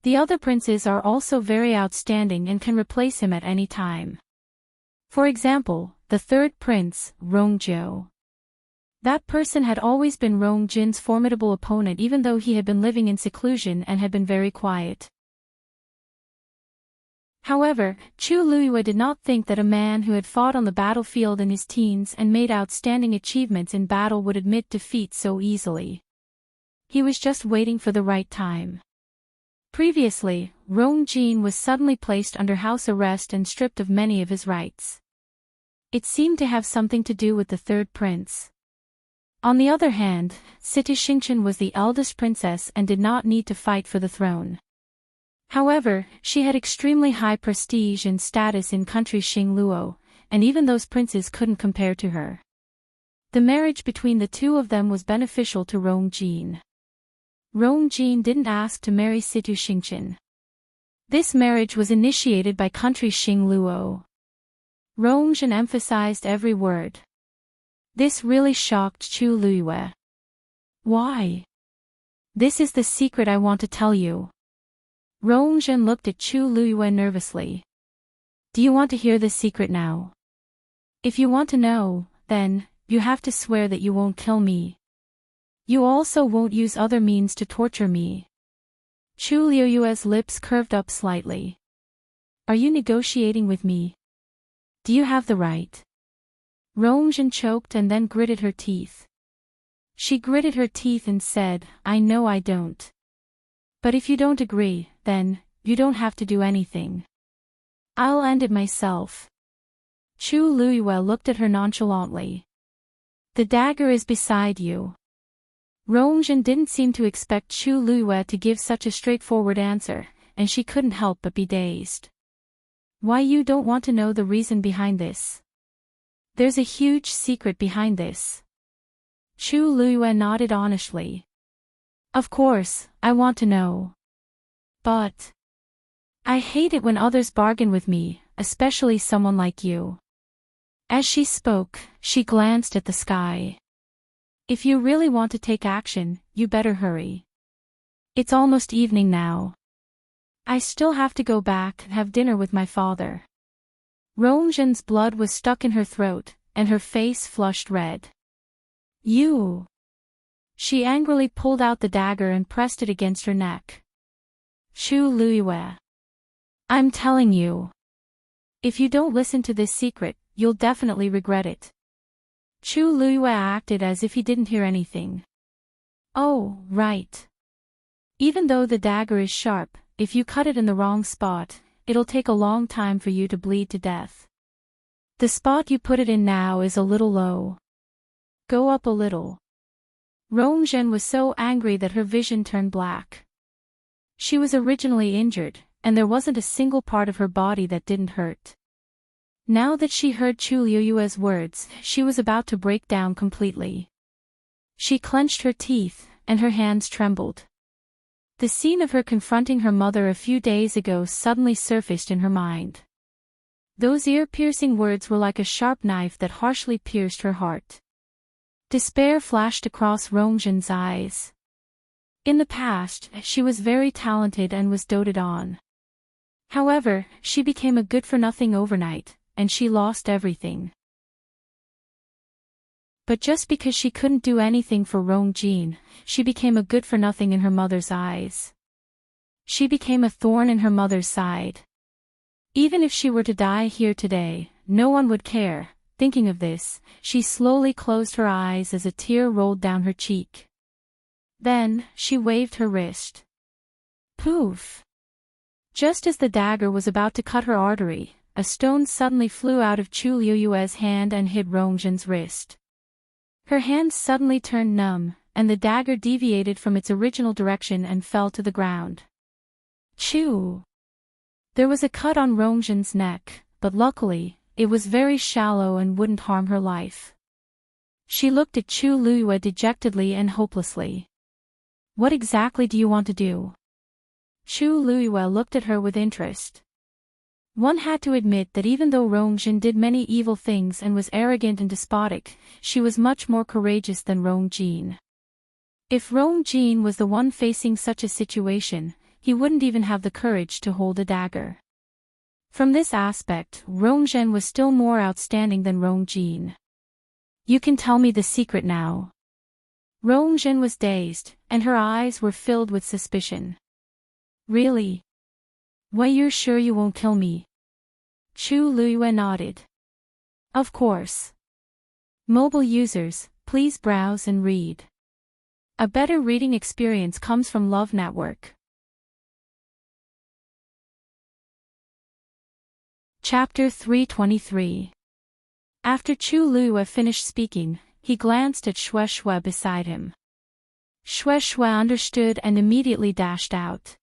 The other princes are also very outstanding and can replace him at any time. For example, the third prince, Rongzhou. That person had always been Rongjin's formidable opponent even though he had been living in seclusion and had been very quiet. However, Chu Luiyue did not think that a man who had fought on the battlefield in his teens and made outstanding achievements in battle would admit defeat so easily. He was just waiting for the right time. Previously, Rongjin was suddenly placed under house arrest and stripped of many of his rights. It seemed to have something to do with the third prince. On the other hand, Situ Xingchen was the eldest princess and did not need to fight for the throne. However, she had extremely high prestige and status in country Xing Luo, and even those princes couldn't compare to her. The marriage between the two of them was beneficial to Rongjin. Rongjin didn't ask to marry Situ Xingqian. This marriage was initiated by country Xing Luo. Rongjin emphasized every word. This really shocked Chu Luiyue. Why? This is the secret I want to tell you. Rongjin looked at Chu Luiyue nervously. Do you want to hear this secret now? If you want to know, then, you have to swear that you won't kill me. You also won't use other means to torture me. Chu Luiyue's lips curved up slightly. Are you negotiating with me? Do you have the right? Rongjin choked and then gritted her teeth. She gritted her teeth and said, I know I don't. But if you don't agree, then, you don't have to do anything. I'll end it myself. Chu Luiyue looked at her nonchalantly. The dagger is beside you. Rongjin didn't seem to expect Chu Luiyue to give such a straightforward answer, and she couldn't help but be dazed. Why you don't want to know the reason behind this? There's a huge secret behind this. Chu Luiyue nodded honestly. Of course, I want to know. But I hate it when others bargain with me, especially someone like you. As she spoke, she glanced at the sky. If you really want to take action, you better hurry. It's almost evening now. I still have to go back and have dinner with my father. Rongjin's blood was stuck in her throat, and her face flushed red. You! She angrily pulled out the dagger and pressed it against her neck. Chu Luiyue. I'm telling you. If you don't listen to this secret, you'll definitely regret it. Chu Luiyue acted as if he didn't hear anything. Oh, right. Even though the dagger is sharp, if you cut it in the wrong spot, it'll take a long time for you to bleed to death. The spot you put it in now is a little low. Go up a little. Rongjin was so angry that her vision turned black. She was originally injured, and there wasn't a single part of her body that didn't hurt. Now that she heard Chu Luiyue's words, she was about to break down completely. She clenched her teeth, and her hands trembled. The scene of her confronting her mother a few days ago suddenly surfaced in her mind. Those ear-piercing words were like a sharp knife that harshly pierced her heart. Despair flashed across Rongjin's eyes. In the past, she was very talented and was doted on. However, she became a good-for-nothing overnight, and she lost everything. But just because she couldn't do anything for Rongjin, she became a good-for-nothing in her mother's eyes. She became a thorn in her mother's side. Even if she were to die here today, no one would care. Thinking of this, she slowly closed her eyes as a tear rolled down her cheek. Then, she waved her wrist. Poof! Just as the dagger was about to cut her artery, a stone suddenly flew out of Chu Luiyue's hand and hit Rongjin's wrist. Her hands suddenly turned numb, and the dagger deviated from its original direction and fell to the ground. Chew! There was a cut on Rongjin's neck, but luckily, it was very shallow and wouldn't harm her life. She looked at Chu Luiyue dejectedly and hopelessly. What exactly do you want to do? Chu Luiyue looked at her with interest. One had to admit that even though Rongjin did many evil things and was arrogant and despotic, she was much more courageous than Rongjin. If Rongjin was the one facing such a situation, he wouldn't even have the courage to hold a dagger. From this aspect, Rongjin was still more outstanding than Rongjin. You can tell me the secret now. Rongjin was dazed, and her eyes were filled with suspicion. Really? Why, you're sure you won't kill me? Chu Luiyue nodded. Of course. Mobile users, please browse and read. A better reading experience comes from Love Network. Chapter 323. After Chu Luiyue finished speaking, he glanced at Xue Xue beside him. Xue Xue understood and immediately dashed out.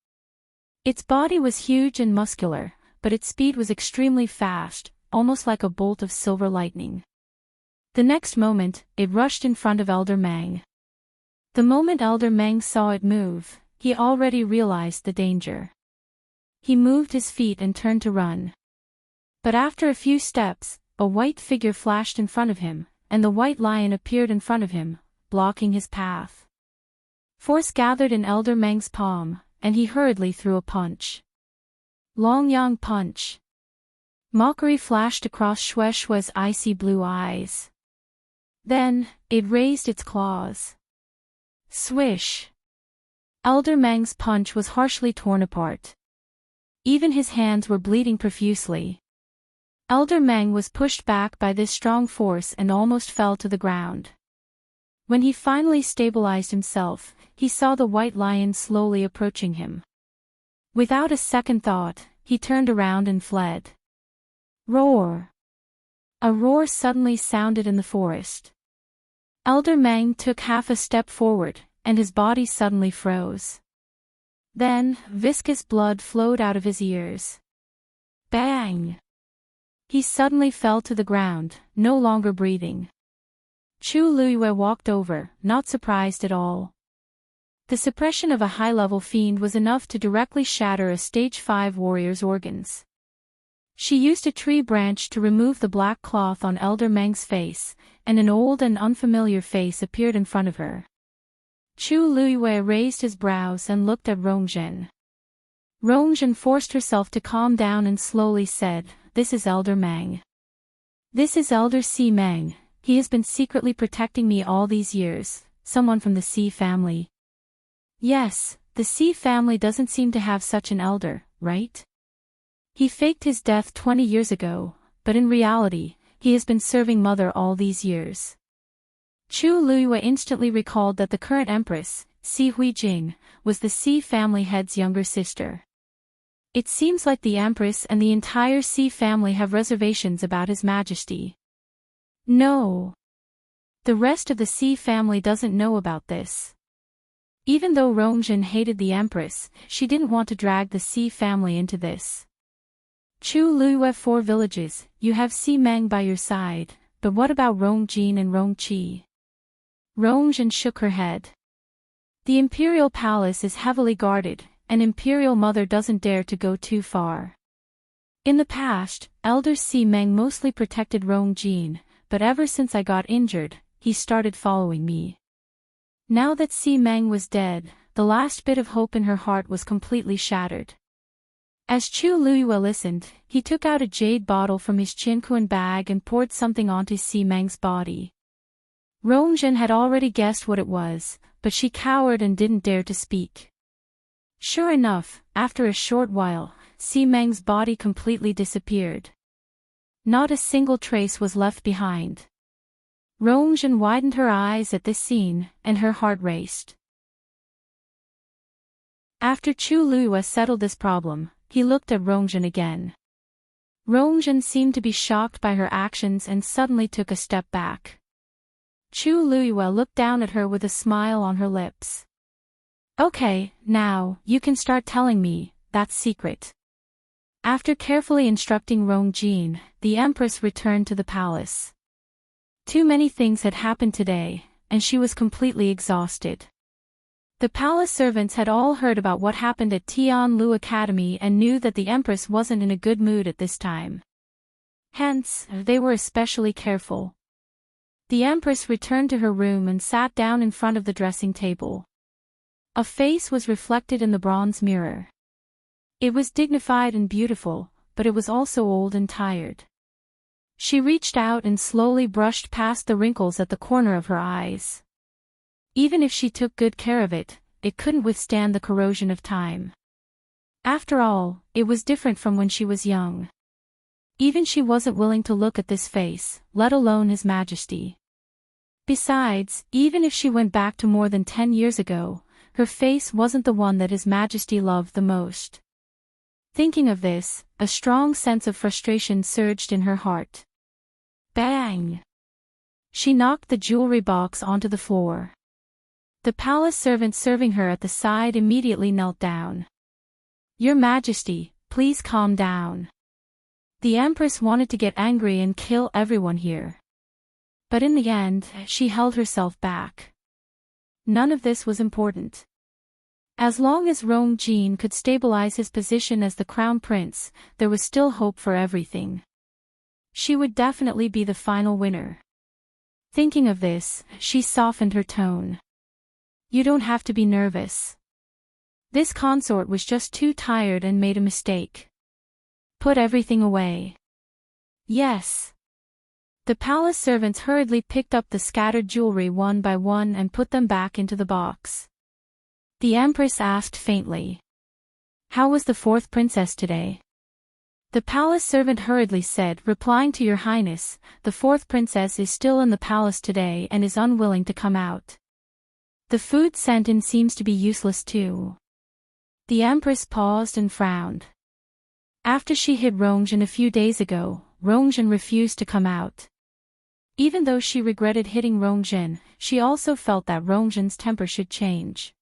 Its body was huge and muscular, but its speed was extremely fast, almost like a bolt of silver lightning. The next moment, it rushed in front of Elder Mang. The moment Elder Mang saw it move, he already realized the danger. He moved his feet and turned to run. But after a few steps, a white figure flashed in front of him, and the white lion appeared in front of him, blocking his path. Force gathered in Elder Mang's palm, and he hurriedly threw a punch. Long Yang punch. Mockery flashed across Xue Xue's icy blue eyes. Then, it raised its claws. Swish. Elder Mang's punch was harshly torn apart. Even his hands were bleeding profusely. Elder Mang was pushed back by this strong force and almost fell to the ground. When he finally stabilized himself, he saw the white lion slowly approaching him. Without a second thought, he turned around and fled. Roar! A roar suddenly sounded in the forest. Elder Mang took half a step forward, and his body suddenly froze. Then, viscous blood flowed out of his ears. Bang! He suddenly fell to the ground, no longer breathing. Chu Luiyue walked over, not surprised at all. The suppression of a high-level fiend was enough to directly shatter a Stage 5 warrior's organs. She used a tree branch to remove the black cloth on Elder Mang's face, and an old and unfamiliar face appeared in front of her. Chu Luiyue raised his brows and looked at Rongzhen. Rongzhen forced herself to calm down and slowly said, "This is Elder Mang. This is Elder Si Mang. He has been secretly protecting me all these years, someone from the Si family." Yes, the Si family doesn't seem to have such an elder, right? He faked his death 20 years ago, but in reality, he has been serving Mother all these years. Chu Luiyue instantly recalled that the current empress, Si Huijing, was the Si family head's younger sister. It seems like the empress and the entire Si family have reservations about His Majesty. No. The rest of the Si family doesn't know about this. Even though Rongzhen hated the empress, she didn't want to drag the Si family into this. Chu Luiyue, 4 villages, you have Si Mang by your side, but what about Rongjin and Rongqi? Rongzhen shook her head. The Imperial Palace is heavily guarded, and Imperial Mother doesn't dare to go too far. In the past, Elder Si Mang mostly protected Rongjin, but ever since I got injured, he started following me. Now that Si Mang was dead, the last bit of hope in her heart was completely shattered. As Chu Luiyue listened, he took out a jade bottle from his chinquan bag and poured something onto Si Mang's body. Rongzhen had already guessed what it was, but she cowered and didn't dare to speak. Sure enough, after a short while, Si Mang's body completely disappeared. Not a single trace was left behind. Rongzhen widened her eyes at this scene, and her heart raced. After Chu Luiyue settled this problem, he looked at Rongzhen again. Rongzhen seemed to be shocked by her actions and suddenly took a step back. Chu Luiyue looked down at her with a smile on her lips. Okay, now, you can start telling me that secret. After carefully instructing Rongjin, the Empress returned to the palace. Too many things had happened today, and she was completely exhausted. The palace servants had all heard about what happened at Tianlu Academy and knew that the Empress wasn't in a good mood at this time. Hence, they were especially careful. The Empress returned to her room and sat down in front of the dressing table. A face was reflected in the bronze mirror. It was dignified and beautiful, but it was also old and tired. She reached out and slowly brushed past the wrinkles at the corner of her eyes. Even if she took good care of it, it couldn't withstand the corrosion of time. After all, it was different from when she was young. Even she wasn't willing to look at this face, let alone His Majesty. Besides, even if she went back to more than 10 years ago, her face wasn't the one that His Majesty loved the most. Thinking of this, a strong sense of frustration surged in her heart. Bang! She knocked the jewelry box onto the floor. The palace servant serving her at the side immediately knelt down. Your Majesty, please calm down. The Empress wanted to get angry and kill everyone here. But in the end, she held herself back. None of this was important. As long as Rong Jin could stabilize his position as the crown prince, there was still hope for everything. She would definitely be the final winner. Thinking of this, she softened her tone. You don't have to be nervous. This consort was just too tired and made a mistake. Put everything away. Yes. The palace servants hurriedly picked up the scattered jewelry one by one and put them back into the box. The Empress asked faintly. How was the fourth princess today? The palace servant hurriedly said, replying to Your Highness, the fourth princess is still in the palace today and is unwilling to come out. The food sent in seems to be useless too. The Empress paused and frowned. After she hid Rongjin a few days ago, Rongjin refused to come out. Even though she regretted hitting Rongjin, she also felt that Rongjin's temper should change.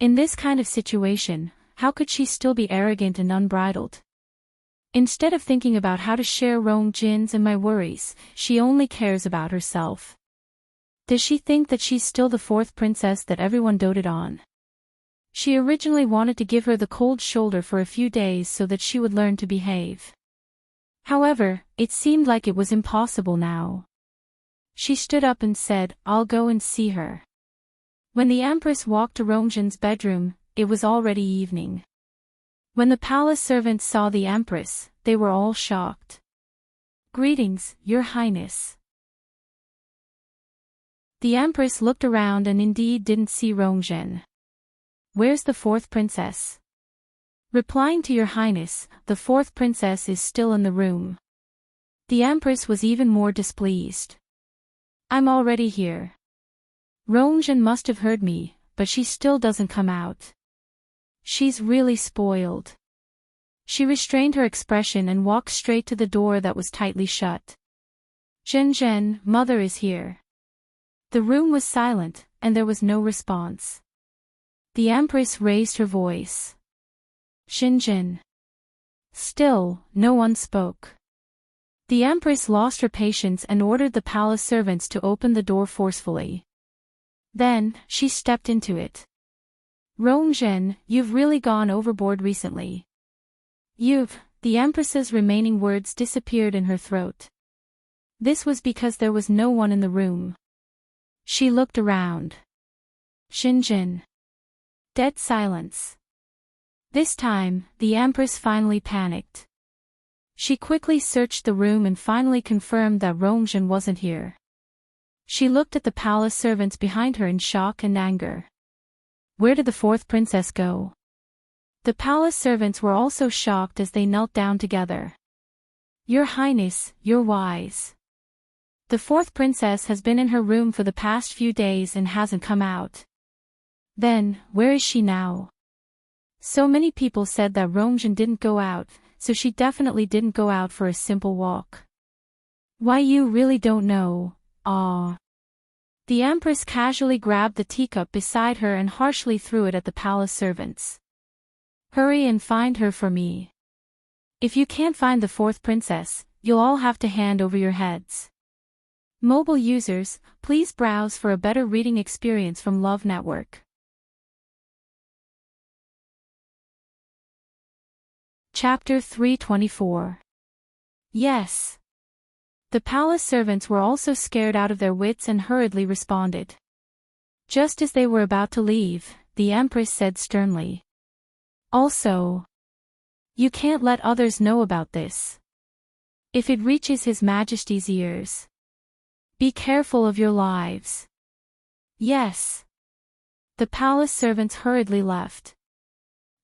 In this kind of situation, how could she still be arrogant and unbridled? Instead of thinking about how to share Rongjin's and my worries, she only cares about herself. Does she think that she's still the fourth princess that everyone doted on? She originally wanted to give her the cold shoulder for a few days so that she would learn to behave. However, it seemed like it was impossible now. She stood up and said, I'll go and see her. When the Empress walked to Rongjin's bedroom, it was already evening. When the palace servants saw the Empress, they were all shocked. Greetings, Your Highness. The Empress looked around and indeed didn't see Rongjin. Where's the fourth princess? Replying to Your Highness, the fourth princess is still in the room. The Empress was even more displeased. I'm already here. Rongjin must have heard me, but she still doesn't come out. She's really spoiled. She restrained her expression and walked straight to the door that was tightly shut. Zhen, mother is here. The room was silent, and there was no response. The Empress raised her voice. Xinjin. Still, no one spoke. The Empress lost her patience and ordered the palace servants to open the door forcefully. Then, she stepped into it. Rongjin, you've really gone overboard recently. The Empress's remaining words disappeared in her throat. This was because there was no one in the room. She looked around. Xinjin. Dead silence. This time, the Empress finally panicked. She quickly searched the room and finally confirmed that Rongjin wasn't here. She looked at the palace servants behind her in shock and anger. Where did the fourth princess go? The palace servants were also shocked as they knelt down together. Your Highness, you're wise. The fourth princess has been in her room for the past few days and hasn't come out. Then, where is she now? So many people said that Rongjin didn't go out, so she definitely didn't go out for a simple walk. Why, you really don't know, ah. The Empress casually grabbed the teacup beside her and harshly threw it at the palace servants. Hurry and find her for me. If you can't find the fourth princess, you'll all have to hand over your heads. Mobile users, please browse for a better reading experience from Love Network. Chapter 324. Yes. The palace servants were also scared out of their wits and hurriedly responded. Just as they were about to leave, the Empress said sternly. Also, you can't let others know about this. If it reaches His Majesty's ears, be careful of your lives. Yes. The palace servants hurriedly left.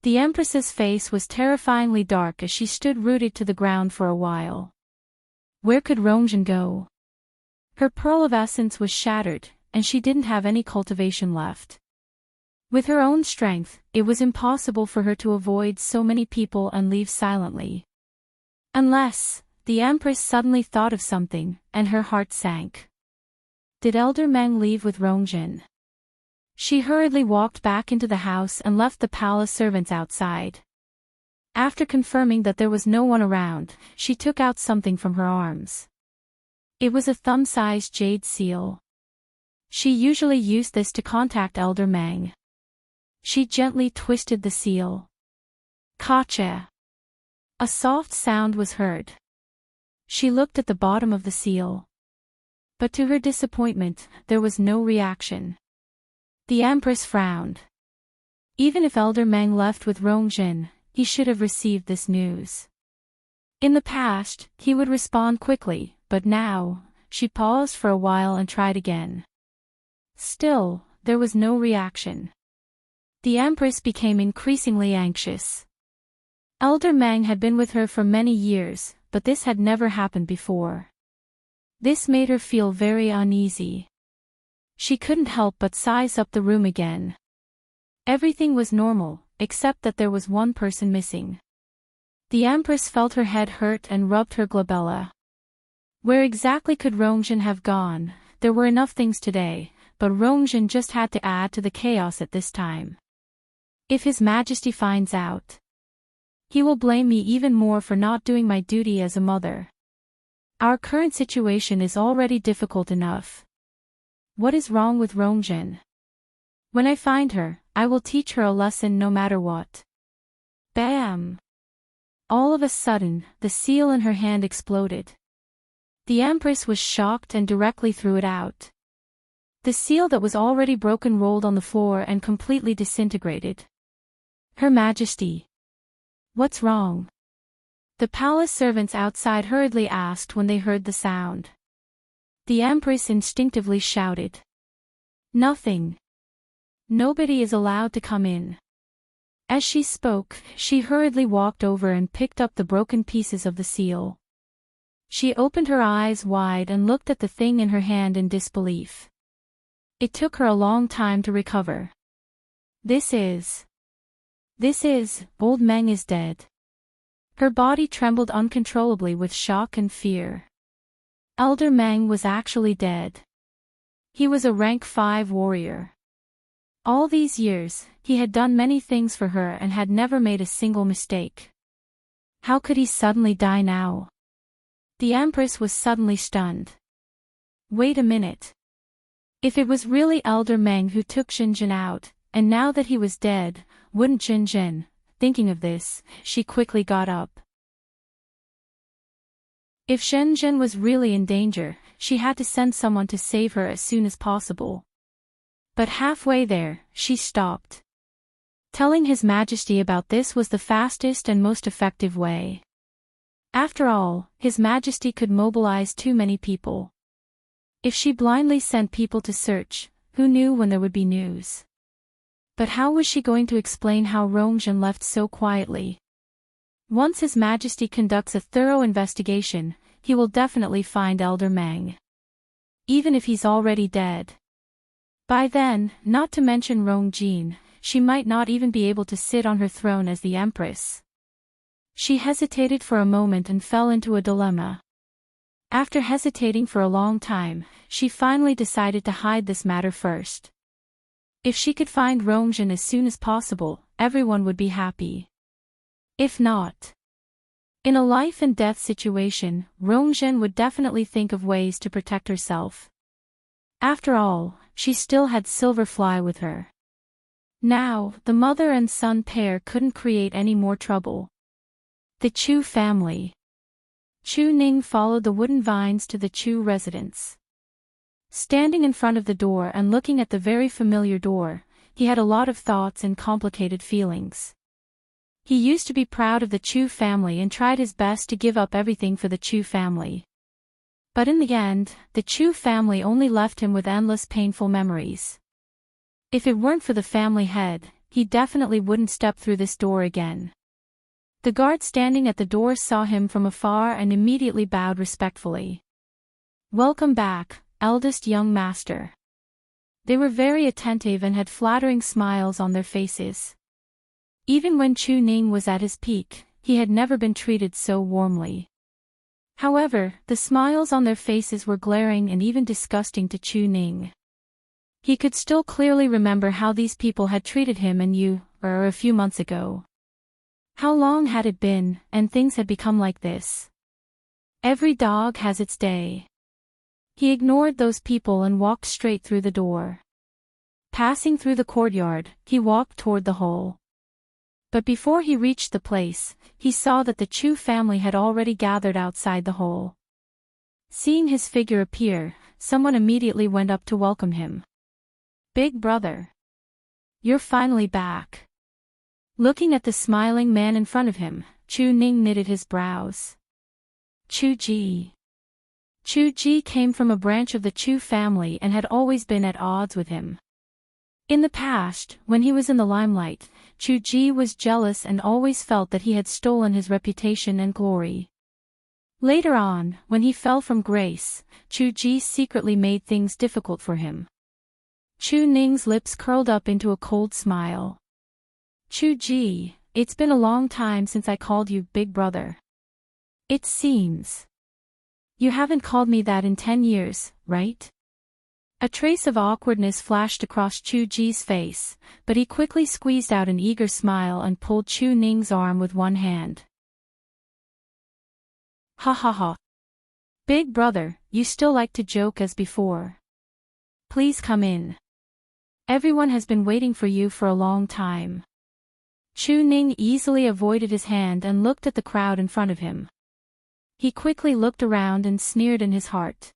The Empress's face was terrifyingly dark as she stood rooted to the ground for a while. Where could Rongjin go? Her pearl of essence was shattered, and she didn't have any cultivation left. With her own strength, it was impossible for her to avoid so many people and leave silently. Unless, the Empress suddenly thought of something, and her heart sank. Did Elder Meng leave with Rongjin? She hurriedly walked back into the house and left the palace servants outside. After confirming that there was no one around, she took out something from her arms. It was a thumb-sized jade seal. She usually used this to contact Elder Mang. She gently twisted the seal. Kacha! A soft sound was heard. She looked at the bottom of the seal. But to her disappointment, there was no reaction. The Empress frowned. Even if Elder Mang left with Rongjin, he should have received this news. In the past, he would respond quickly, but now, she paused for a while and tried again. Still, there was no reaction. The Empress became increasingly anxious. Elder Mang had been with her for many years, but this had never happened before. This made her feel very uneasy. She couldn't help but size up the room again. Everything was normal, except that there was one person missing. The Empress felt her head hurt and rubbed her glabella. Where exactly could Rongjin have gone? There were enough things today, but Rongjin just had to add to the chaos at this time. If His Majesty finds out, he will blame me even more for not doing my duty as a mother. Our current situation is already difficult enough. What is wrong with Rongjin? When I find her, I will teach her a lesson no matter what. Bam! All of a sudden, the seal in her hand exploded. The Empress was shocked and directly threw it out. The seal that was already broken rolled on the floor and completely disintegrated. Her Majesty. What's wrong? The palace servants outside hurriedly asked when they heard the sound. The Empress instinctively shouted. Nothing. Nobody is allowed to come in. As she spoke, she hurriedly walked over and picked up the broken pieces of the seal. She opened her eyes wide and looked at the thing in her hand in disbelief. It took her a long time to recover. This is, Old Meng is dead. Her body trembled uncontrollably with shock and fear. Elder Meng was actually dead. He was a rank 5 warrior. All these years, he had done many things for her and had never made a single mistake. How could he suddenly die now? The Empress was suddenly stunned. Wait a minute. If it was really Elder Meng who took Xinjin out, and now that he was dead, wouldn't Xinjin? Thinking of this, she quickly got up. If Xinjin was really in danger, she had to send someone to save her as soon as possible. But halfway there, she stopped. Telling His Majesty about this was the fastest and most effective way. After all, His Majesty could mobilize too many people. If she blindly sent people to search, who knew when there would be news? But how was she going to explain how Rongjin left so quietly? Once His Majesty conducts a thorough investigation, he will definitely find Elder Meng. Even if he's already dead. By then, not to mention Rongjin, she might not even be able to sit on her throne as the Empress. She hesitated for a moment and fell into a dilemma. After hesitating for a long time, she finally decided to hide this matter first. If she could find Rongjin as soon as possible, everyone would be happy. If not, in a life and death situation, Rongjin would definitely think of ways to protect herself. After all, she still had Silverfly with her. Now, the mother and son pair couldn't create any more trouble. The Chu family. Chu Ning followed the wooden vines to the Chu residence. Standing in front of the door and looking at the very familiar door, he had a lot of thoughts and complicated feelings. He used to be proud of the Chu family and tried his best to give up everything for the Chu family. But in the end, the Chu family only left him with endless painful memories. If it weren't for the family head, he definitely wouldn't step through this door again. The guard standing at the door saw him from afar and immediately bowed respectfully. Welcome back, eldest young master. They were very attentive and had flattering smiles on their faces. Even when Chu Ning was at his peak, he had never been treated so warmly. However, the smiles on their faces were glaring and even disgusting to Chu Ning. He could still clearly remember how these people had treated him and a few months ago. How long had it been, and things had become like this? Every dog has its day. He ignored those people and walked straight through the door. Passing through the courtyard, he walked toward the hole. But before he reached the place, he saw that the Chu family had already gathered outside the hole. Seeing his figure appear, someone immediately went up to welcome him. "Big brother. You're finally back." Looking at the smiling man in front of him, Chu Ning knitted his brows. Chu Ji. Chu Ji came from a branch of the Chu family and had always been at odds with him. In the past, when he was in the limelight, Chu Ji was jealous and always felt that he had stolen his reputation and glory. Later on, when he fell from grace, Chu Ji secretly made things difficult for him. Chu Ning's lips curled up into a cold smile. "Chu Ji, it's been a long time since I called you big brother. It seems. You haven't called me that in 10 years, right?" A trace of awkwardness flashed across Chu Ji's face, but he quickly squeezed out an eager smile and pulled Chu Ning's arm with one hand. "Ha ha ha. Big brother, you still like to joke as before. Please come in. Everyone has been waiting for you for a long time." Chu Ning easily avoided his hand and looked at the crowd in front of him. He quickly looked around and sneered in his heart.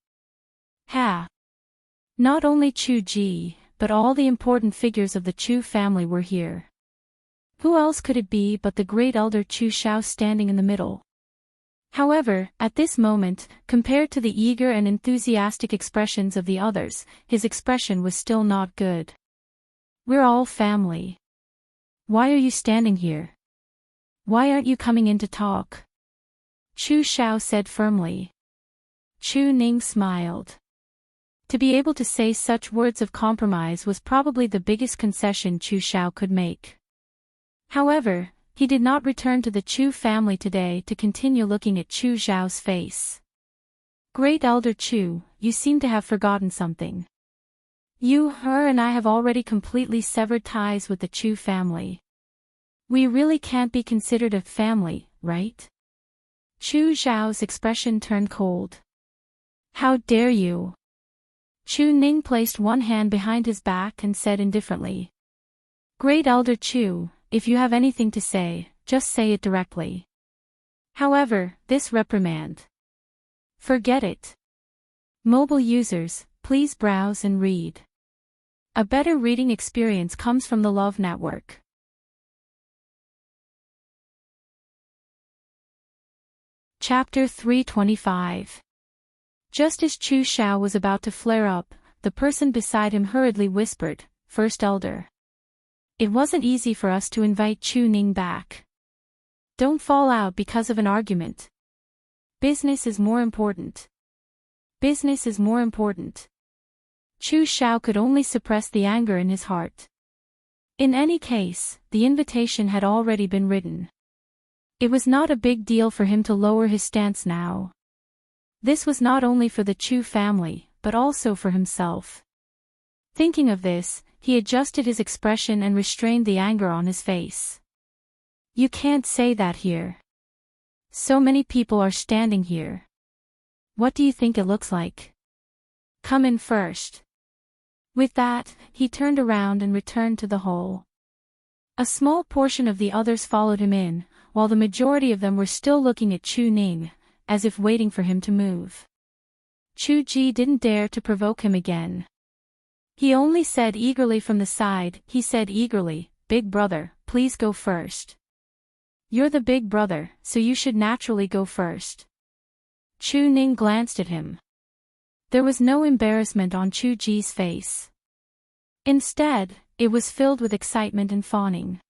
Ha! Not only Chu Ji, but all the important figures of the Chu family were here. Who else could it be but the great elder Chu Shao standing in the middle? However, at this moment, compared to the eager and enthusiastic expressions of the others, his expression was still not good. "We're all family. Why are you standing here? Why aren't you coming in to talk?" Chu Shao said firmly. Chu Ning smiled. To be able to say such words of compromise was probably the biggest concession Chu Shao could make. However, he did not return to the Chu family today to continue looking at Chu Zhao's face. "Great Elder Chu, you seem to have forgotten something. Her and I have already completely severed ties with the Chu family. We really can't be considered a family, right?" Chu Zhao's expression turned cold. "How dare you?" Chu Ning placed one hand behind his back and said indifferently. "Great Elder Chu, if you have anything to say, just say it directly. However, this reprimand. Forget it. Mobile users, please browse and read. A better reading experience comes from the Love Network." Chapter 325. Just as Chu Shao was about to flare up, the person beside him hurriedly whispered, "First Elder. It wasn't easy for us to invite Chu Ning back. Don't fall out because of an argument. Business is more important. Business is more important." Chu Shao could only suppress the anger in his heart. In any case, the invitation had already been written. It was not a big deal for him to lower his stance now. This was not only for the Chu family, but also for himself. Thinking of this, he adjusted his expression and restrained the anger on his face. "You can't say that here. So many people are standing here. What do you think it looks like? Come in first." With that, he turned around and returned to the hole. A small portion of the others followed him in, while the majority of them were still looking at Chu Ning, as if waiting for him to move. Chu Ji didn't dare to provoke him again. He only said eagerly from the side, "Big brother, please go first. You're the big brother, so you should naturally go first." Chu Ning glanced at him. There was no embarrassment on Chu Ji's face. Instead, it was filled with excitement and fawning.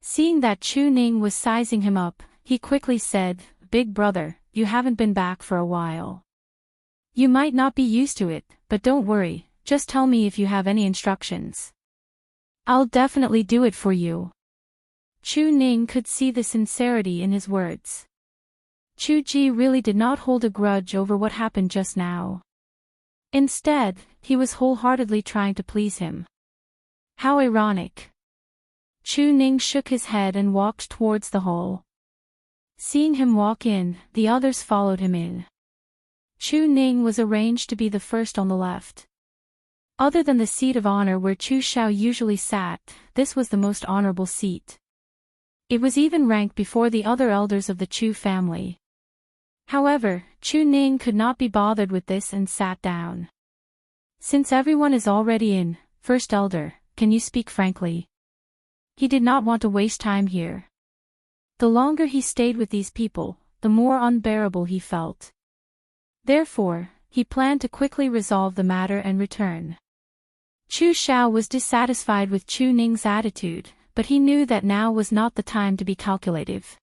Seeing that Chu Ning was sizing him up, he quickly said, "Big brother, you haven't been back for a while. You might not be used to it, but don't worry, just tell me if you have any instructions. I'll definitely do it for you." Chu Ning could see the sincerity in his words. Chu Ji really did not hold a grudge over what happened just now. Instead, he was wholeheartedly trying to please him. How ironic. Chu Ning shook his head and walked towards the hall. Seeing him walk in, the others followed him in. Chu Ning was arranged to be the first on the left. Other than the seat of honor where Chu Xiao usually sat, this was the most honorable seat. It was even ranked before the other elders of the Chu family. However, Chu Ning could not be bothered with this and sat down. Since everyone is already in, First Elder, can you speak frankly? He did not want to waste time here. The longer he stayed with these people, the more unbearable he felt. Therefore, he planned to quickly resolve the matter and return. Chu Xiao was dissatisfied with Chu Ning's attitude, but he knew that now was not the time to be calculative.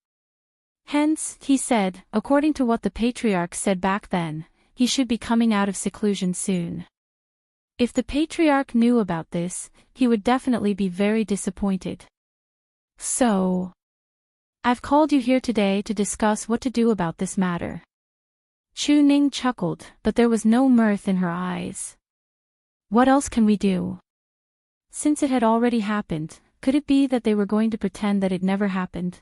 Hence, he said, according to what the patriarch said back then, he should be coming out of seclusion soon. If the patriarch knew about this, he would definitely be very disappointed. So, I've called you here today to discuss what to do about this matter. Chu Ning chuckled, but there was no mirth in her eyes. What else can we do? Since it had already happened, could it be that they were going to pretend that it never happened?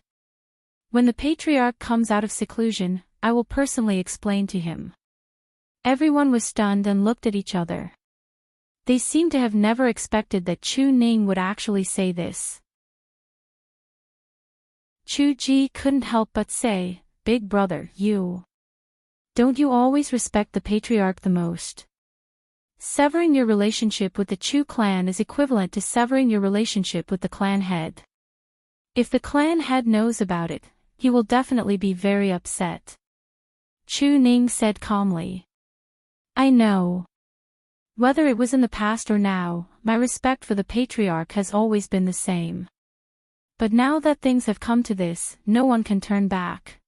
When the patriarch comes out of seclusion, I will personally explain to him. Everyone was stunned and looked at each other. They seemed to have never expected that Chu Ning would actually say this. Chu Ji couldn't help but say, "Big brother, don't you always respect the patriarch the most? Severing your relationship with the Chu clan is equivalent to severing your relationship with the clan head. If the clan head knows about it, he will definitely be very upset." Chu Ning said calmly. I know. Whether it was in the past or now, my respect for the patriarch has always been the same. But now that things have come to this, no one can turn back.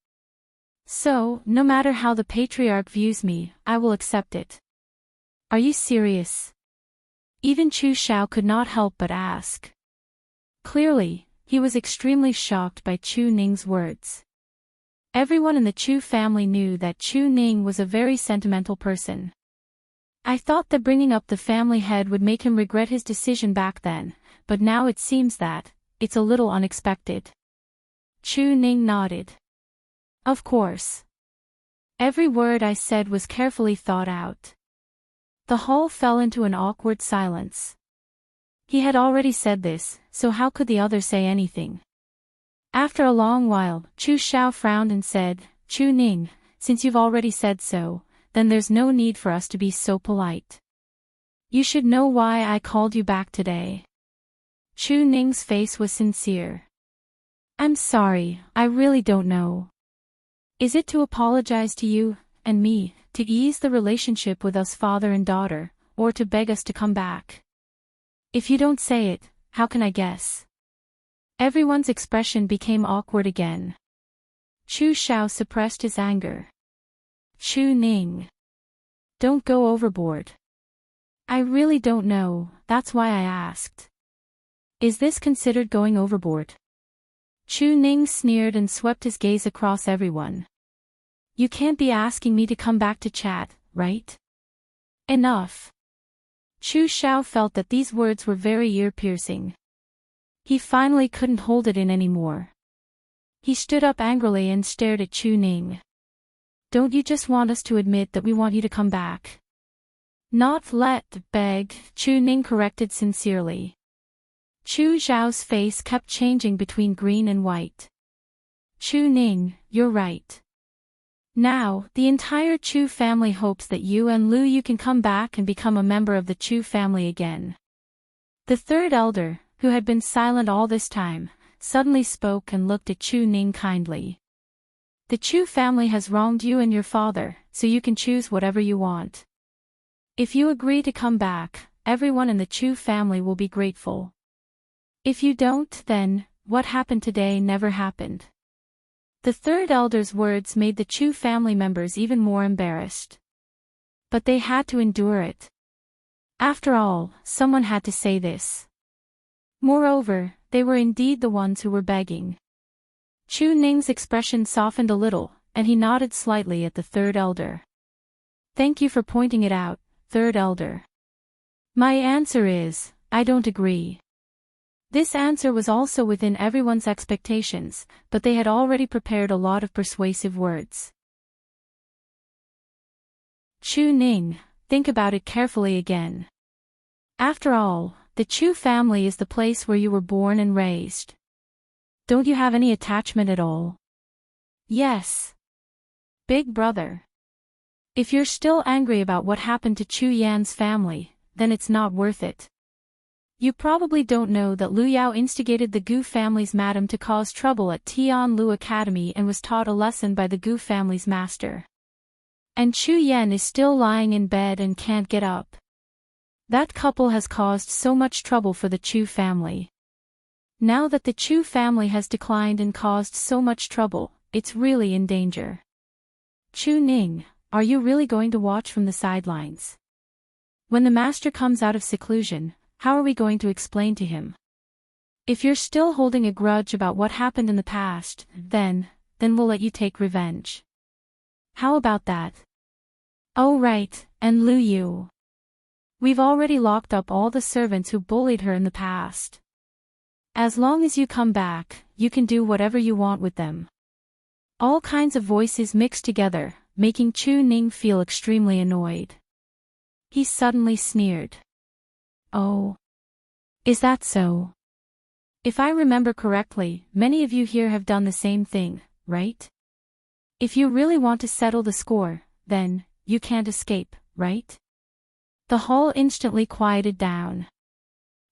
So, no matter how the patriarch views me, I will accept it. Are you serious? Even Chu Xiao could not help but ask. Clearly, he was extremely shocked by Chu Ning's words. Everyone in the Chu family knew that Chu Ning was a very sentimental person. I thought that bringing up the family head would make him regret his decision back then, but now it seems that it's a little unexpected. Chu Ning nodded. Of course. Every word I said was carefully thought out. The hall fell into an awkward silence. He had already said this, so how could the other say anything? After a long while, Chu Xiao frowned and said, Chu Ning, since you've already said so, then there's no need for us to be so polite. You should know why I called you back today. Chu Ning's face was sincere. I'm sorry, I really don't know. Is it to apologize to you, and me, to ease the relationship with us father and daughter, or to beg us to come back? If you don't say it, how can I guess? Everyone's expression became awkward again. Chu Xiao suppressed his anger. Chu Ning. Don't go overboard. I really don't know, that's why I asked. Is this considered going overboard? Chu Ning sneered and swept his gaze across everyone. You can't be asking me to come back to chat, right? Enough. Chu Xiao felt that these words were very ear-piercing. He finally couldn't hold it in anymore. He stood up angrily and stared at Chu Ning. Don't you just want us to admit that we want you to come back? Not beg, Chu Ning corrected sincerely. Chu Xiao's face kept changing between green and white. Chu Ning, you're right. Now, the entire Chu family hopes that you and Lu Yu can come back and become a member of the Chu family again. The third elder, who had been silent all this time, suddenly spoke and looked at Chu Ning kindly. The Chu family has wronged you and your father, so you can choose whatever you want. If you agree to come back, everyone in the Chu family will be grateful. If you don't, then, what happened today never happened. The third elder's words made the Chu family members even more embarrassed. But they had to endure it. After all, someone had to say this. Moreover, they were indeed the ones who were begging. Chu Ning's expression softened a little, and he nodded slightly at the third elder. Thank you for pointing it out, third elder. My answer is, I don't agree. This answer was also within everyone's expectations, but they had already prepared a lot of persuasive words. Chu Ning, think about it carefully again. After all, the Chu family is the place where you were born and raised. Don't you have any attachment at all? Yes. Big brother. If you're still angry about what happened to Chu Yan's family, then it's not worth it. You probably don't know that Lu Yao instigated the Gu family's madam to cause trouble at Tian Lu Academy and was taught a lesson by the Gu family's master. And Chu Yan is still lying in bed and can't get up. That couple has caused so much trouble for the Chu family. Now that the Chu family has declined and caused so much trouble, it's really in danger. Chu Ning, are you really going to watch from the sidelines? When the master comes out of seclusion, how are we going to explain to him? If you're still holding a grudge about what happened in the past, then we'll let you take revenge. How about that? Oh right, and Lu Yu. We've already locked up all the servants who bullied her in the past. As long as you come back, you can do whatever you want with them. All kinds of voices mixed together, making Chu Ning feel extremely annoyed. He suddenly sneered. Oh. Is that so? If I remember correctly, many of you here have done the same thing, right? If you really want to settle the score, then you can't escape, right? The hall instantly quieted down.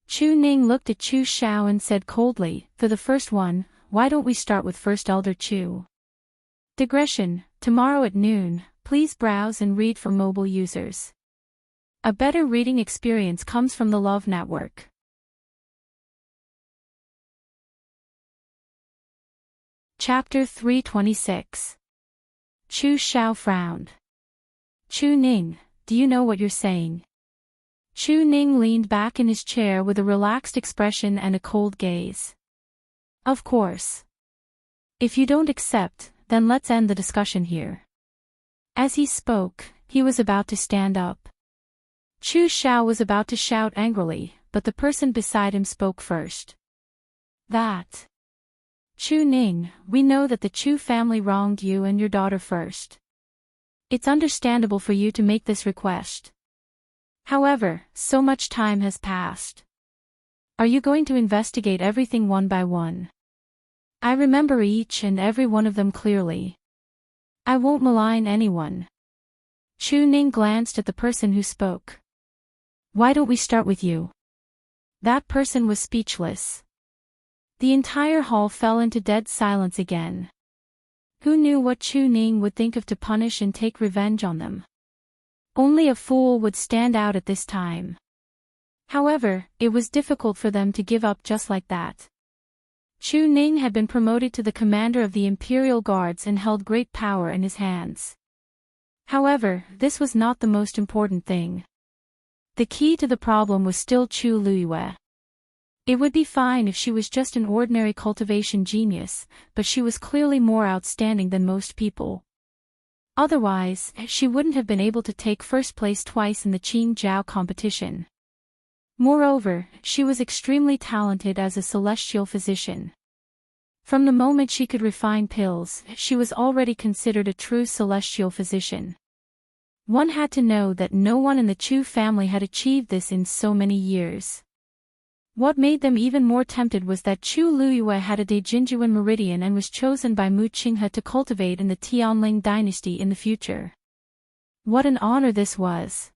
Chu Ning looked at Chu Xiao and said coldly, for the first one, why don't we start with First Elder Chu? Digression, tomorrow at noon, please browse and read for mobile users. A better reading experience comes from the Love Network. Chapter 326. Chu Xiao frowned. Chu Ning, do you know what you're saying? Chu Ning leaned back in his chair with a relaxed expression and a cold gaze. Of course. If you don't accept, then let's end the discussion here. As he spoke, he was about to stand up. Chu Xiao was about to shout angrily, but the person beside him spoke first. That. Chu Ning, we know that the Chu family wronged you and your daughter first. It's understandable for you to make this request. However, so much time has passed. Are you going to investigate everything one by one? I remember each and every one of them clearly. I won't malign anyone. Chu Ning glanced at the person who spoke. Why don't we start with you? That person was speechless. The entire hall fell into dead silence again. Who knew what Chu Ning would think of to punish and take revenge on them? Only a fool would stand out at this time. However, it was difficult for them to give up just like that. Chu Ning had been promoted to the commander of the Imperial Guards and held great power in his hands. However, this was not the most important thing. The key to the problem was still Chu Luiyue. It would be fine if she was just an ordinary cultivation genius, but she was clearly more outstanding than most people. Otherwise, she wouldn't have been able to take first place twice in the Qing Jiao competition. Moreover, she was extremely talented as a celestial physician. From the moment she could refine pills, she was already considered a true celestial physician. One had to know that no one in the Chu family had achieved this in so many years. What made them even more tempted was that Chu Luiyue had a Daijinjuan meridian and was chosen by Mu Qinghe to cultivate in the Tianling dynasty in the future. What an honor this was!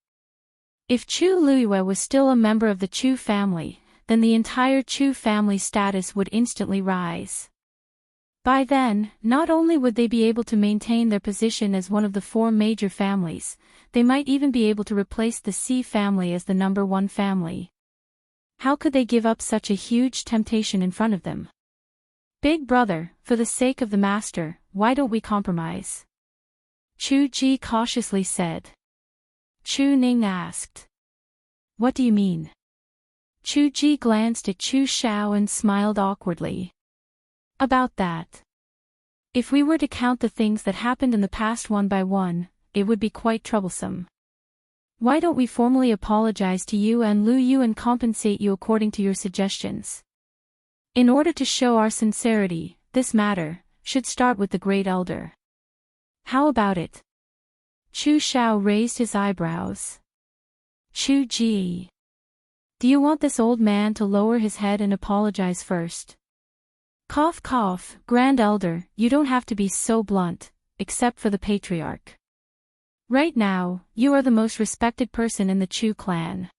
If Chu Luiyue was still a member of the Chu family, then the entire Chu family's status would instantly rise. By then, not only would they be able to maintain their position as one of the four major families, they might even be able to replace the Si family as the number one family. How could they give up such a huge temptation in front of them? Big brother, for the sake of the master, why don't we compromise? Chu Ji cautiously said. Chu Ning asked. What do you mean? Chu Ji glanced at Chu Xiao and smiled awkwardly. About that. If we were to count the things that happened in the past one by one, it would be quite troublesome. Why don't we formally apologize to you and Lu Yu and compensate you according to your suggestions? In order to show our sincerity, this matter should start with the great elder. How about it? Chu Xiao raised his eyebrows. Chu Ji. Do you want this old man to lower his head and apologize first? Cough cough, Grand Elder, you don't have to be so blunt, except for the patriarch. Right now, you are the most respected person in the Chu clan.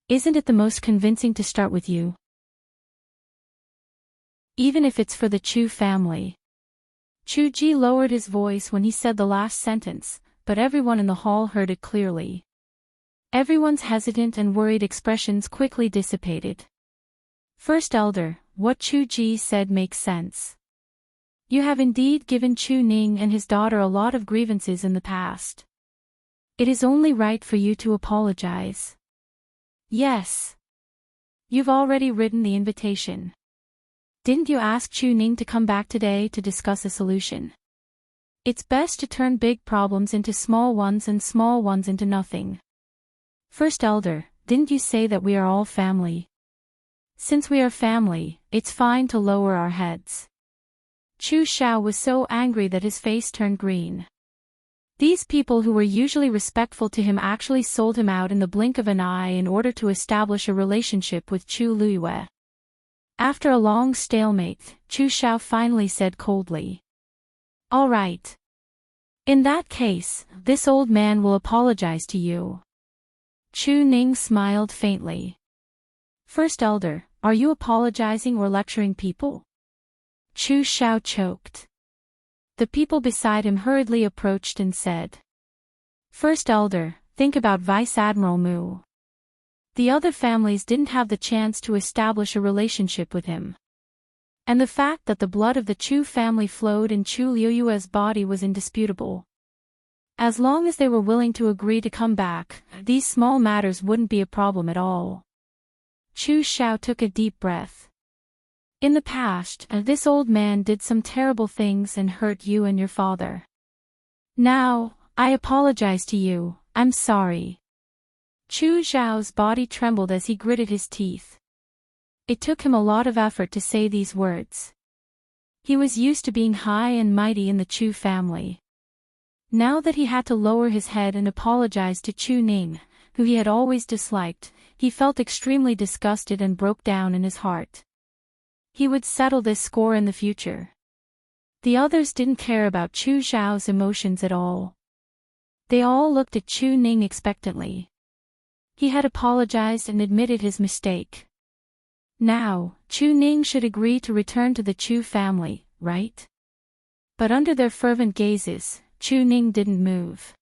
Isn't it the most convincing to start with you? Even if it's for the Chu family. Chu Ji lowered his voice when he said the last sentence, but everyone in the hall heard it clearly. Everyone's hesitant and worried expressions quickly dissipated. First Elder, what Chu Ji said makes sense. You have indeed given Chu Ning and his daughter a lot of grievances in the past. It is only right for you to apologize. Yes. You've already written the invitation. Didn't you ask Chu Ning to come back today to discuss a solution? It's best to turn big problems into small ones and small ones into nothing. First Elder, didn't you say that we are all family? Since we are family, it's fine to lower our heads. Chu Xiao was so angry that his face turned green. These people who were usually respectful to him actually sold him out in the blink of an eye in order to establish a relationship with Chu Luiyue. After a long stalemate, Chu Xiao finally said coldly. All right. In that case, this old man will apologize to you. Chu Ning smiled faintly. First Elder, are you apologizing or lecturing people? Chu Xiao choked. The people beside him hurriedly approached and said. First Elder, think about Vice Admiral Mu. The other families didn't have the chance to establish a relationship with him. And the fact that the blood of the Chu family flowed in Chu Liuyue's body was indisputable. As long as they were willing to agree to come back, these small matters wouldn't be a problem at all. Chu Xiao took a deep breath. In the past, this old man did some terrible things and hurt you and your father. Now, I apologize to you, I'm sorry. Chu Xiao's body trembled as he gritted his teeth. It took him a lot of effort to say these words. He was used to being high and mighty in the Chu family. Now that he had to lower his head and apologize to Chu Ning, who he had always disliked, he felt extremely disgusted and broke down in his heart. He would settle this score in the future. The others didn't care about Chu Xiao's emotions at all. They all looked at Chu Ning expectantly. He had apologized and admitted his mistake. Now, Chu Ning should agree to return to the Chu family, right? But under their fervent gazes, Chu Ning didn't move.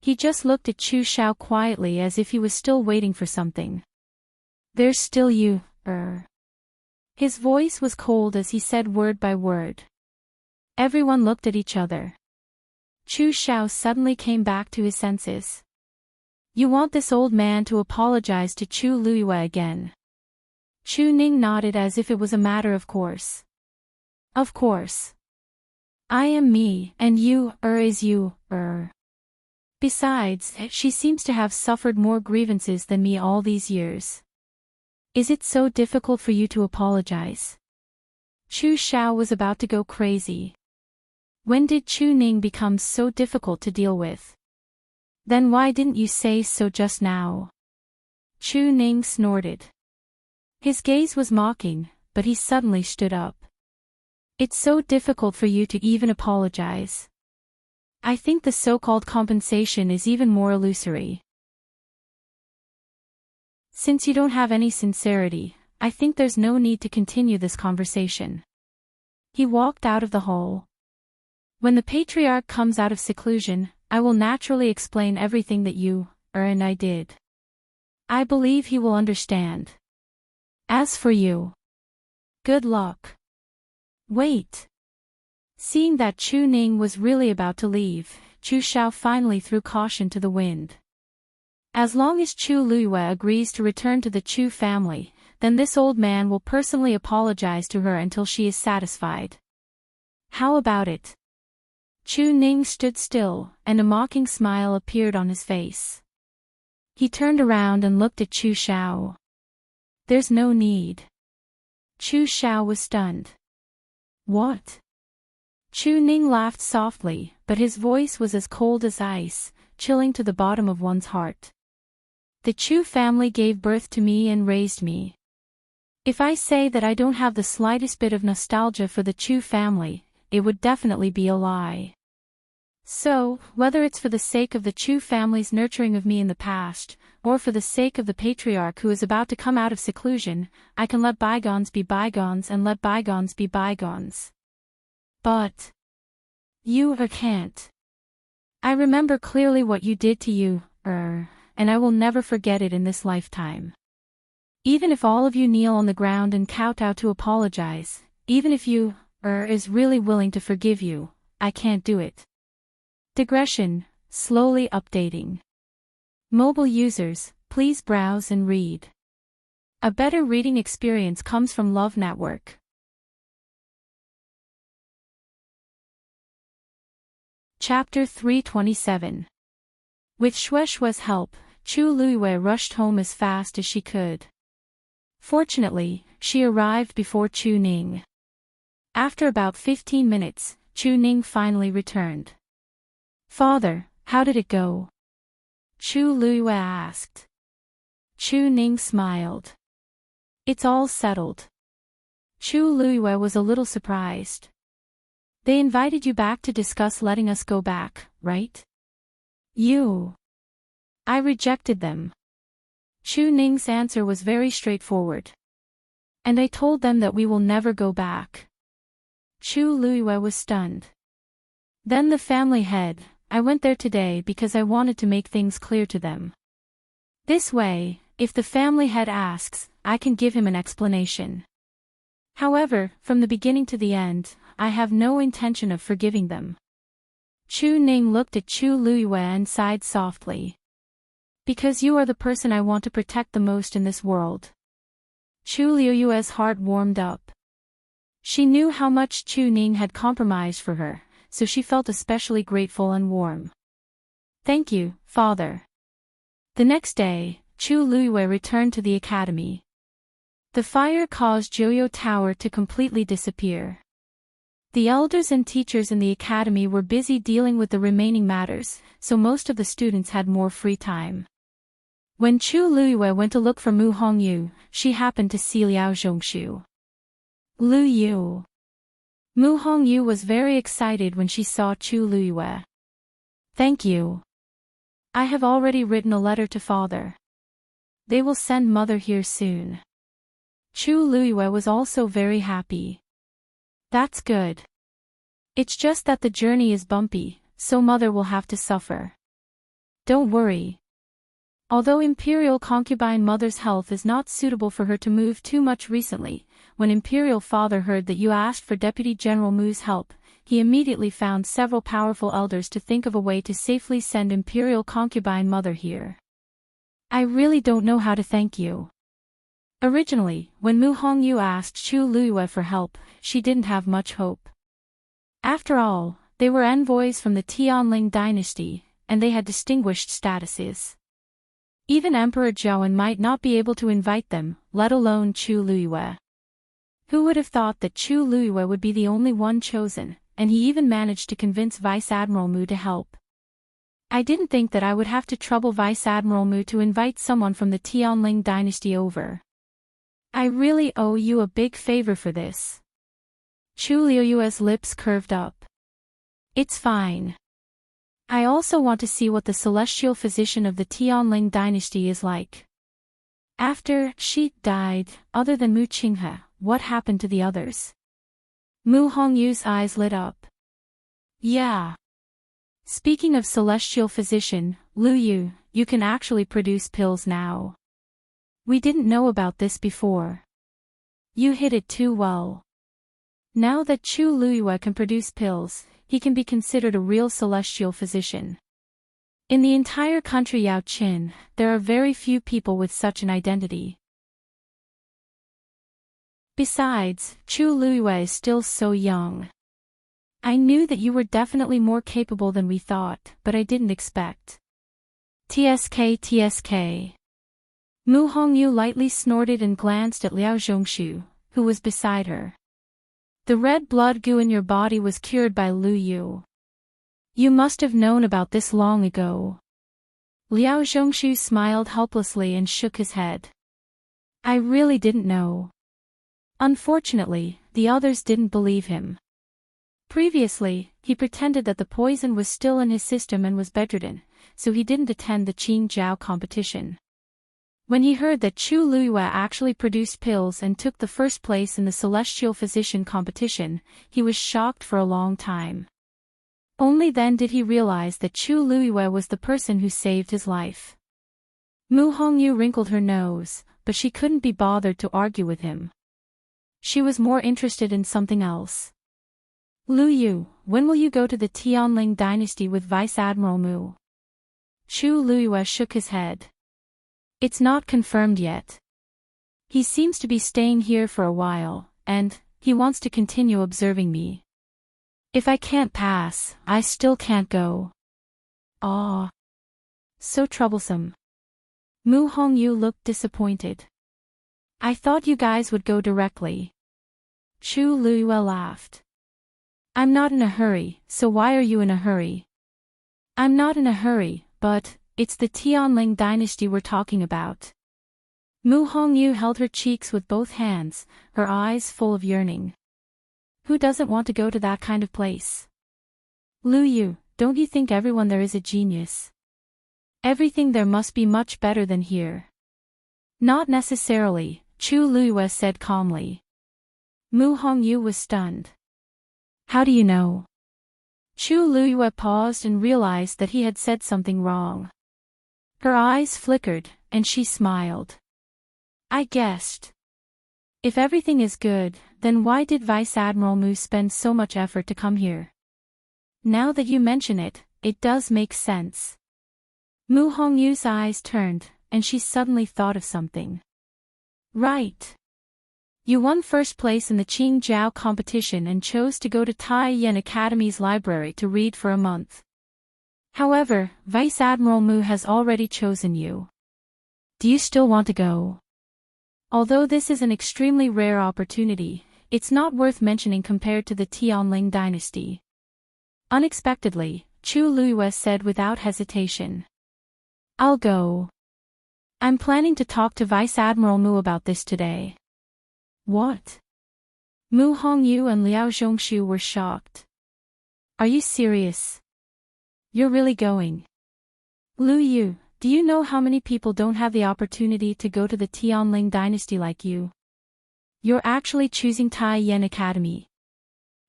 He just looked at Chu Xiao quietly as if he was still waiting for something. There's still you, His voice was cold as he said word by word. Everyone looked at each other. Chu Xiao suddenly came back to his senses. You want this old man to apologize to Chu Luiyue again? Chu Ning nodded as if it was a matter of course. Of course. I am me, and you, is you, Besides, she seems to have suffered more grievances than me all these years. Is it so difficult for you to apologize? Chu Xiao was about to go crazy. When did Chu Ning become so difficult to deal with? Then why didn't you say so just now? Chu Ning snorted. His gaze was mocking, but he suddenly stood up. It's so difficult for you to even apologize. I think the so-called compensation is even more illusory. Since you don't have any sincerity, I think there's no need to continue this conversation. He walked out of the hall. When the patriarch comes out of seclusion, I will naturally explain everything that you, and I did. I believe he will understand. As for you, good luck. Wait. Seeing that Chu Ning was really about to leave, Chu Xiao finally threw caution to the wind. As long as Chu Luiyue agrees to return to the Chu family, then this old man will personally apologize to her until she is satisfied. How about it? Chu Ning stood still, and a mocking smile appeared on his face. He turned around and looked at Chu Xiao. There's no need. Chu Xiao was stunned. What? Chu Ning laughed softly, but his voice was as cold as ice, chilling to the bottom of one's heart. The Chu family gave birth to me and raised me. If I say that I don't have the slightest bit of nostalgia for the Chu family, it would definitely be a lie. So, whether it's for the sake of the Chu family's nurturing of me in the past, or for the sake of the patriarch who is about to come out of seclusion, I can let bygones be bygones and let bygones be bygones. But you can't. I remember clearly what you did to you, and I will never forget it in this lifetime. Even if all of you kneel on the ground and kowtow to apologize, even if you, is really willing to forgive you, I can't do it. Digression, slowly updating. Mobile users, please browse and read. A better reading experience comes from Love Network. Chapter 327. With Shueishue's help, Chu Luiyue rushed home as fast as she could. Fortunately, she arrived before Chu Ning. After about 15 minutes, Chu Ning finally returned. Father, how did it go? Chu Luiyue asked. Chu Ning smiled. It's all settled. Chu Luiyue was a little surprised. They invited you back to discuss letting us go back, right? I rejected them. Chu Ning's answer was very straightforward. And I told them that we will never go back. Chu Luiyue was stunned. Then the family head, I went there today because I wanted to make things clear to them. This way, if the family head asks, I can give him an explanation. However, from the beginning to the end, I have no intention of forgiving them. Chu Ning looked at Chu Luiyue and sighed softly. Because you are the person I want to protect the most in this world. Chu Luiyue's heart warmed up. She knew how much Chu Ning had compromised for her, so she felt especially grateful and warm. Thank you, father. The next day, Chu Luiyue returned to the academy. The fire caused Joyo Tower to completely disappear. The elders and teachers in the academy were busy dealing with the remaining matters, so most of the students had more free time. When Chu Luiyue went to look for Mu Hongyu, she happened to see Liao Zhongshu. Lu Yu. Mu Hongyu was very excited when she saw Chu Luiyue. Thank you. I have already written a letter to father. They will send mother here soon. Chu Luiyue was also very happy. That's good. It's just that the journey is bumpy, so mother will have to suffer. Don't worry. Although Imperial concubine mother's health is not suitable for her to move too much recently, when Imperial father heard that you asked for Deputy General Mu's help, he immediately found several powerful elders to think of a way to safely send Imperial concubine mother here. I really don't know how to thank you. Originally, when Mu Hongyu asked Chu Luiyue for help, she didn't have much hope. After all, they were envoys from the Tianling dynasty, and they had distinguished statuses. Even Emperor Zhaoan might not be able to invite them, let alone Chu Luiyue. Who would have thought that Chu Luiyue would be the only one chosen, and he even managed to convince Vice Admiral Mu to help. I didn't think that I would have to trouble Vice Admiral Mu to invite someone from the Tianling dynasty over. I really owe you a big favor for this. Chu Luiyue's lips curved up. It's fine. I also want to see what the celestial physician of the Tianling dynasty is like. After she died, other than Mu Qinghe, what happened to the others? Mu Hongyu's eyes lit up. Yeah. Speaking of celestial physician, Lu Yu, you can actually produce pills now. We didn't know about this before. You hit it too well. Now that Chu Luiyue can produce pills, he can be considered a real celestial physician. In the entire country Yao Qin, there are very few people with such an identity. Besides, Chu Luiyue is still so young. I knew that you were definitely more capable than we thought, but I didn't expect. TSK. Mu Hongyu lightly snorted and glanced at Liao Zhongshu, who was beside her. The red blood goo in your body was cured by Lu Yu. You must have known about this long ago. Liao Zhongshu smiled helplessly and shook his head. I really didn't know. Unfortunately, the others didn't believe him. Previously, he pretended that the poison was still in his system and was bedridden, so he didn't attend the Qing Jiao competition. When he heard that Chu Luiyue actually produced pills and took the first place in the Celestial Physician competition, he was shocked for a long time. Only then did he realize that Chu Luiyue was the person who saved his life. Mu Hongyu wrinkled her nose, but she couldn't be bothered to argue with him. She was more interested in something else. Lu Yu, when will you go to the Tianling dynasty with Vice Admiral Mu? Chu Luiyue shook his head. It's not confirmed yet. He seems to be staying here for a while, and he wants to continue observing me. If I can't pass, I still can't go. Ah. So troublesome. Mu Hongyu looked disappointed. I thought you guys would go directly. Chu Luiyue laughed. I'm not in a hurry, so why are you in a hurry? I'm not in a hurry, but it's the Tianling dynasty we're talking about. Mu Hongyu held her cheeks with both hands, her eyes full of yearning. Who doesn't want to go to that kind of place? Lu Yu, don't you think everyone there is a genius? Everything there must be much better than here. Not necessarily, Chu Luiyue said calmly. Mu Hongyu was stunned. How do you know? Chu Luiyue paused and realized that he had said something wrong. Her eyes flickered, and she smiled. I guessed. If everything is good, then why did Vice Admiral Mu spend so much effort to come here? Now that you mention it, it does make sense. Mu Hongyu's eyes turned, and she suddenly thought of something. Right. You won first place in the Qing Jiao competition and chose to go to Tai Yan Academy's library to read for a month. However, Vice Admiral Mu has already chosen you. Do you still want to go? Although this is an extremely rare opportunity, it's not worth mentioning compared to the Tianling dynasty. Unexpectedly, Chu Luiyue said without hesitation. I'll go. I'm planning to talk to Vice Admiral Mu about this today. What? Mu Hongyu and Liao Zhongshu were shocked. Are you serious? You're really going? Lu Yu, do you know how many people don't have the opportunity to go to the Tianling dynasty like you? You're actually choosing Tai Yan Academy.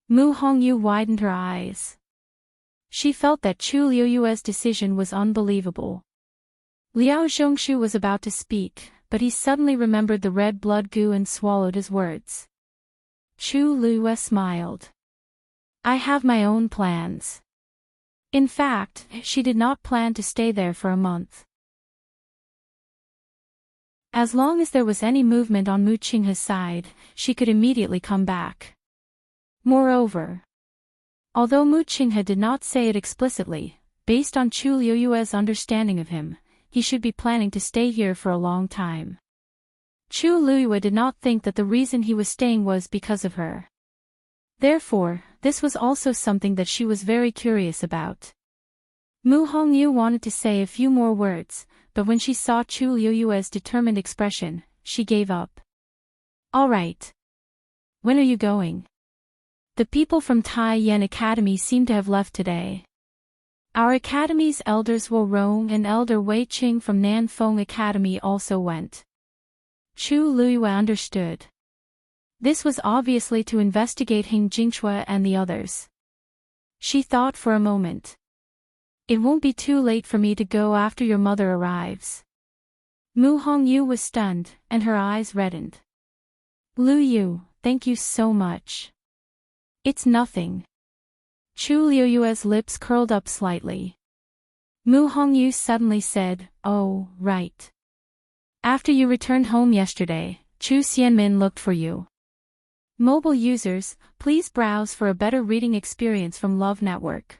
Mu Hongyu widened her eyes. She felt that Chu Luiyue's decision was unbelievable. Liao Zhongshu was about to speak, but he suddenly remembered the red blood goo and swallowed his words. Chu Luiyue smiled. I have my own plans. In fact, she did not plan to stay there for a month. As long as there was any movement on Mu Qinghe's side, she could immediately come back. Moreover, although Mu Qinghe did not say it explicitly, based on Chu Luiyue's understanding of him, he should be planning to stay here for a long time. Chu Luiyue did not think that the reason he was staying was because of her. Therefore, this was also something that she was very curious about. Mu Hongyu wanted to say a few more words, but when she saw Chu Luiyue's determined expression, she gave up. All right. When are you going? The people from Tai Yan Academy seem to have left today. Our academy's elders Wu Rong and Elder Wei Qing from Nanfeng Academy also went. Chu Luiyue understood. This was obviously to investigate Hing Jingxue and the others. She thought for a moment. It won't be too late for me to go after your mother arrives. Mu Hongyu was stunned, and her eyes reddened. Lu Yu, thank you so much. It's nothing. Chu Luiyue's lips curled up slightly. Mu Hongyu suddenly said, Oh, right. After you returned home yesterday, Chu Xianmin looked for you. Mobile users, please browse for a better reading experience from Love Network.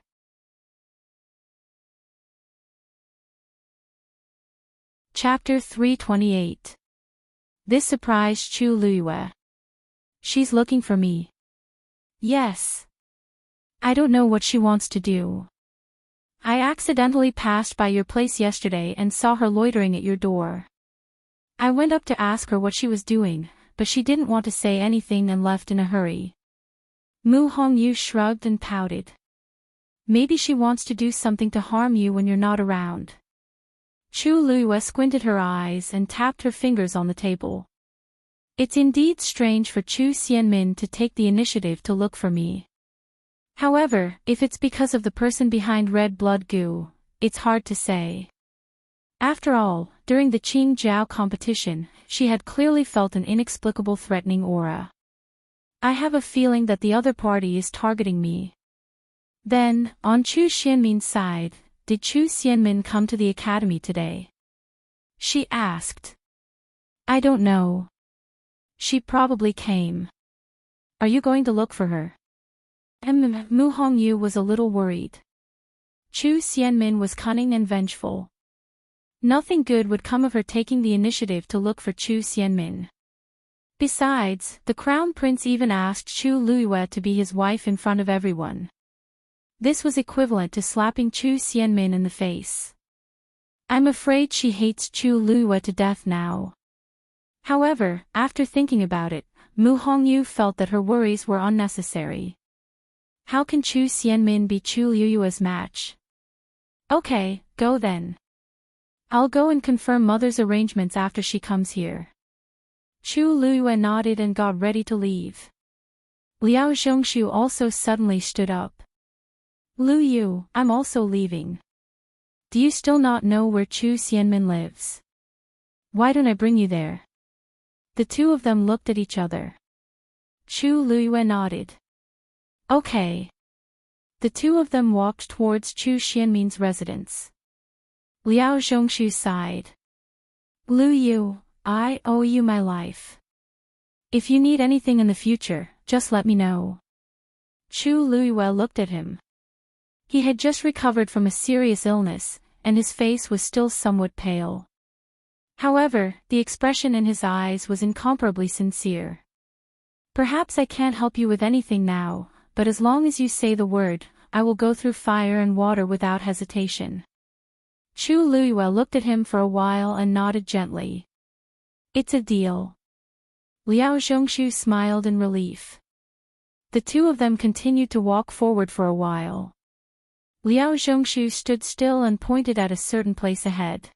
Chapter 328. This surprised Chu Luiyue. She's looking for me. Yes. I don't know what she wants to do. I accidentally passed by your place yesterday and saw her loitering at your door. I went up to ask her what she was doing, but she didn't want to say anything and left in a hurry. Mu Hongyu shrugged and pouted. Maybe she wants to do something to harm you when you're not around. Chu Luiyue squinted her eyes and tapped her fingers on the table. It's indeed strange for Chu Xianmin to take the initiative to look for me. However, if it's because of the person behind Red Blood Goo, it's hard to say. After all, during the Qing Jiao competition, she had clearly felt an inexplicable threatening aura. I have a feeling that the other party is targeting me. Then, on Chu Xianmin's side, did Chu Xianmin come to the academy today? She asked. I don't know. She probably came. Are you going to look for her? Mu Hongyu was a little worried. Chu Xianmin was cunning and vengeful. Nothing good would come of her taking the initiative to look for Chu Xianmin. Besides, the Crown Prince even asked Chu Luiyue to be his wife in front of everyone. This was equivalent to slapping Chu Xianmin in the face. I'm afraid she hates Chu Luiyue to death now. However, after thinking about it, Mu Hongyu felt that her worries were unnecessary. How can Chu Xianmin be Chu Luiyue's match? Okay, go then. I'll go and confirm Mother's arrangements after she comes here. Chu Luiyue nodded and got ready to leave. Liao Zhongshu also suddenly stood up. Lu Yu, I'm also leaving. Do you still not know where Chu Xianmin lives? Why don't I bring you there? The two of them looked at each other. Chu Luiyue nodded. Okay. The two of them walked towards Chu Xianmin's residence. Liao Zhongshu sighed. Lu Yu, I owe you my life. If you need anything in the future, just let me know. Chu Luiyue looked at him. He had just recovered from a serious illness, and his face was still somewhat pale. However, the expression in his eyes was incomparably sincere. Perhaps I can't help you with anything now, but as long as you say the word, I will go through fire and water without hesitation. Chu Luiyue looked at him for a while and nodded gently. It's a deal. Liao Zhongshu smiled in relief. The two of them continued to walk forward for a while. Liao Zhongshu stood still and pointed at a certain place ahead.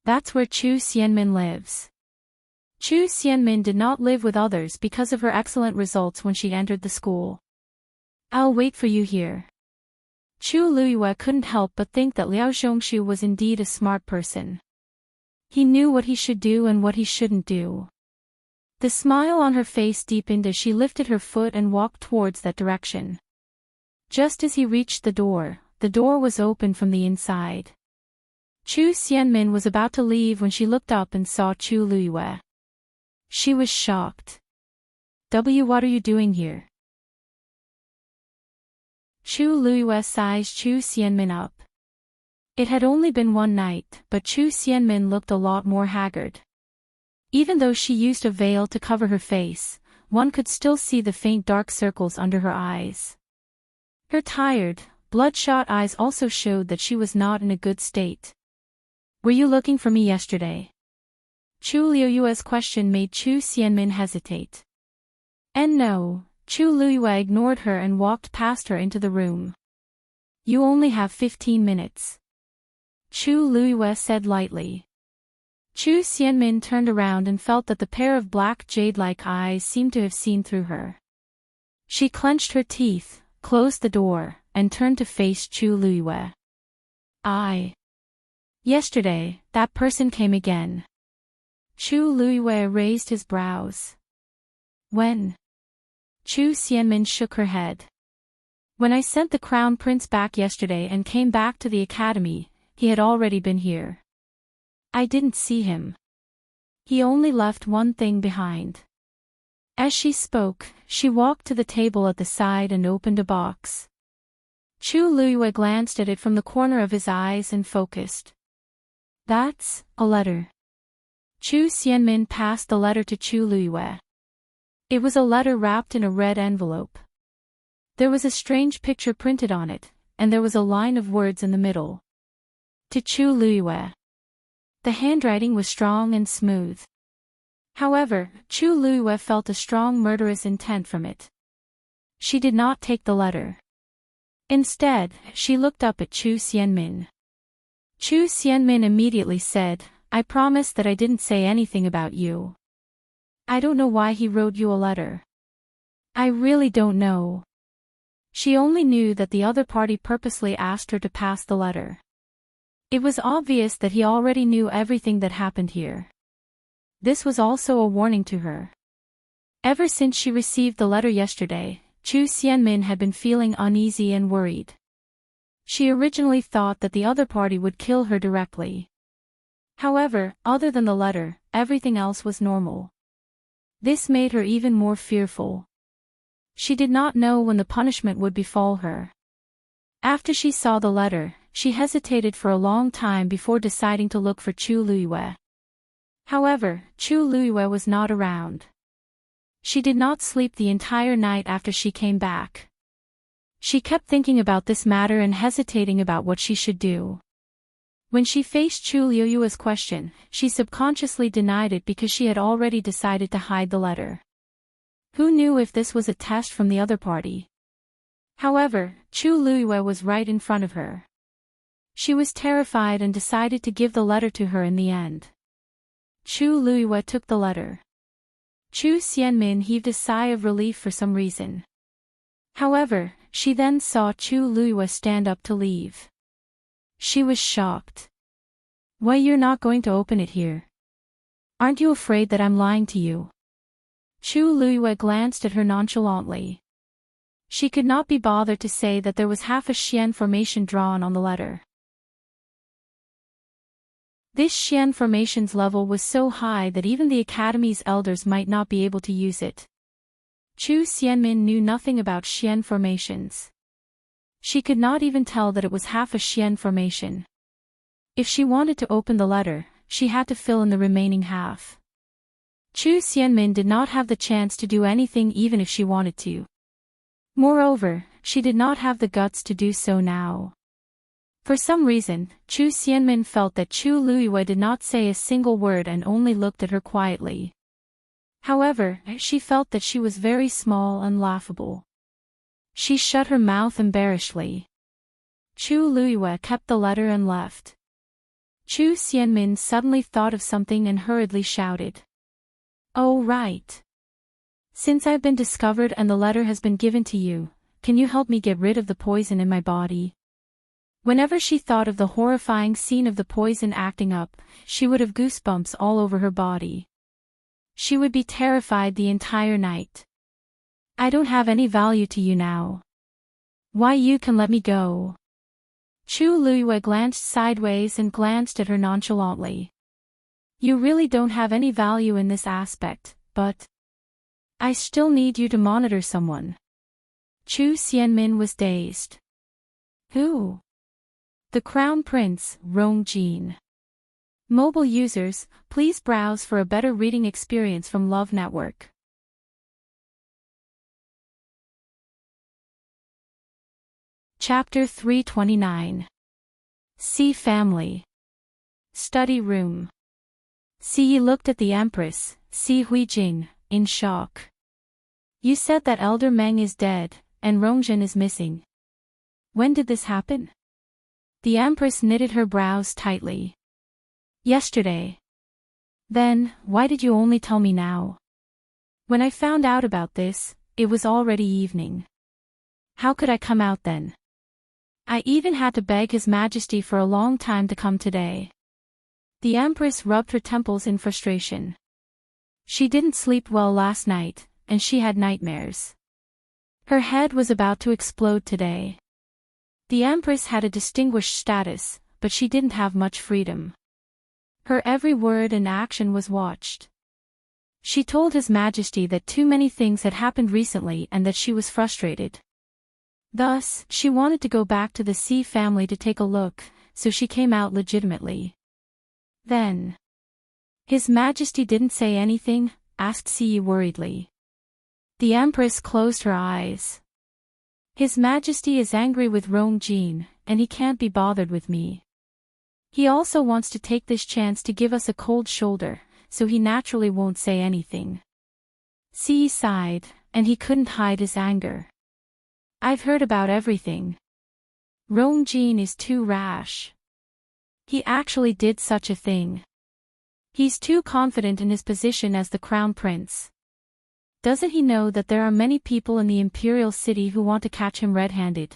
That's where Chu Xianmin lives. Chu Xianmin did not live with others because of her excellent results when she entered the school. I'll wait for you here. Chu Luiyue couldn't help but think that Liao Zhongshu was indeed a smart person. He knew what he should do and what he shouldn't do. The smile on her face deepened as she lifted her foot and walked towards that direction. Just as he reached the door was open from the inside. Chu Xianmin was about to leave when she looked up and saw Chu Luiyue. She was shocked. What are you doing here? Chu Luiyue sized Chu Xianmin up. It had only been one night, but Chu Xianmin looked a lot more haggard. Even though she used a veil to cover her face, one could still see the faint dark circles under her eyes. Her tired, bloodshot eyes also showed that she was not in a good state. Were you looking for me yesterday? Chu Luiyue's question made Chu Xianmin hesitate. And no, Chu Luiyue ignored her and walked past her into the room. You only have 15 minutes. Chu Luiyue said lightly. Chu Xianmin turned around and felt that the pair of black jade-like eyes seemed to have seen through her. She clenched her teeth, closed the door, and turned to face Chu Luiyue. Yesterday, that person came again. Chu Luiyue raised his brows. When? Chu Xianmin shook her head. When I sent the Crown Prince back yesterday and came back to the academy, he had already been here. I didn't see him. He only left one thing behind. As she spoke, she walked to the table at the side and opened a box. Chu Luiyue glanced at it from the corner of his eyes and focused. That's a letter. Chu Xianmin passed the letter to Chu Luiyue. It was a letter wrapped in a red envelope. There was a strange picture printed on it, and there was a line of words in the middle. To Chu Luiyue. The handwriting was strong and smooth. However, Chu Luiyue felt a strong murderous intent from it. She did not take the letter. Instead, she looked up at Chu Xianmin. Chu Xianmin immediately said, I promise that I didn't say anything about you. I don't know why he wrote you a letter. I really don't know. She only knew that the other party purposely asked her to pass the letter. It was obvious that he already knew everything that happened here. This was also a warning to her. Ever since she received the letter yesterday, Chu Xianmin had been feeling uneasy and worried. She originally thought that the other party would kill her directly. However, other than the letter, everything else was normal. This made her even more fearful. She did not know when the punishment would befall her. After she saw the letter, she hesitated for a long time before deciding to look for Chu Luiyue. However, Chu Luiyue was not around. She did not sleep the entire night after she came back. She kept thinking about this matter and hesitating about what she should do. When she faced Chu Luiyue's question, she subconsciously denied it because she had already decided to hide the letter. Who knew if this was a test from the other party? However, Chu Luiyue was right in front of her. She was terrified and decided to give the letter to her in the end. Chu Luiyue took the letter. Chu Xianmin heaved a sigh of relief for some reason. However, she then saw Chu Luiyue stand up to leave. She was shocked. Why, you're not going to open it here? Aren't you afraid that I'm lying to you? Chu Luiyue glanced at her nonchalantly. She could not be bothered to say that there was half a Xian formation drawn on the letter. This Xian formation's level was so high that even the Academy's elders might not be able to use it. Chu Xianmin knew nothing about Xian formations. She could not even tell that it was half a Xian formation. If she wanted to open the letter, she had to fill in the remaining half. Chu Xianmin did not have the chance to do anything even if she wanted to. Moreover, she did not have the guts to do so now. For some reason, Chu Xianmin felt that Chu Luiyue did not say a single word and only looked at her quietly. However, she felt that she was very small and laughable. She shut her mouth embarrassedly. Chu Luiyue kept the letter and left. Chu Xianmin suddenly thought of something and hurriedly shouted. Oh right. Since I've been discovered and the letter has been given to you, can you help me get rid of the poison in my body? Whenever she thought of the horrifying scene of the poison acting up, she would have goosebumps all over her body. She would be terrified the entire night. I don't have any value to you now. Why, you can let me go. Chu Luiyue glanced sideways and glanced at her nonchalantly. You really don't have any value in this aspect, but I still need you to monitor someone. Chu Xianmin was dazed. Who? The Crown Prince, Rong Jin. Mobile users, please browse for a better reading experience from Love Network. Chapter 329. Sea Family. Study Room. Si Yi looked at the Empress, Si Huijing, in shock. You said that Elder Meng is dead, and Rongjin is missing. When did this happen? The Empress knitted her brows tightly. Yesterday. Then, why did you only tell me now? When I found out about this, it was already evening. How could I come out then? I even had to beg His Majesty for a long time to come today. The Empress rubbed her temples in frustration. She didn't sleep well last night, and she had nightmares. Her head was about to explode today. The Empress had a distinguished status, but she didn't have much freedom. Her every word and action was watched. She told His Majesty that too many things had happened recently and that she was frustrated. Thus, she wanted to go back to the Sea family to take a look, so she came out legitimately. Then, His Majesty didn't say anything? Asked Si Yi worriedly. The Empress closed her eyes. His Majesty is angry with Rongjin, and he can't be bothered with me. He also wants to take this chance to give us a cold shoulder, so he naturally won't say anything. Ci sighed, and he couldn't hide his anger. I've heard about everything. Rongjin is too rash. He actually did such a thing. He's too confident in his position as the crown prince. Doesn't he know that there are many people in the Imperial city who want to catch him red-handed?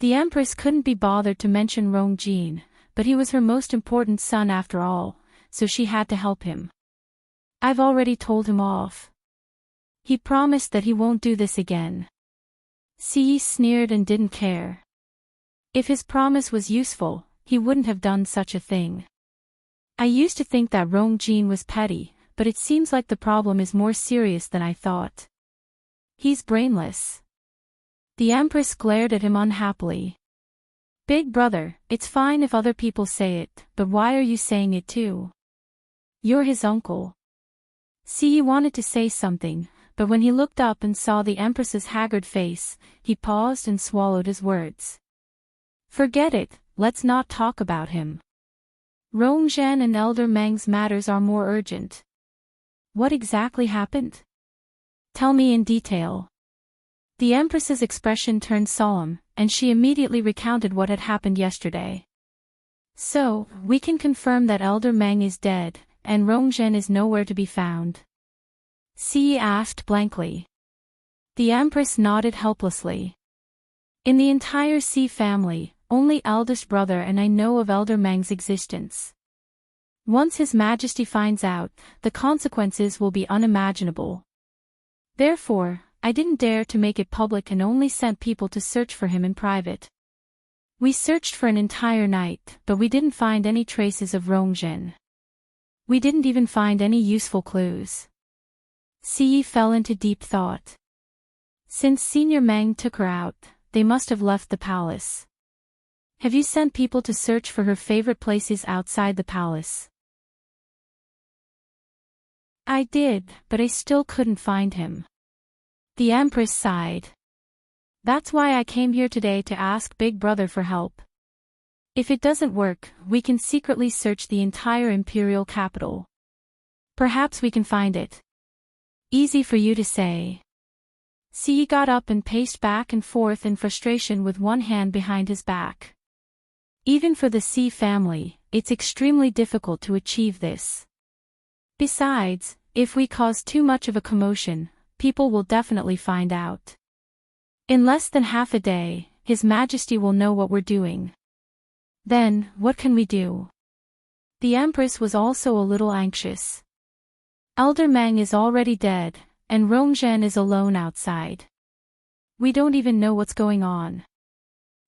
The Empress couldn't be bothered to mention Rongjin, but he was her most important son after all, so she had to help him. I've already told him off. He promised that he won't do this again. Ci sneered and didn't care. If his promise was useful, he wouldn't have done such a thing. I used to think that Rongjin was petty, but it seems like the problem is more serious than I thought. He's brainless. The Empress glared at him unhappily. Big brother, it's fine if other people say it, but why are you saying it too? You're his uncle. Ci wanted to say something, but when he looked up and saw the Empress's haggard face, he paused and swallowed his words. Forget it, let's not talk about him. Rongjin and Elder Meng's matters are more urgent. What exactly happened? Tell me in detail. The Empress's expression turned solemn, and she immediately recounted what had happened yesterday. So, we can confirm that Elder Meng is dead, and Rongjin is nowhere to be found. Ci asked blankly. The Empress nodded helplessly. In the entire Ci family, only eldest brother and I know of Elder Meng's existence. Once His Majesty finds out, the consequences will be unimaginable. Therefore, I didn't dare to make it public and only sent people to search for him in private. We searched for an entire night, but we didn't find any traces of Rongjin. We didn't even find any useful clues. Ci fell into deep thought. Since Senior Meng took her out, they must have left the palace. Have you sent people to search for her favorite places outside the palace? I did, but I still couldn't find him. The Empress sighed. That's why I came here today to ask Big Brother for help. If it doesn't work, we can secretly search the entire Imperial capital. Perhaps we can find it. Easy for you to say. Ci got up and paced back and forth in frustration with one hand behind his back. Even for the Ci family, it's extremely difficult to achieve this. Besides, if we cause too much of a commotion, people will definitely find out. In less than half a day, His Majesty will know what we're doing. Then, what can we do? The Empress was also a little anxious. Elder Meng is already dead, and Rongjin is alone outside. We don't even know what's going on.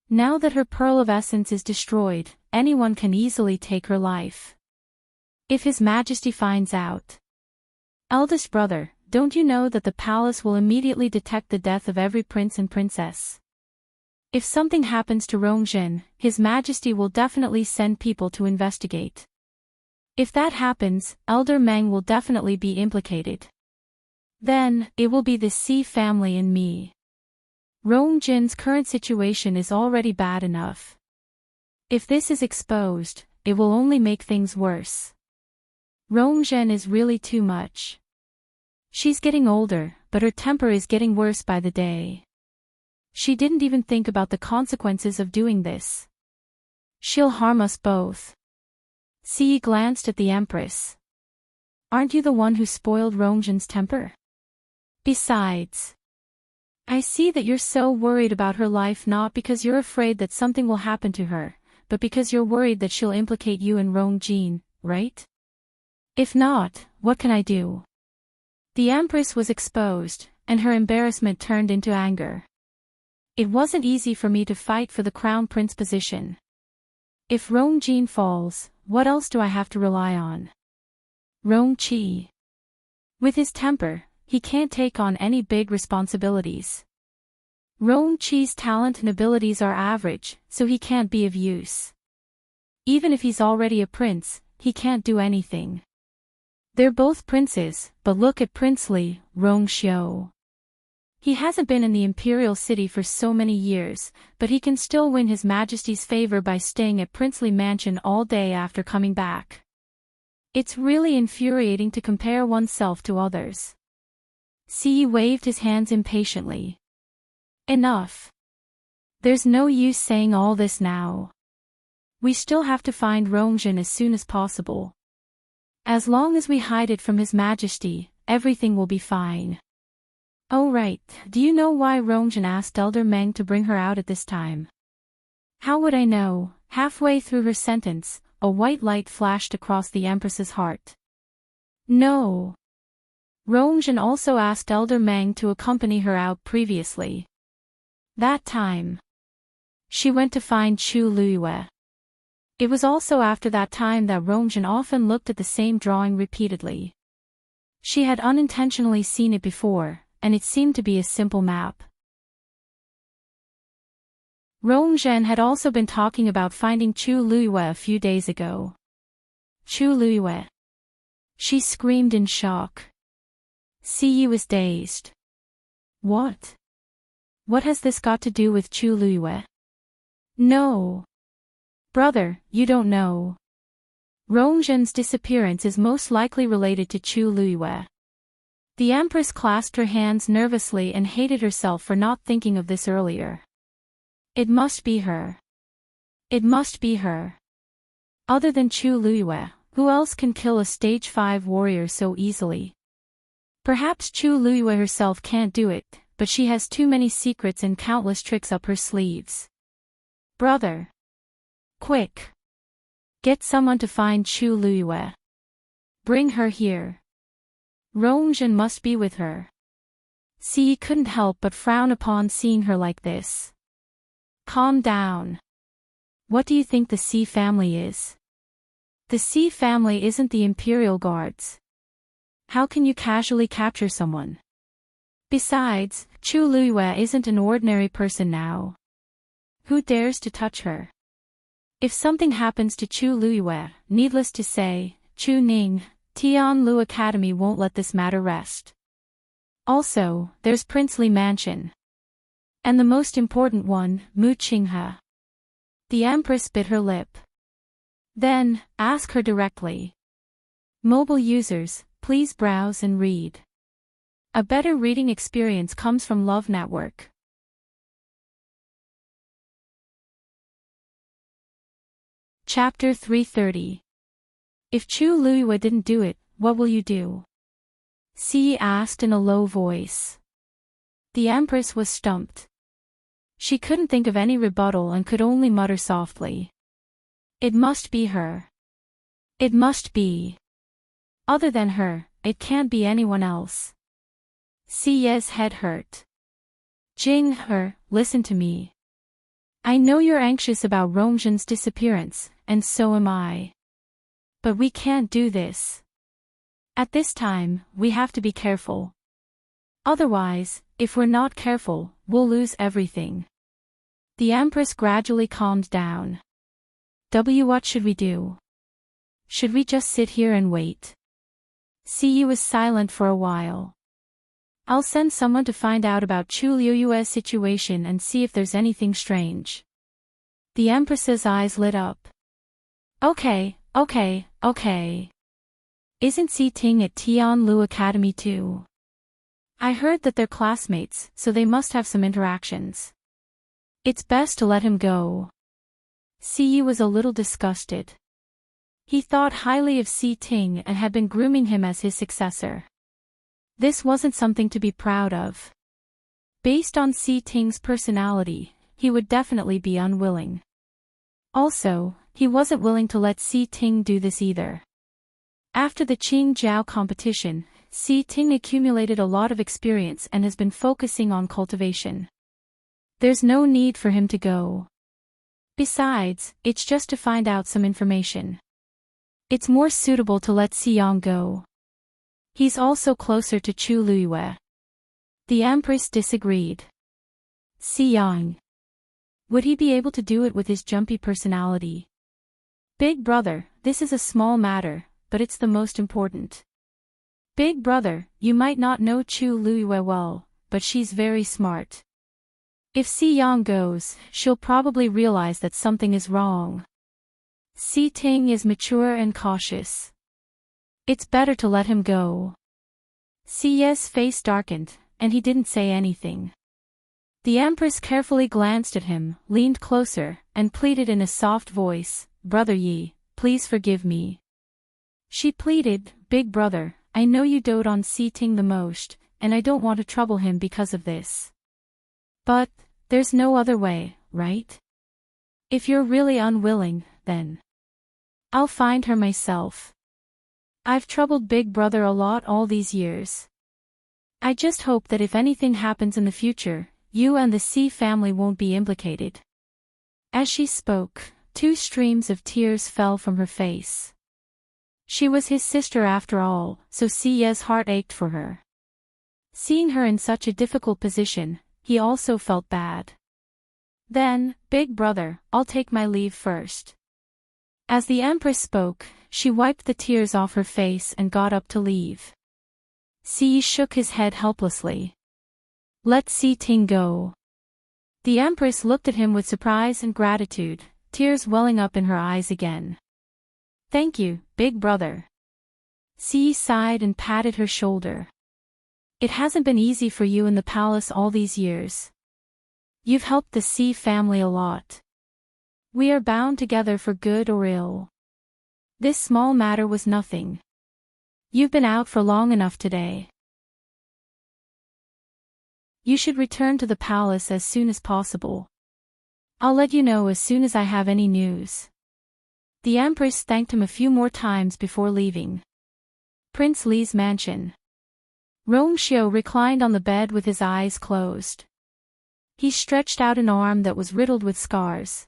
Now that her Pearl of Essence is destroyed, anyone can easily take her life. If His Majesty finds out. Eldest brother, don't you know that the palace will immediately detect the death of every prince and princess? If something happens to Rongjin, His Majesty will definitely send people to investigate. If that happens, Elder Meng will definitely be implicated. Then, it will be the Ci family and me. Rongjin's current situation is already bad enough. If this is exposed, it will only make things worse. Rongjin is really too much. She's getting older, but her temper is getting worse by the day. She didn't even think about the consequences of doing this. She'll harm us both. Ci glanced at the Empress. Aren't you the one who spoiled Rongjin's temper? Besides, I see that you're so worried about her life not because you're afraid that something will happen to her, but because you're worried that she'll implicate you and Rongjin, right? If not, what can I do? The Empress was exposed, and her embarrassment turned into anger. It wasn't easy for me to fight for the crown prince position. If Rongjin falls, what else do I have to rely on? Rongqi. With his temper, he can't take on any big responsibilities. Rongqi's talent and abilities are average, so he can't be of use. Even if he's already a prince, he can't do anything. They're both princes, but look at Princely, Rongxiu. He hasn't been in the Imperial city for so many years, but he can still win His Majesty's favor by staying at princely mansion all day after coming back. It's really infuriating to compare oneself to others. Siyi waved his hands impatiently. Enough. There's no use saying all this now. We still have to find Rongjin as soon as possible. As long as we hide it from His Majesty, everything will be fine. Oh right, do you know why Rongjin asked Elder Meng to bring her out at this time? How would I know? Halfway through her sentence, a white light flashed across the Empress's heart. No. Rongjin also asked Elder Meng to accompany her out previously. That time. She went to find Chu Luiyue. It was also after that time that Rongjin often looked at the same drawing repeatedly. She had unintentionally seen it before, and it seemed to be a simple map. Rongjin had also been talking about finding Chu Luiyue a few days ago. Chu Luiyue. She screamed in shock. Siyi was dazed. What? What has this got to do with Chu Luiyue? No. Brother, you don't know. Rongjin's disappearance is most likely related to Chu Luiyue. The Empress clasped her hands nervously and hated herself for not thinking of this earlier. It must be her. It must be her. Other than Chu Luiyue, who else can kill a stage 5 warrior so easily? Perhaps Chu Luiyue herself can't do it, but she has too many secrets and countless tricks up her sleeves. Brother. Quick. Get someone to find Chu Luiyue. Bring her here. Rongjin must be with her. Siyi couldn't help but frown upon seeing her like this. Calm down. What do you think the C family is? The C family isn't the Imperial Guards. How can you casually capture someone? Besides, Chu Luiyue isn't an ordinary person now. Who dares to touch her? If something happens to Chu Luiyue, needless to say, Chu Ning, Tianlu Academy won't let this matter rest. Also, there's Princely Mansion. And the most important one, Mu Qinghe. The Empress bit her lip. Then, ask her directly. Mobile users, please browse and read. A better reading experience comes from Love Network. Chapter 330. If Chu Luiyue didn't do it, what will you do? Siyi asked in a low voice. The Empress was stumped. She couldn't think of any rebuttal and could only mutter softly. It must be her. It must be. Other than her, it can't be anyone else. Siyi's head hurt. Jing He, listen to me. I know you're anxious about Rongjin's disappearance, and so am I. But we can't do this. At this time, we have to be careful. Otherwise, if we're not careful, we'll lose everything. The Empress gradually calmed down. What should we do? Should we just sit here and wait? Siyi was silent for a while. I'll send someone to find out about Chu Luiyue's situation and see if there's anything strange. The Empress's eyes lit up. Okay. Isn't Si Ting at Tianlu Academy too? I heard that they're classmates, so they must have some interactions. It's best to let him go. Siyi was a little disgusted. He thought highly of Si Ting and had been grooming him as his successor. This wasn't something to be proud of. Based on Si Ting's personality, he would definitely be unwilling. Also, he wasn't willing to let Si Ting do this either. After the Qingjiao competition, Si Ting accumulated a lot of experience and has been focusing on cultivation. There's no need for him to go. Besides, it's just to find out some information. It's more suitable to let Xiyang go. He's also closer to Chu Luiyue. The Empress disagreed. Xiyang. Would he be able to do it with his jumpy personality? Big brother, this is a small matter, but it's the most important. Big brother, you might not know Chu Luiyue well, but she's very smart. If Si Yang goes, she'll probably realize that something is wrong. Si Ting is mature and cautious. It's better to let him go. Si Ye's face darkened, and he didn't say anything. The Empress carefully glanced at him, leaned closer, and pleaded in a soft voice, "Brother Yi, please forgive me." She pleaded, "Big brother, I know you dote on Si Ting the most, and I don't want to trouble him because of this. But, there's no other way, right? If you're really unwilling, then I'll find her myself. I've troubled Big Brother a lot all these years. I just hope that if anything happens in the future, you and the Si family won't be implicated." As she spoke, 2 streams of tears fell from her face. She was his sister after all, so Si Ye's heart ached for her. Seeing her in such a difficult position, he also felt bad. "Then, Big Brother, I'll take my leave first." As the Empress spoke, she wiped the tears off her face and got up to leave. Si shook his head helplessly. "Let Si Ting go." The Empress looked at him with surprise and gratitude, tears welling up in her eyes again. "Thank you, Big Brother." Si sighed and patted her shoulder. "It hasn't been easy for you in the palace all these years. You've helped the Si family a lot. We are bound together for good or ill. This small matter was nothing. You've been out for long enough today. You should return to the palace as soon as possible. I'll let you know as soon as I have any news." The Empress thanked him a few more times before leaving. Prince Li's mansion. Rongxiu reclined on the bed with his eyes closed. He stretched out an arm that was riddled with scars.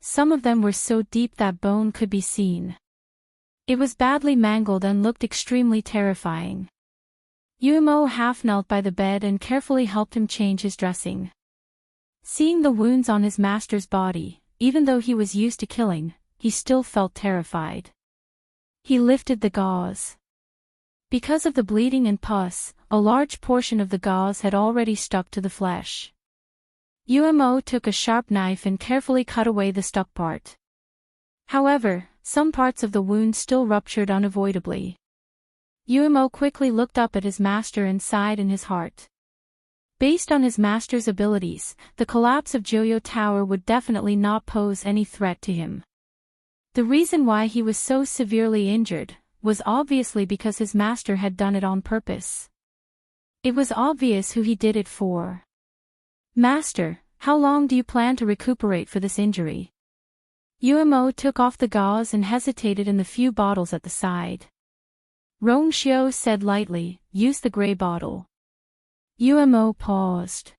Some of them were so deep that bone could be seen. It was badly mangled and looked extremely terrifying. Yumo half knelt by the bed and carefully helped him change his dressing. Seeing the wounds on his master's body, even though he was used to killing, he still felt terrified. He lifted the gauze. Because of the bleeding and pus, a large portion of the gauze had already stuck to the flesh. Yumo took a sharp knife and carefully cut away the stuck part. However, some parts of the wound still ruptured unavoidably. Yumo quickly looked up at his master and sighed in his heart. Based on his master's abilities, the collapse of Joyo Tower would definitely not pose any threat to him. The reason why he was so severely injured was obviously because his master had done it on purpose. It was obvious who he did it for. "Master, how long do you plan to recuperate for this injury?" Yumo took off the gauze and hesitated in the few bottles at the side. Rongxiu said lightly, "Use the gray bottle." Yumo paused.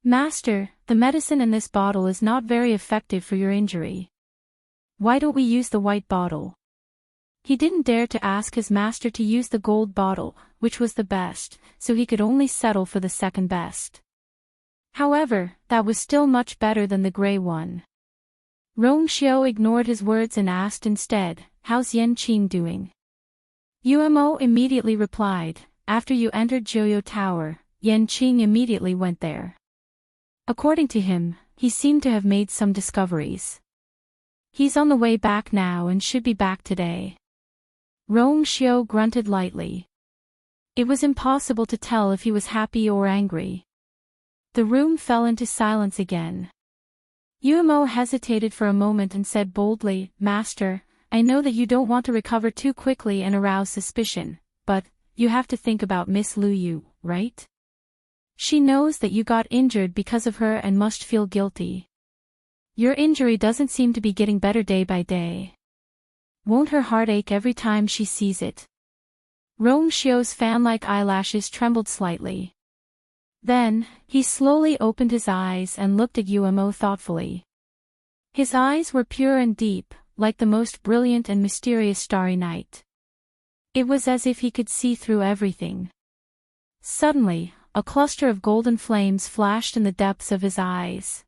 "Master, the medicine in this bottle is not very effective for your injury. Why don't we use the white bottle?" He didn't dare to ask his master to use the gold bottle, which was the best, so he could only settle for the second best. However, that was still much better than the gray one. Rongxiu ignored his words and asked instead, "How's Yanqing doing?" Yumo immediately replied, "After you entered Joyo Tower, Yanqing immediately went there." According to him, he seemed to have made some discoveries. He's on the way back now and should be back today. Rongxiu grunted lightly. It was impossible to tell if he was happy or angry. The room fell into silence again. Yumo hesitated for a moment and said boldly, "Master, I know that you don't want to recover too quickly and arouse suspicion, but you have to think about Miss Lu Yu, right? She knows that you got injured because of her and must feel guilty. Your injury doesn't seem to be getting better day by day. Won't her heart ache every time she sees it?" Rongxiu's fan-like eyelashes trembled slightly. Then, he slowly opened his eyes and looked at Yumo thoughtfully. His eyes were pure and deep, like the most brilliant and mysterious starry night. It was as if he could see through everything. Suddenly, a cluster of golden flames flashed in the depths of his eyes.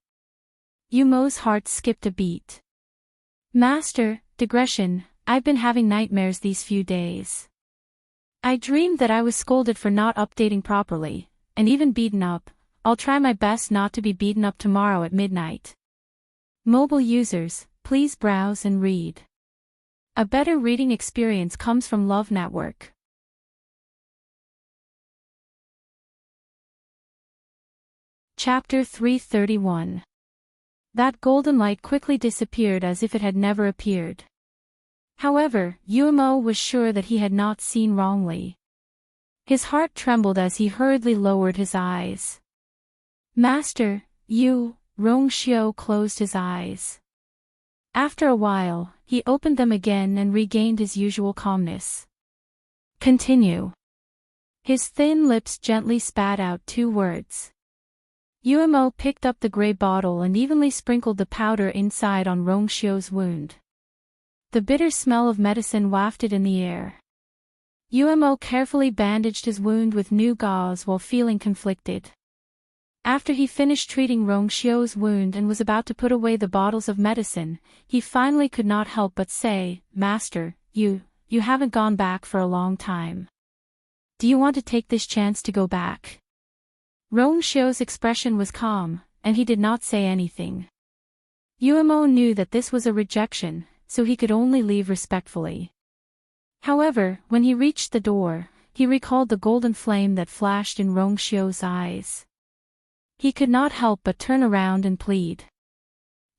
Yumo's heart skipped a beat. "Master, digression, I've been having nightmares these few days. I dreamed that I was scolded for not updating properly, and even beaten up. I'll try my best not to be beaten up tomorrow at midnight. Mobile users, please browse and read. A better reading experience comes from Love Network. Chapter 331. That golden light quickly disappeared as if it had never appeared. However, Yuemo was sure that he had not seen wrongly. His heart trembled as he hurriedly lowered his eyes. Master, you, Rongxiu closed his eyes. After a while, he opened them again and regained his usual calmness. Continue. His thin lips gently spat out 2 words. Yuemo picked up the gray bottle and evenly sprinkled the powder inside on Rongxiu's wound. The bitter smell of medicine wafted in the air. Yuemo carefully bandaged his wound with new gauze while feeling conflicted. After he finished treating Rongxiu's wound and was about to put away the bottles of medicine, he finally could not help but say, Master, you haven't gone back for a long time. Do you want to take this chance to go back? Rongxiu's expression was calm, and he did not say anything. Yuemo knew that this was a rejection, so he could only leave respectfully. However, when he reached the door, he recalled the golden flame that flashed in Rongxiu's eyes. He could not help but turn around and plead.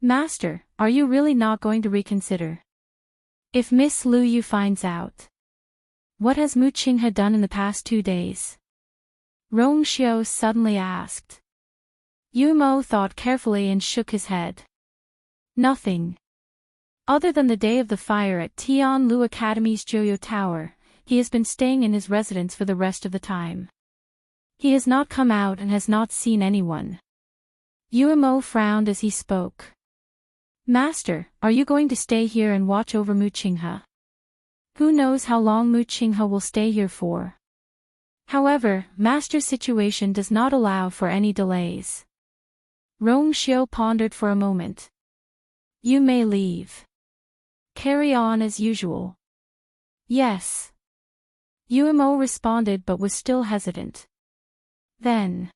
Master, are you really not going to reconsider? If Miss Lu Yu finds out. What has Mu Qinghe done in the past 2 days? Rongxiu suddenly asked. Yuemo thought carefully and shook his head. Nothing. Other than the day of the fire at Tianlu Academy's Joyo Tower, he has been staying in his residence for the rest of the time. He has not come out and has not seen anyone. Yuemo frowned as he spoke. Master, are you going to stay here and watch over Mu Qinghe? Who knows how long Mu Qinghe will stay here for? However, Master's situation does not allow for any delays. Rongxiu pondered for a moment. You may leave. Carry on as usual. Yes. Yuemo responded but was still hesitant. Then.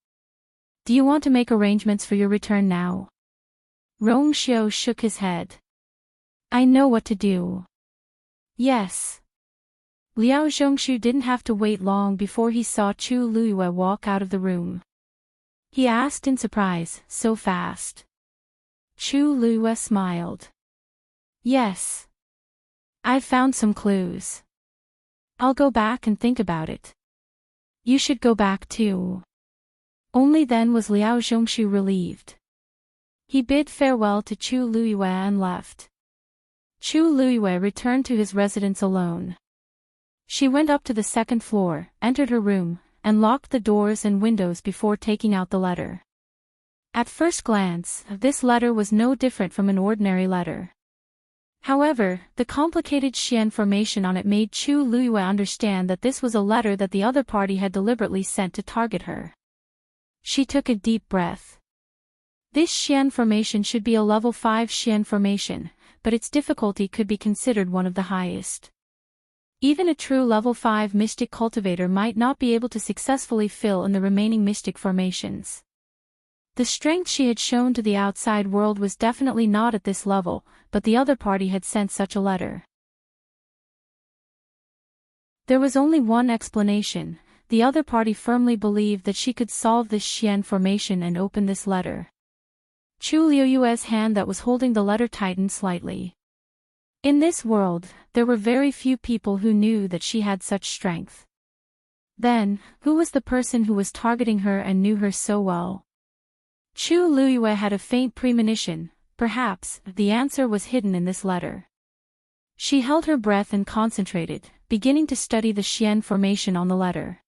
Do you want to make arrangements for your return now? Rongxiu shook his head. I know what to do. Yes. Liao Zhongshu didn't have to wait long before he saw Chu Luiyue walk out of the room. He asked in surprise, so fast. Chu Luiyue smiled. Yes. I've found some clues. I'll go back and think about it. You should go back too. Only then was Liao Zhongshu relieved. He bid farewell to Chu Luiyue and left. Chu Luiyue returned to his residence alone. She went up to the 2nd floor, entered her room, and locked the doors and windows before taking out the letter. At first glance, this letter was no different from an ordinary letter. However, the complicated Xian formation on it made Chu Luiyue understand that this was a letter that the other party had deliberately sent to target her. She took a deep breath. This Xian formation should be a level 5 Xian formation, but its difficulty could be considered one of the highest. Even a true level 5 mystic cultivator might not be able to successfully fill in the remaining mystic formations. The strength she had shown to the outside world was definitely not at this level, but the other party had sent such a letter. There was only one explanation. The other party firmly believed that she could solve this Xian formation and open this letter. Chu Liuyue's hand that was holding the letter tightened slightly. In this world, there were very few people who knew that she had such strength. Then, who was the person who was targeting her and knew her so well? Chu Luiyue had a faint premonition. Perhaps, the answer was hidden in this letter. She held her breath and concentrated, beginning to study the Xian formation on the letter.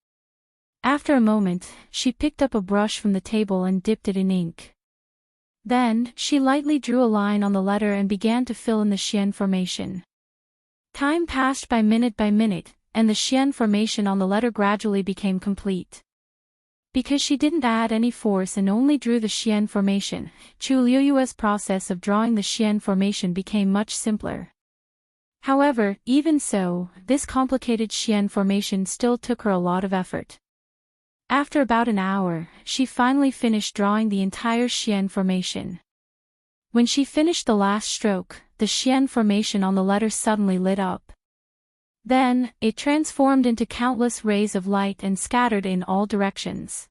After a moment, she picked up a brush from the table and dipped it in ink. Then, she lightly drew a line on the letter and began to fill in the Xian formation. Time passed by minute, and the Xian formation on the letter gradually became complete. Because she didn't add any force and only drew the Xian formation, Chu Liuyue's process of drawing the Xian formation became much simpler. However, even so, this complicated Xian formation still took her a lot of effort. After about an hour, she finally finished drawing the entire Xian formation. When she finished the last stroke, the Xian formation on the letter suddenly lit up. Then, it transformed into countless rays of light and scattered in all directions.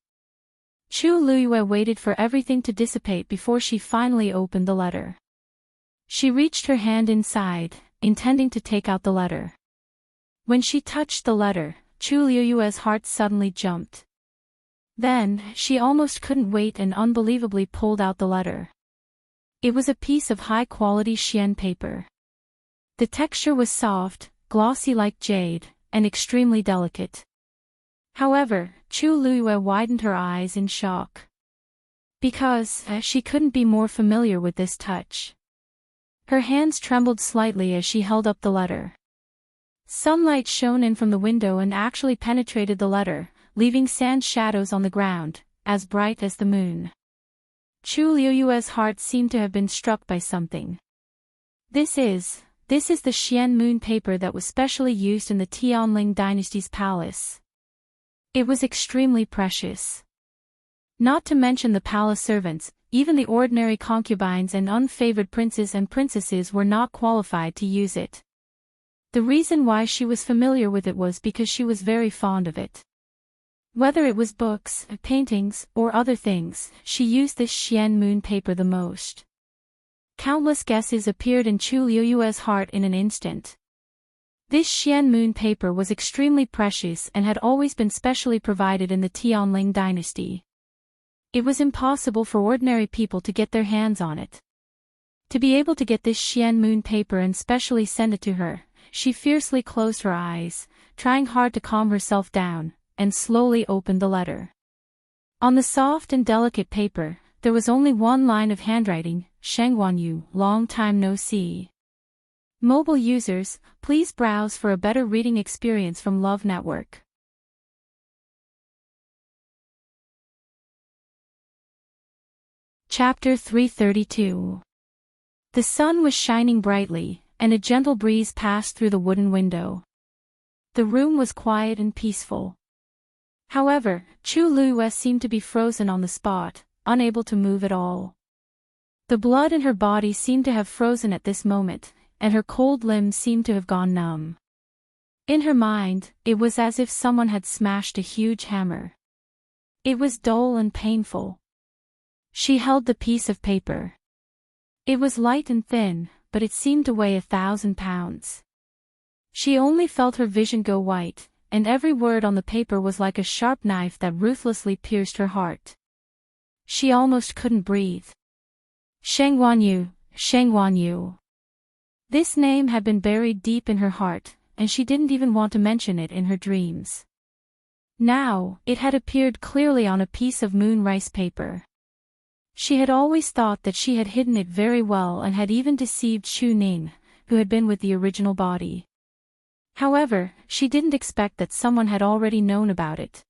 Chu Luyue waited for everything to dissipate before she finally opened the letter. She reached her hand inside, intending to take out the letter. When she touched the letter, Chu Luyue's heart suddenly jumped. Then, she almost couldn't wait and unbelievably pulled out the letter. It was a piece of high-quality Xian paper. The texture was soft, glossy like jade, and extremely delicate. However, Chu Luyue widened her eyes in shock. Because, she couldn't be more familiar with this touch. Her hands trembled slightly as she held up the letter. Sunlight shone in from the window and actually penetrated the letter, leaving sand shadows on the ground, as bright as the moon. Chu Luyue's heart seemed to have been struck by something. This is the Xian moon paper that was specially used in the Tianling dynasty's palace. It was extremely precious. Not to mention the palace servants, even the ordinary concubines and unfavored princes and princesses were not qualified to use it. The reason why she was familiar with it was because she was very fond of it. Whether it was books, paintings, or other things, she used this Xian moon paper the most. Countless guesses appeared in Chu Luyue's heart in an instant. This Xian moon paper was extremely precious and had always been specially provided in the Tianling dynasty. It was impossible for ordinary people to get their hands on it. To be able to get this Xian moon paper and specially send it to her, she fiercely closed her eyes, trying hard to calm herself down, and slowly opened the letter. On the soft and delicate paper, there was only one line of handwriting: Shengguanyu, long time no see. Mobile users, please browse for a better reading experience from Love Network. Chapter 332. The sun was shining brightly, and a gentle breeze passed through the wooden window. The room was quiet and peaceful. However, Chu Luyue seemed to be frozen on the spot, unable to move at all. The blood in her body seemed to have frozen at this moment, and her cold limbs seemed to have gone numb. In her mind, it was as if someone had smashed a huge hammer. It was dull and painful. She held the piece of paper. It was light and thin, but it seemed to weigh 1,000 pounds. She only felt her vision go white, and every word on the paper was like a sharp knife that ruthlessly pierced her heart. She almost couldn't breathe. Shengguanyu, Shengguanyu. This name had been buried deep in her heart, and she didn't even want to mention it in her dreams. Now, it had appeared clearly on a piece of moon rice paper. She had always thought that she had hidden it very well and had even deceived Xu Ning, who had been with the original body. However, she didn't expect that someone had already known about it.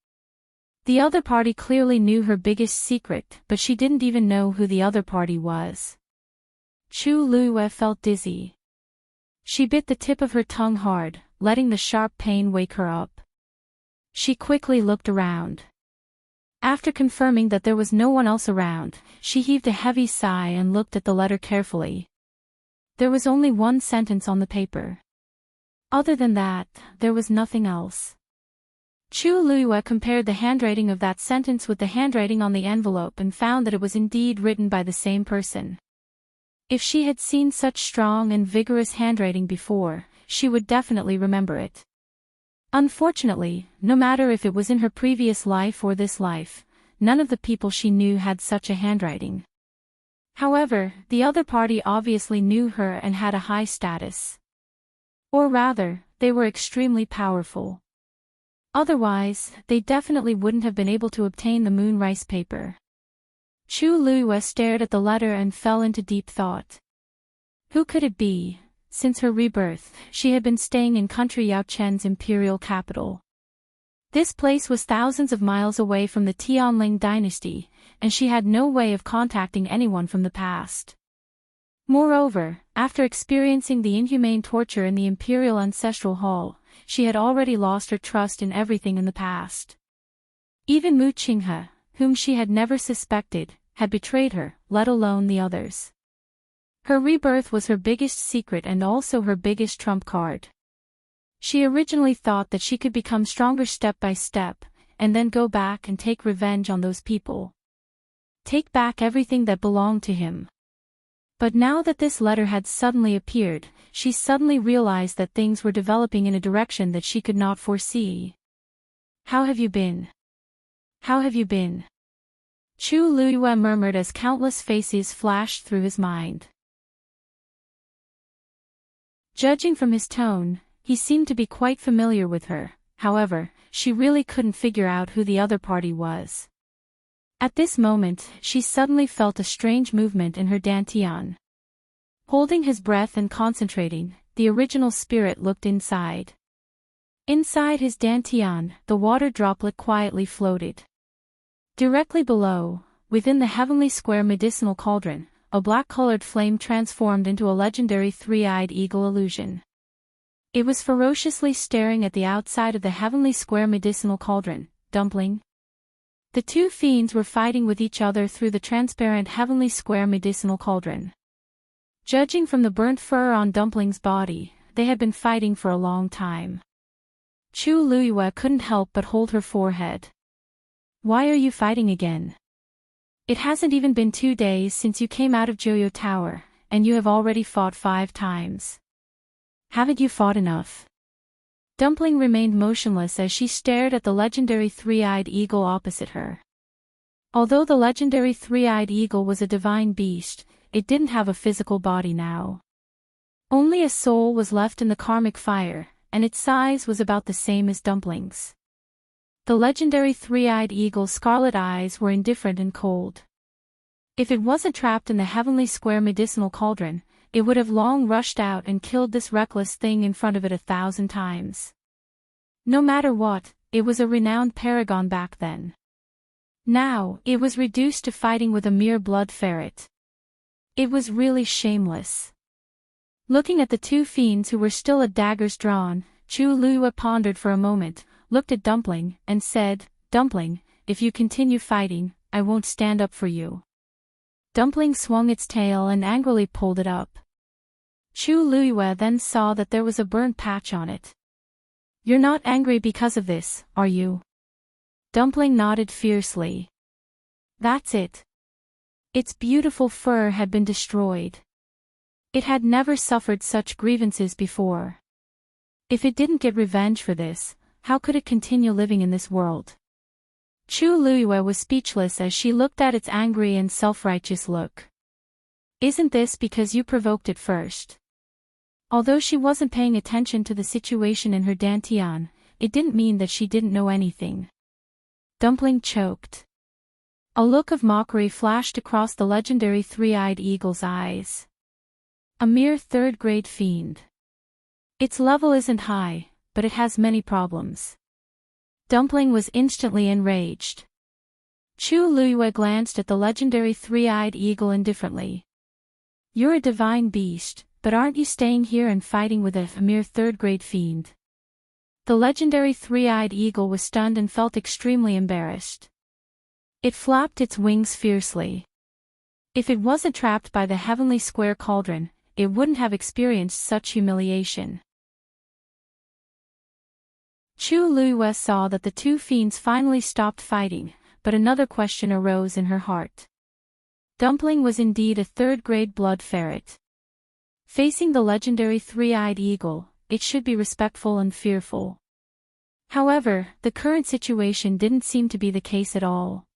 The other party clearly knew her biggest secret, but she didn't even know who the other party was. Chu Luyue felt dizzy. She bit the tip of her tongue hard, letting the sharp pain wake her up. She quickly looked around. After confirming that there was no one else around, she heaved a heavy sigh and looked at the letter carefully. There was only one sentence on the paper. Other than that, there was nothing else. Chu Luyue compared the handwriting of that sentence with the handwriting on the envelope and found that it was indeed written by the same person. If she had seen such strong and vigorous handwriting before, she would definitely remember it. Unfortunately, no matter if it was in her previous life or this life, none of the people she knew had such a handwriting. However, the other party obviously knew her and had a high status. Or rather, they were extremely powerful. Otherwise, they definitely wouldn't have been able to obtain the moon rice paper. Chu Luyue stared at the letter and fell into deep thought. Who could it be? Since her rebirth, she had been staying in country Yaochen's imperial capital. This place was thousands of miles away from the Tianling dynasty, and she had no way of contacting anyone from the past. Moreover, after experiencing the inhumane torture in the Imperial Ancestral Hall, she had already lost her trust in everything in the past. Even Mu Qinghe, whom she had never suspected, had betrayed her, let alone the others. Her rebirth was her biggest secret and also her biggest trump card. She originally thought that she could become stronger step by step, and then go back and take revenge on those people. Take back everything that belonged to him. But now that this letter had suddenly appeared, she suddenly realized that things were developing in a direction that she could not foresee. How have you been? How have you been? Chu Luiyue murmured as countless faces flashed through his mind. Judging from his tone, he seemed to be quite familiar with her. However, she really couldn't figure out who the other party was. At this moment, she suddenly felt a strange movement in her dantian. Holding his breath and concentrating, the original spirit looked inside. Inside his dantian, the water droplet quietly floated. Directly below, within the heavenly square medicinal cauldron, a black-colored flame transformed into a legendary three-eyed eagle illusion. It was ferociously staring at the outside of the heavenly square medicinal cauldron. Dumpling. The two fiends were fighting with each other through the transparent heavenly square medicinal cauldron. Judging from the burnt fur on Dumpling's body, they had been fighting for a long time. Chu Luiyue couldn't help but hold her forehead. Why are you fighting again? It hasn't even been 2 days since you came out of Joyo Tower, and you have already fought 5 times. Haven't you fought enough? Dumpling remained motionless as she stared at the legendary three-eyed eagle opposite her. Although the legendary three-eyed eagle was a divine beast, it didn't have a physical body now. Only a soul was left in the karmic fire, and its size was about the same as Dumpling's. The legendary three-eyed eagle's scarlet eyes were indifferent and cold. If it wasn't trapped in the heavenly square medicinal cauldron, it would have long rushed out and killed this reckless thing in front of it 1,000 times. No matter what, it was a renowned paragon back then. Now, it was reduced to fighting with a mere blood ferret. It was really shameless. Looking at the two fiends who were still at daggers drawn, Chu Luiyue pondered for a moment, looked at Dumpling, and said, "Dumpling, if you continue fighting, I won't stand up for you." Dumpling swung its tail and angrily pulled it up. Chu Luiyue then saw that there was a burnt patch on it. "You're not angry because of this, are you?" Dumpling nodded fiercely. "That's it." Its beautiful fur had been destroyed. It had never suffered such grievances before. If it didn't get revenge for this, how could it continue living in this world? Chu Luiyue was speechless as she looked at its angry and self-righteous look. "Isn't this because you provoked it first?" Although she wasn't paying attention to the situation in her dantian, it didn't mean that she didn't know anything. Dumpling choked. A look of mockery flashed across the legendary three-eyed eagle's eyes. A mere third-grade fiend. Its level isn't high, but it has many problems. Dumpling was instantly enraged. Chu Luiyue glanced at the legendary three-eyed eagle indifferently. "You're a divine beast, but aren't you staying here and fighting with a mere third-grade fiend?" The legendary three-eyed eagle was stunned and felt extremely embarrassed. It flapped its wings fiercely. If it wasn't trapped by the heavenly square cauldron, it wouldn't have experienced such humiliation. Chu Luiyue saw that the two fiends finally stopped fighting, but another question arose in her heart. Dumpling was indeed a third-grade blood ferret. Facing the legendary three-eyed eagle, it should be respectful and fearful. However, the current situation didn't seem to be the case at all.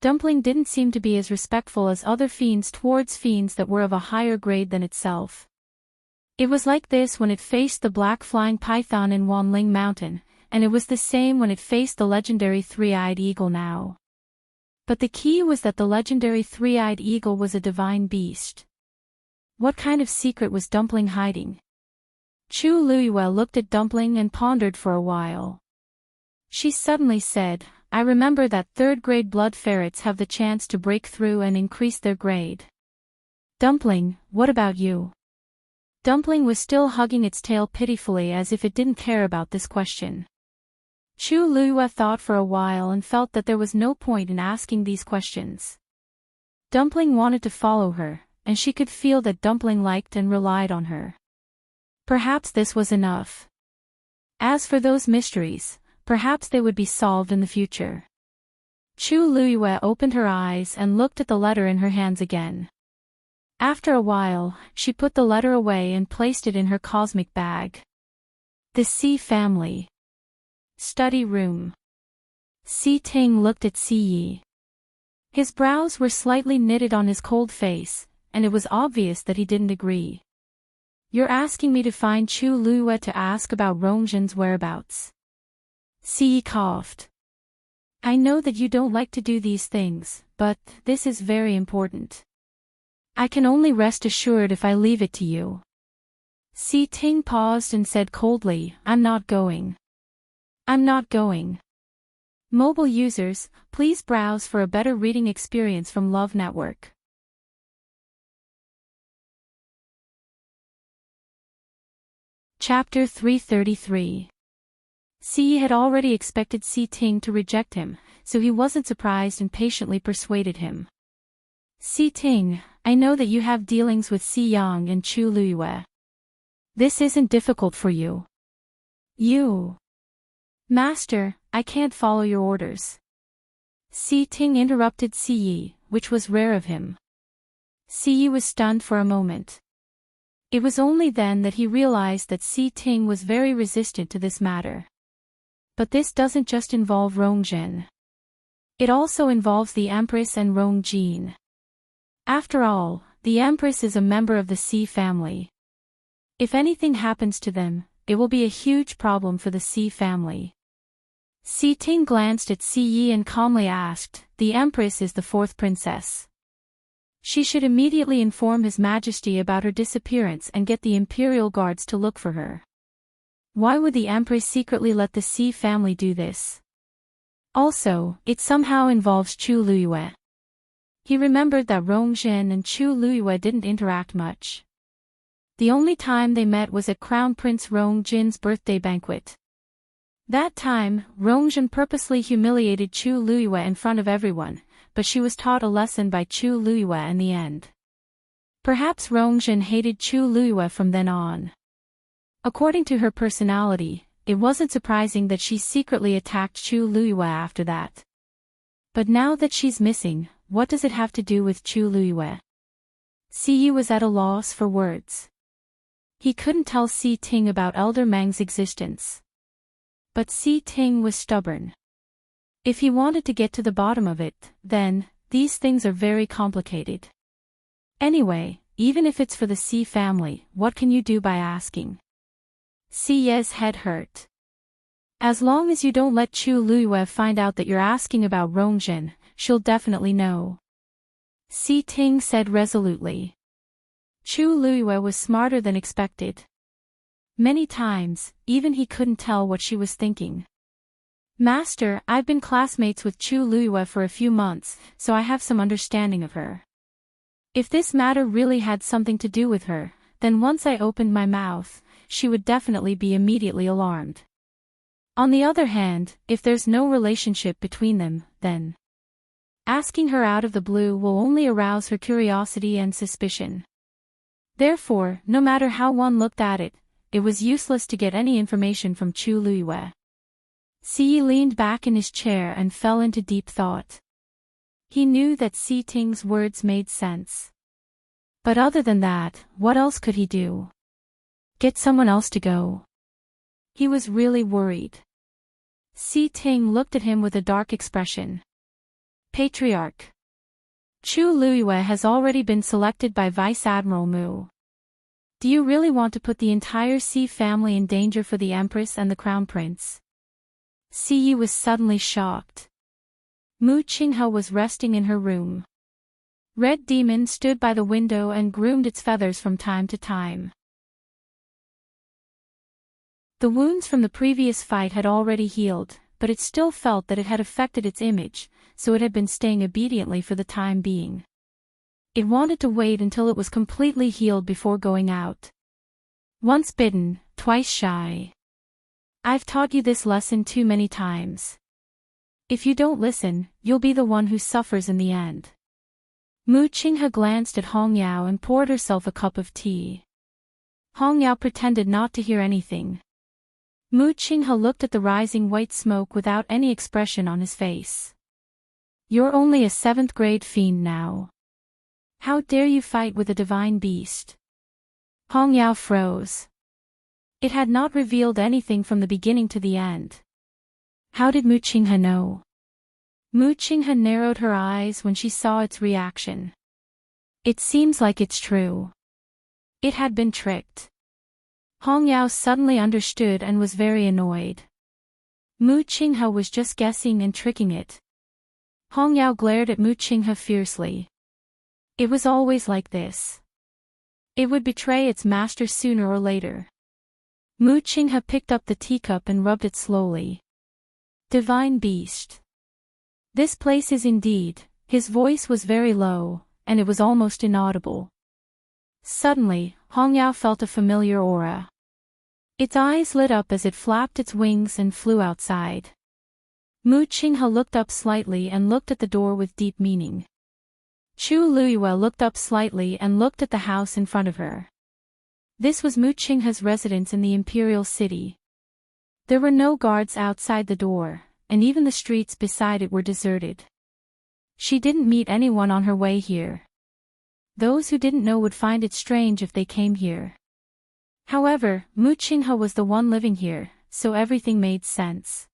Dumpling didn't seem to be as respectful as other fiends towards fiends that were of a higher grade than itself. It was like this when it faced the black flying python in Wanling Mountain, and it was the same when it faced the legendary three-eyed eagle now. But the key was that the legendary three-eyed eagle was a divine beast. What kind of secret was Dumpling hiding? Chu Luiyue looked at Dumpling and pondered for a while. She suddenly said, "I remember that third-grade blood ferrets have the chance to break through and increase their grade. Dumpling, what about you?" Dumpling was still hugging its tail pitifully as if it didn't care about this question. Chu Liyue thought for a while and felt that there was no point in asking these questions. Dumpling wanted to follow her, and she could feel that Dumpling liked and relied on her. Perhaps this was enough. As for those mysteries, perhaps they would be solved in the future. Chu Liyue opened her eyes and looked at the letter in her hands again. After a while, she put the letter away and placed it in her cosmic bag. The C family. Study room. Si Ting looked at Si Yi. His brows were slightly knitted on his cold face, and it was obvious that he didn't agree. You're asking me to find Chu Liyue to ask about Rongjin's whereabouts. Si Yi coughed. I know that you don't like to do these things, but this is very important. I can only rest assured if I leave it to you. Si Ting paused and said coldly, I'm not going. I'm not going. Mobile users, please browse for a better reading experience from Love Network. Chapter 333. Si had already expected Si Ting to reject him, so he wasn't surprised and patiently persuaded him. Si Ting, I know that you have dealings with Si Yang and Chu Liyue. This isn't difficult for you. You. Master, I can't follow your orders. Si Ting interrupted Si Yi, which was rare of him. Si Yi was stunned for a moment. It was only then that he realized that Si Ting was very resistant to this matter. But this doesn't just involve Rongjin. It also involves the Empress and Rongjin. After all, the Empress is a member of the Si family. If anything happens to them, it will be a huge problem for the Si family. Si Ting glanced at Si Yi and calmly asked, the Empress is the fourth princess. She should immediately inform His Majesty about her disappearance and get the Imperial guards to look for her. Why would the Empress secretly let the Si family do this? Also, it somehow involves Chu Liyue. He remembered that Rongjin and Chu Liyue didn't interact much. The only time they met was at Crown Prince Rongjin's birthday banquet. That time, Rongjin purposely humiliated Chu Liyue in front of everyone, but she was taught a lesson by Chu Liyue in the end. Perhaps Rongjin hated Chu Liyue from then on. According to her personality, it wasn't surprising that she secretly attacked Chu Liyue after that. But now that she's missing, what does it have to do with Chu Liyue? Si Yi was at a loss for words. He couldn't tell Si Ting about Elder Meng's existence. But Si Ting was stubborn. If he wanted to get to the bottom of it, then, these things are very complicated. Anyway, even if it's for the Si family, what can you do by asking? Si Ye's head hurt. As long as you don't let Chu Liyue find out that you're asking about Rongjin, she'll definitely know. Si Ting said resolutely. Chu Liyue was smarter than expected. Many times, even he couldn't tell what she was thinking. Master, I've been classmates with Chu Liyue for a few months, so I have some understanding of her. If this matter really had something to do with her, then once I opened my mouth, she would definitely be immediately alarmed. On the other hand, if there's no relationship between them, then asking her out of the blue will only arouse her curiosity and suspicion. Therefore, no matter how one looked at it, it was useless to get any information from Chu Liyue. Si Yi leaned back in his chair and fell into deep thought. He knew that Si Ting's words made sense. But other than that, what else could he do? Get someone else to go. He was really worried. Si Ting looked at him with a dark expression. Patriarch. Chu Liyue has already been selected by Vice Admiral Mu. Do you really want to put the entire Si family in danger for the Empress and the Crown Prince? Si Yi was suddenly shocked. Mu Qinghe was resting in her room. Red Demon stood by the window and groomed its feathers from time to time. The wounds from the previous fight had already healed, but it still felt that it had affected its image, so it had been staying obediently for the time being. It wanted to wait until it was completely healed before going out. Once bitten, twice shy. I've taught you this lesson too many times. If you don't listen, you'll be the one who suffers in the end. Mu Qinghe glanced at Hong Yao and poured herself a cup of tea. Hong Yao pretended not to hear anything. Mu Qinghe looked at the rising white smoke without any expression on his face. You're only a 7th grade fiend now. How dare you fight with a divine beast? Hong Yao froze. It had not revealed anything from the beginning to the end. How did Mu Qinghe know? Mu Qinghe narrowed her eyes when she saw its reaction. It seems like it's true. It had been tricked. Hong Yao suddenly understood and was very annoyed. Mu Qinghe was just guessing and tricking it. Hong Yao glared at Mu Qinghe fiercely. It was always like this. It would betray its master sooner or later. Mu Qinghe picked up the teacup and rubbed it slowly. Divine beast. This place is indeed. His voice was very low, and it was almost inaudible. Suddenly, Hong Yao felt a familiar aura. Its eyes lit up as it flapped its wings and flew outside. Mu Qinghe looked up slightly and looked at the door with deep meaning. Chu Luiyue looked up slightly and looked at the house in front of her. This was Mu Qinghe's residence in the Imperial city. There were no guards outside the door, and even the streets beside it were deserted. She didn't meet anyone on her way here. Those who didn't know would find it strange if they came here. However, Mu Qinghe was the one living here, so everything made sense.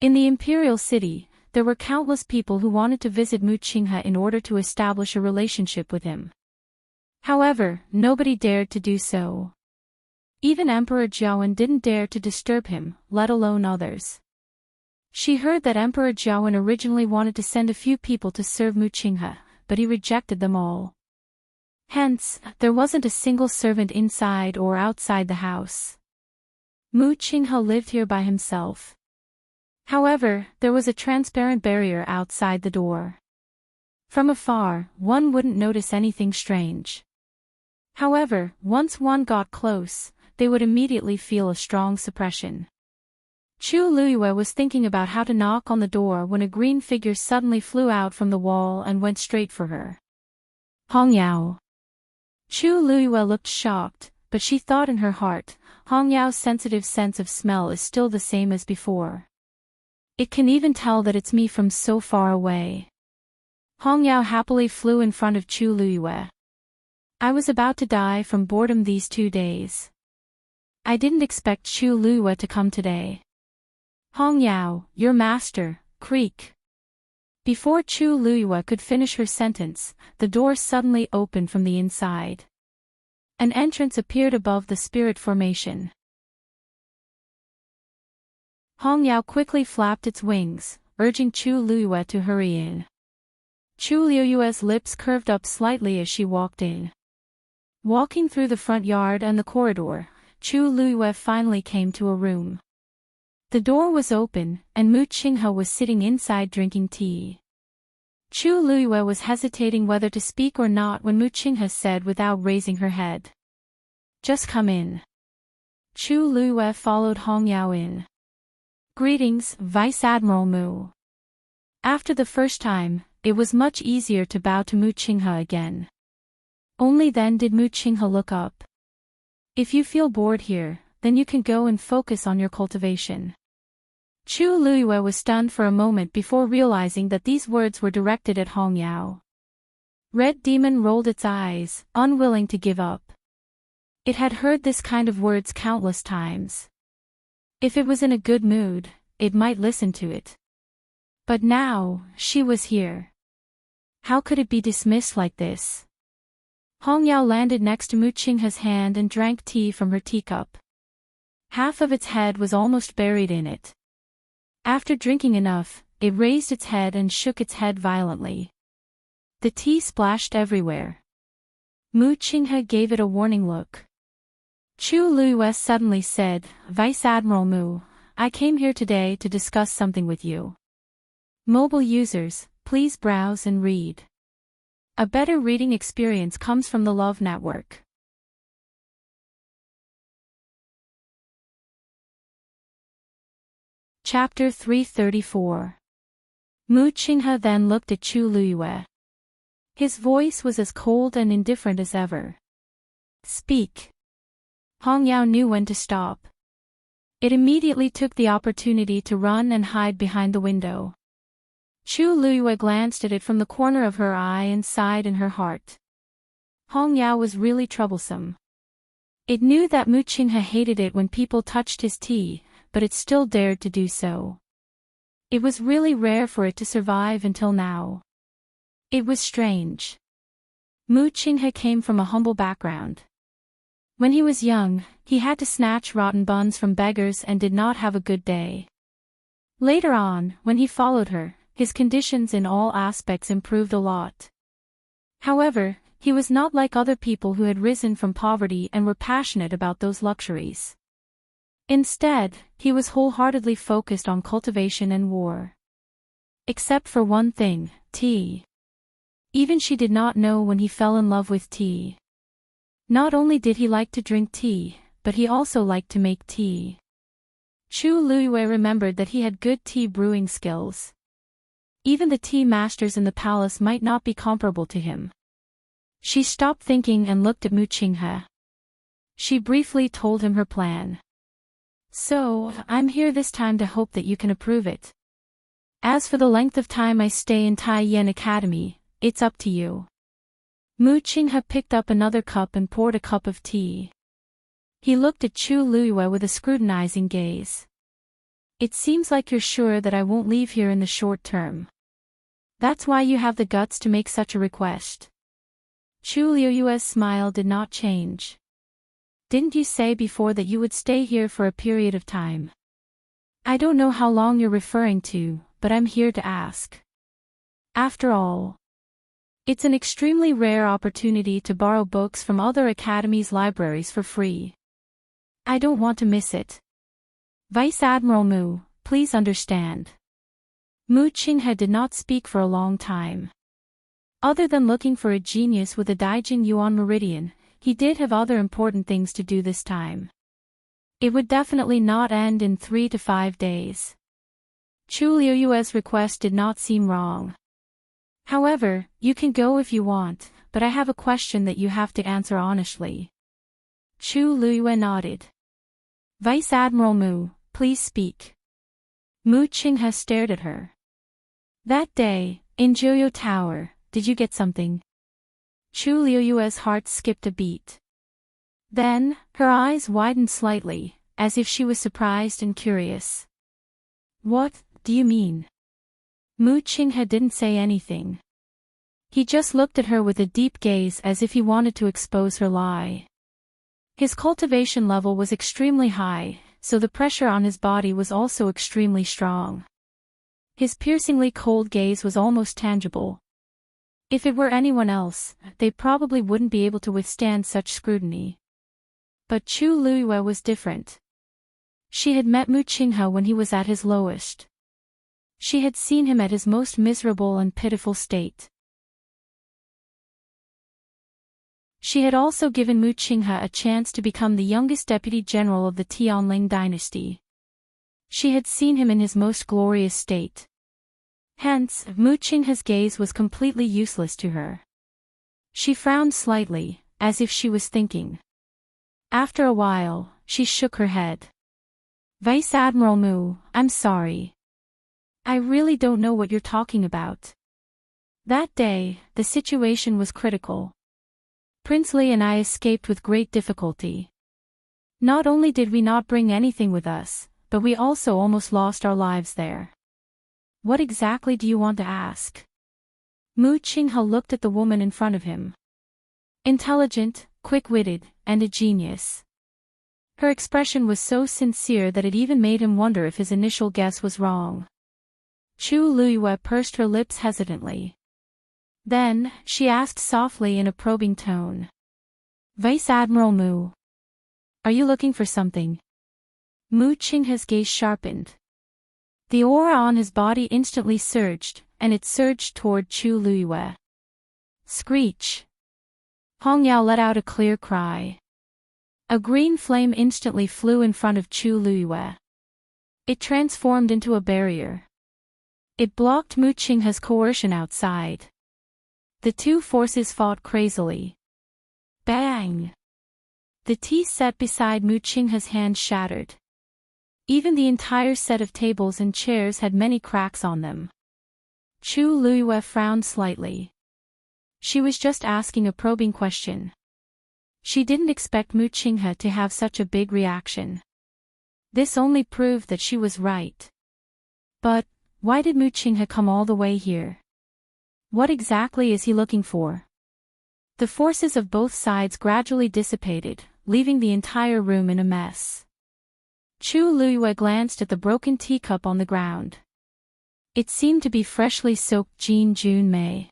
In the Imperial city, there were countless people who wanted to visit Mu Qinghe in order to establish a relationship with him. However, nobody dared to do so. Even Emperor Jiawen didn't dare to disturb him, let alone others. She heard that Emperor Jiawen originally wanted to send a few people to serve Mu Qinghe, but he rejected them all. Hence, there wasn't a single servant inside or outside the house. Mu Qinghe lived here by himself. However, there was a transparent barrier outside the door. From afar, one wouldn't notice anything strange. However, once one got close, they would immediately feel a strong suppression. Chu Luiyue was thinking about how to knock on the door when a green figure suddenly flew out from the wall and went straight for her. Hong Yao. Chu Luiyue looked shocked, but she thought in her heart, Hong Yao's sensitive sense of smell is still the same as before. It can even tell that it's me from so far away. Hong Yao happily flew in front of Chu Luiyue. I was about to die from boredom these 2 days. I didn't expect Chu Luiyue to come today. Hong Yao, your master, creak. Before Chu Luiyue could finish her sentence, the door suddenly opened from the inside. An entrance appeared above the spirit formation. Hong Yao quickly flapped its wings, urging Chu Luiyue to hurry in. Chu Luiyue's lips curved up slightly as she walked in. Walking through the front yard and the corridor, Chu Luiyue finally came to a room. The door was open, and Mu Qinghe was sitting inside drinking tea. Chu Luiyue was hesitating whether to speak or not when Mu Qinghe said without raising her head. Just come in. Chu Luiyue followed Hong Yao in. Greetings, Vice Admiral Mu. After the first time, it was much easier to bow to Mu Qinghe again. Only then did Mu Qinghe look up. If you feel bored here, then you can go and focus on your cultivation. Chu Luiyue was stunned for a moment before realizing that these words were directed at Hong Yao. Red Demon rolled its eyes, unwilling to give up. It had heard this kind of words countless times. If it was in a good mood, it might listen to it. But now, she was here. How could it be dismissed like this? Hong Yao landed next to Mu Qinghe's hand and drank tea from her teacup. Half of its head was almost buried in it. After drinking enough, it raised its head and shook its head violently. The tea splashed everywhere. Mu Qinghe gave it a warning look. Chu Luiyue suddenly said, Vice Admiral Mu, I came here today to discuss something with you. Mobile users, please browse and read. A better reading experience comes from the Love Network. Chapter 334. Mu Qinghe then looked at Chu Luyue. His voice was as cold and indifferent as ever. Speak. Hong Yao knew when to stop. It immediately took the opportunity to run and hide behind the window. Chu Luyue glanced at it from the corner of her eye and sighed in her heart. Hong Yao was really troublesome. It knew that Mu Qinghe hated it when people touched his tea, but it still dared to do so. It was really rare for it to survive until now. It was strange. Mu Qinghe came from a humble background. When he was young, he had to snatch rotten buns from beggars and did not have a good day. Later on, when he followed her, his conditions in all aspects improved a lot. However, he was not like other people who had risen from poverty and were passionate about those luxuries. Instead, he was wholeheartedly focused on cultivation and war. Except for one thing, tea. Even she did not know when he fell in love with tea. Not only did he like to drink tea, but he also liked to make tea. Chu Luyue remembered that he had good tea brewing skills. Even the tea masters in the palace might not be comparable to him. She stopped thinking and looked at Mu Qinghe. She briefly told him her plan. So, I'm here this time to hope that you can approve it. As for the length of time I stay in Tai Yen Academy, it's up to you. Mu Qinghe picked up another cup and poured a cup of tea. He looked at Chu Luyue with a scrutinizing gaze. It seems like you're sure that I won't leave here in the short term. That's why you have the guts to make such a request. Chu Luyue's smile did not change. Didn't you say before that you would stay here for a period of time? I don't know how long you're referring to, but I'm here to ask. After all, it's an extremely rare opportunity to borrow books from other academies' libraries for free. I don't want to miss it. Vice Admiral Mu, please understand. Mu Qinghe did not speak for a long time. Other than looking for a genius with a Daijing Yuan meridian, he did have other important things to do this time. It would definitely not end in 3 to 5 days. Chu Luyue's request did not seem wrong. However, you can go if you want, but I have a question that you have to answer honestly. Chu Luyue nodded. Vice Admiral Mu, please speak. Mu Qinghe stared at her. That day, in Joyo Tower, did you get something? Chu Luyue's heart skipped a beat. Then, her eyes widened slightly, as if she was surprised and curious. What do you mean? Mu Qinghe didn't say anything. He just looked at her with a deep gaze as if he wanted to expose her lie. His cultivation level was extremely high, so the pressure on his body was also extremely strong. His piercingly cold gaze was almost tangible. If it were anyone else, they probably wouldn't be able to withstand such scrutiny. But Chu Luyue was different. She had met Mu Qinghe when he was at his lowest. She had seen him at his most miserable and pitiful state. She had also given Mu Qinghe a chance to become the youngest deputy general of the Tianling dynasty. She had seen him in his most glorious state. Hence, Mu Qinghe's gaze was completely useless to her. She frowned slightly, as if she was thinking. After a while, she shook her head. Vice Admiral Mu, I'm sorry. I really don't know what you're talking about. That day, the situation was critical. Prince Li and I escaped with great difficulty. Not only did we not bring anything with us, but we also almost lost our lives there. What exactly do you want to ask? Mu Qinghe looked at the woman in front of him. Intelligent, quick-witted, and a genius. Her expression was so sincere that it even made him wonder if his initial guess was wrong. Chu Luyue pursed her lips hesitantly. Then, she asked softly in a probing tone. Vice Admiral Mu. Are you looking for something? Mu Qinghe's gaze sharpened. The aura on his body instantly surged, and it surged toward Chu Luyue. Screech! Hong Yao let out a clear cry. A green flame instantly flew in front of Chu Luyue. It transformed into a barrier. It blocked Mu Qinghe's coercion outside. The two forces fought crazily. Bang! The tea set beside Mu Qinghe's hand shattered. Even the entire set of tables and chairs had many cracks on them. Chu Luiyue frowned slightly. She was just asking a probing question. She didn't expect Mu Qinghe to have such a big reaction. This only proved that she was right. But, why did Mu Qinghe come all the way here? What exactly is he looking for? The forces of both sides gradually dissipated, leaving the entire room in a mess. Chu Luiyue glanced at the broken teacup on the ground. It seemed to be freshly soaked Jin Jun Mei.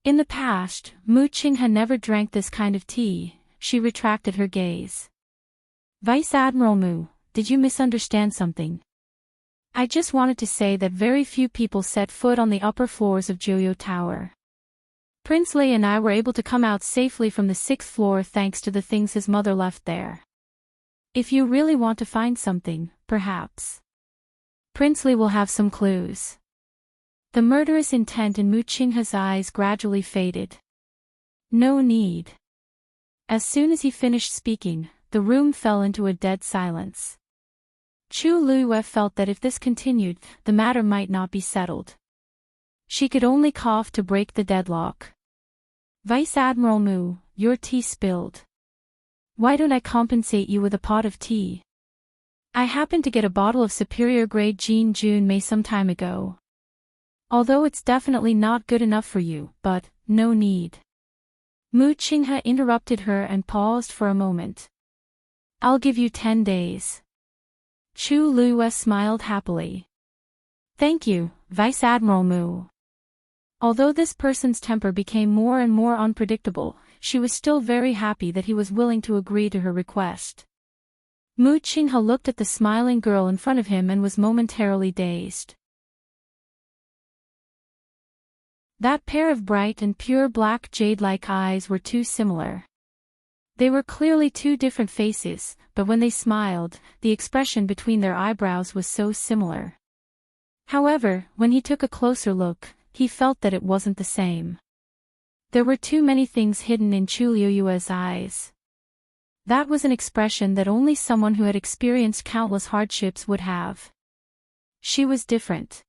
In the past, Mu Qinghe never drank this kind of tea. She retracted her gaze. Vice Admiral Mu, did you misunderstand something? I just wanted to say that very few people set foot on the upper floors of Joyo Tower. Prince Lei and I were able to come out safely from the 6th floor thanks to the things his mother left there. If you really want to find something, perhaps Prince Lei will have some clues. The murderous intent in Mu Qinghe's eyes gradually faded. No need. As soon as he finished speaking, the room fell into a dead silence. Chu Luiyue felt that if this continued, the matter might not be settled. She could only cough to break the deadlock. Vice Admiral Mu, your tea spilled. Why don't I compensate you with a pot of tea? I happened to get a bottle of superior grade Jin Jun Mei some time ago. Although it's definitely not good enough for you, but, no need. Mu Qinghe interrupted her and paused for a moment. I'll give you 10 days. Chu Luiyue smiled happily. Thank you, Vice Admiral Mu. Although this person's temper became more and more unpredictable, she was still very happy that he was willing to agree to her request. Mu Qinghe looked at the smiling girl in front of him and was momentarily dazed. That pair of bright and pure black jade-like eyes were too similar. They were clearly two different faces, but when they smiled, the expression between their eyebrows was so similar. However, when he took a closer look, he felt that it wasn't the same. There were too many things hidden in Chu Luiyue's eyes. That was an expression that only someone who had experienced countless hardships would have. She was different.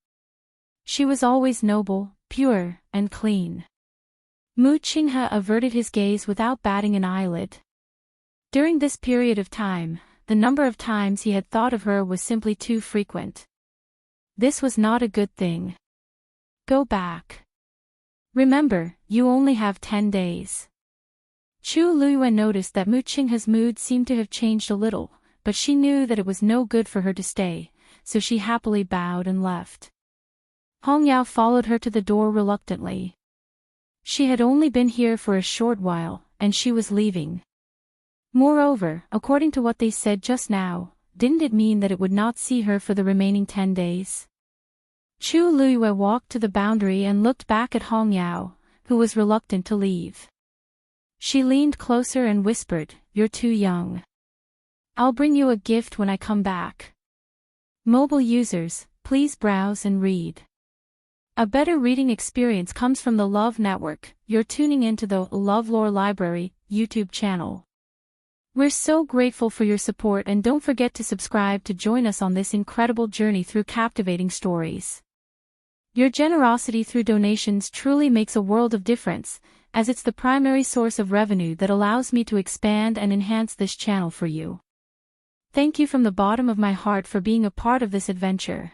She was always noble, pure, and clean. Mu Qinghe averted his gaze without batting an eyelid. During this period of time, the number of times he had thought of her was simply too frequent. This was not a good thing. Go back. Remember, you only have 10 days. Chu Luiyue noticed that Mu Qinghe's mood seemed to have changed a little, but she knew that it was no good for her to stay, so she happily bowed and left. Hong Yao followed her to the door reluctantly. She had only been here for a short while, and she was leaving. Moreover, according to what they said just now, didn't it mean that it would not see her for the remaining 10 days? Chu Luiyue walked to the boundary and looked back at Hong Yao, who was reluctant to leave. She leaned closer and whispered, "You're too young. I'll bring you a gift when I come back." Mobile users, please browse and read. A better reading experience comes from the Love Network. You're tuning into the LoveLore Library YouTube channel. We're so grateful for your support, and don't forget to subscribe to join us on this incredible journey through captivating stories. Your generosity through donations truly makes a world of difference, as it's the primary source of revenue that allows me to expand and enhance this channel for you. Thank you from the bottom of my heart for being a part of this adventure.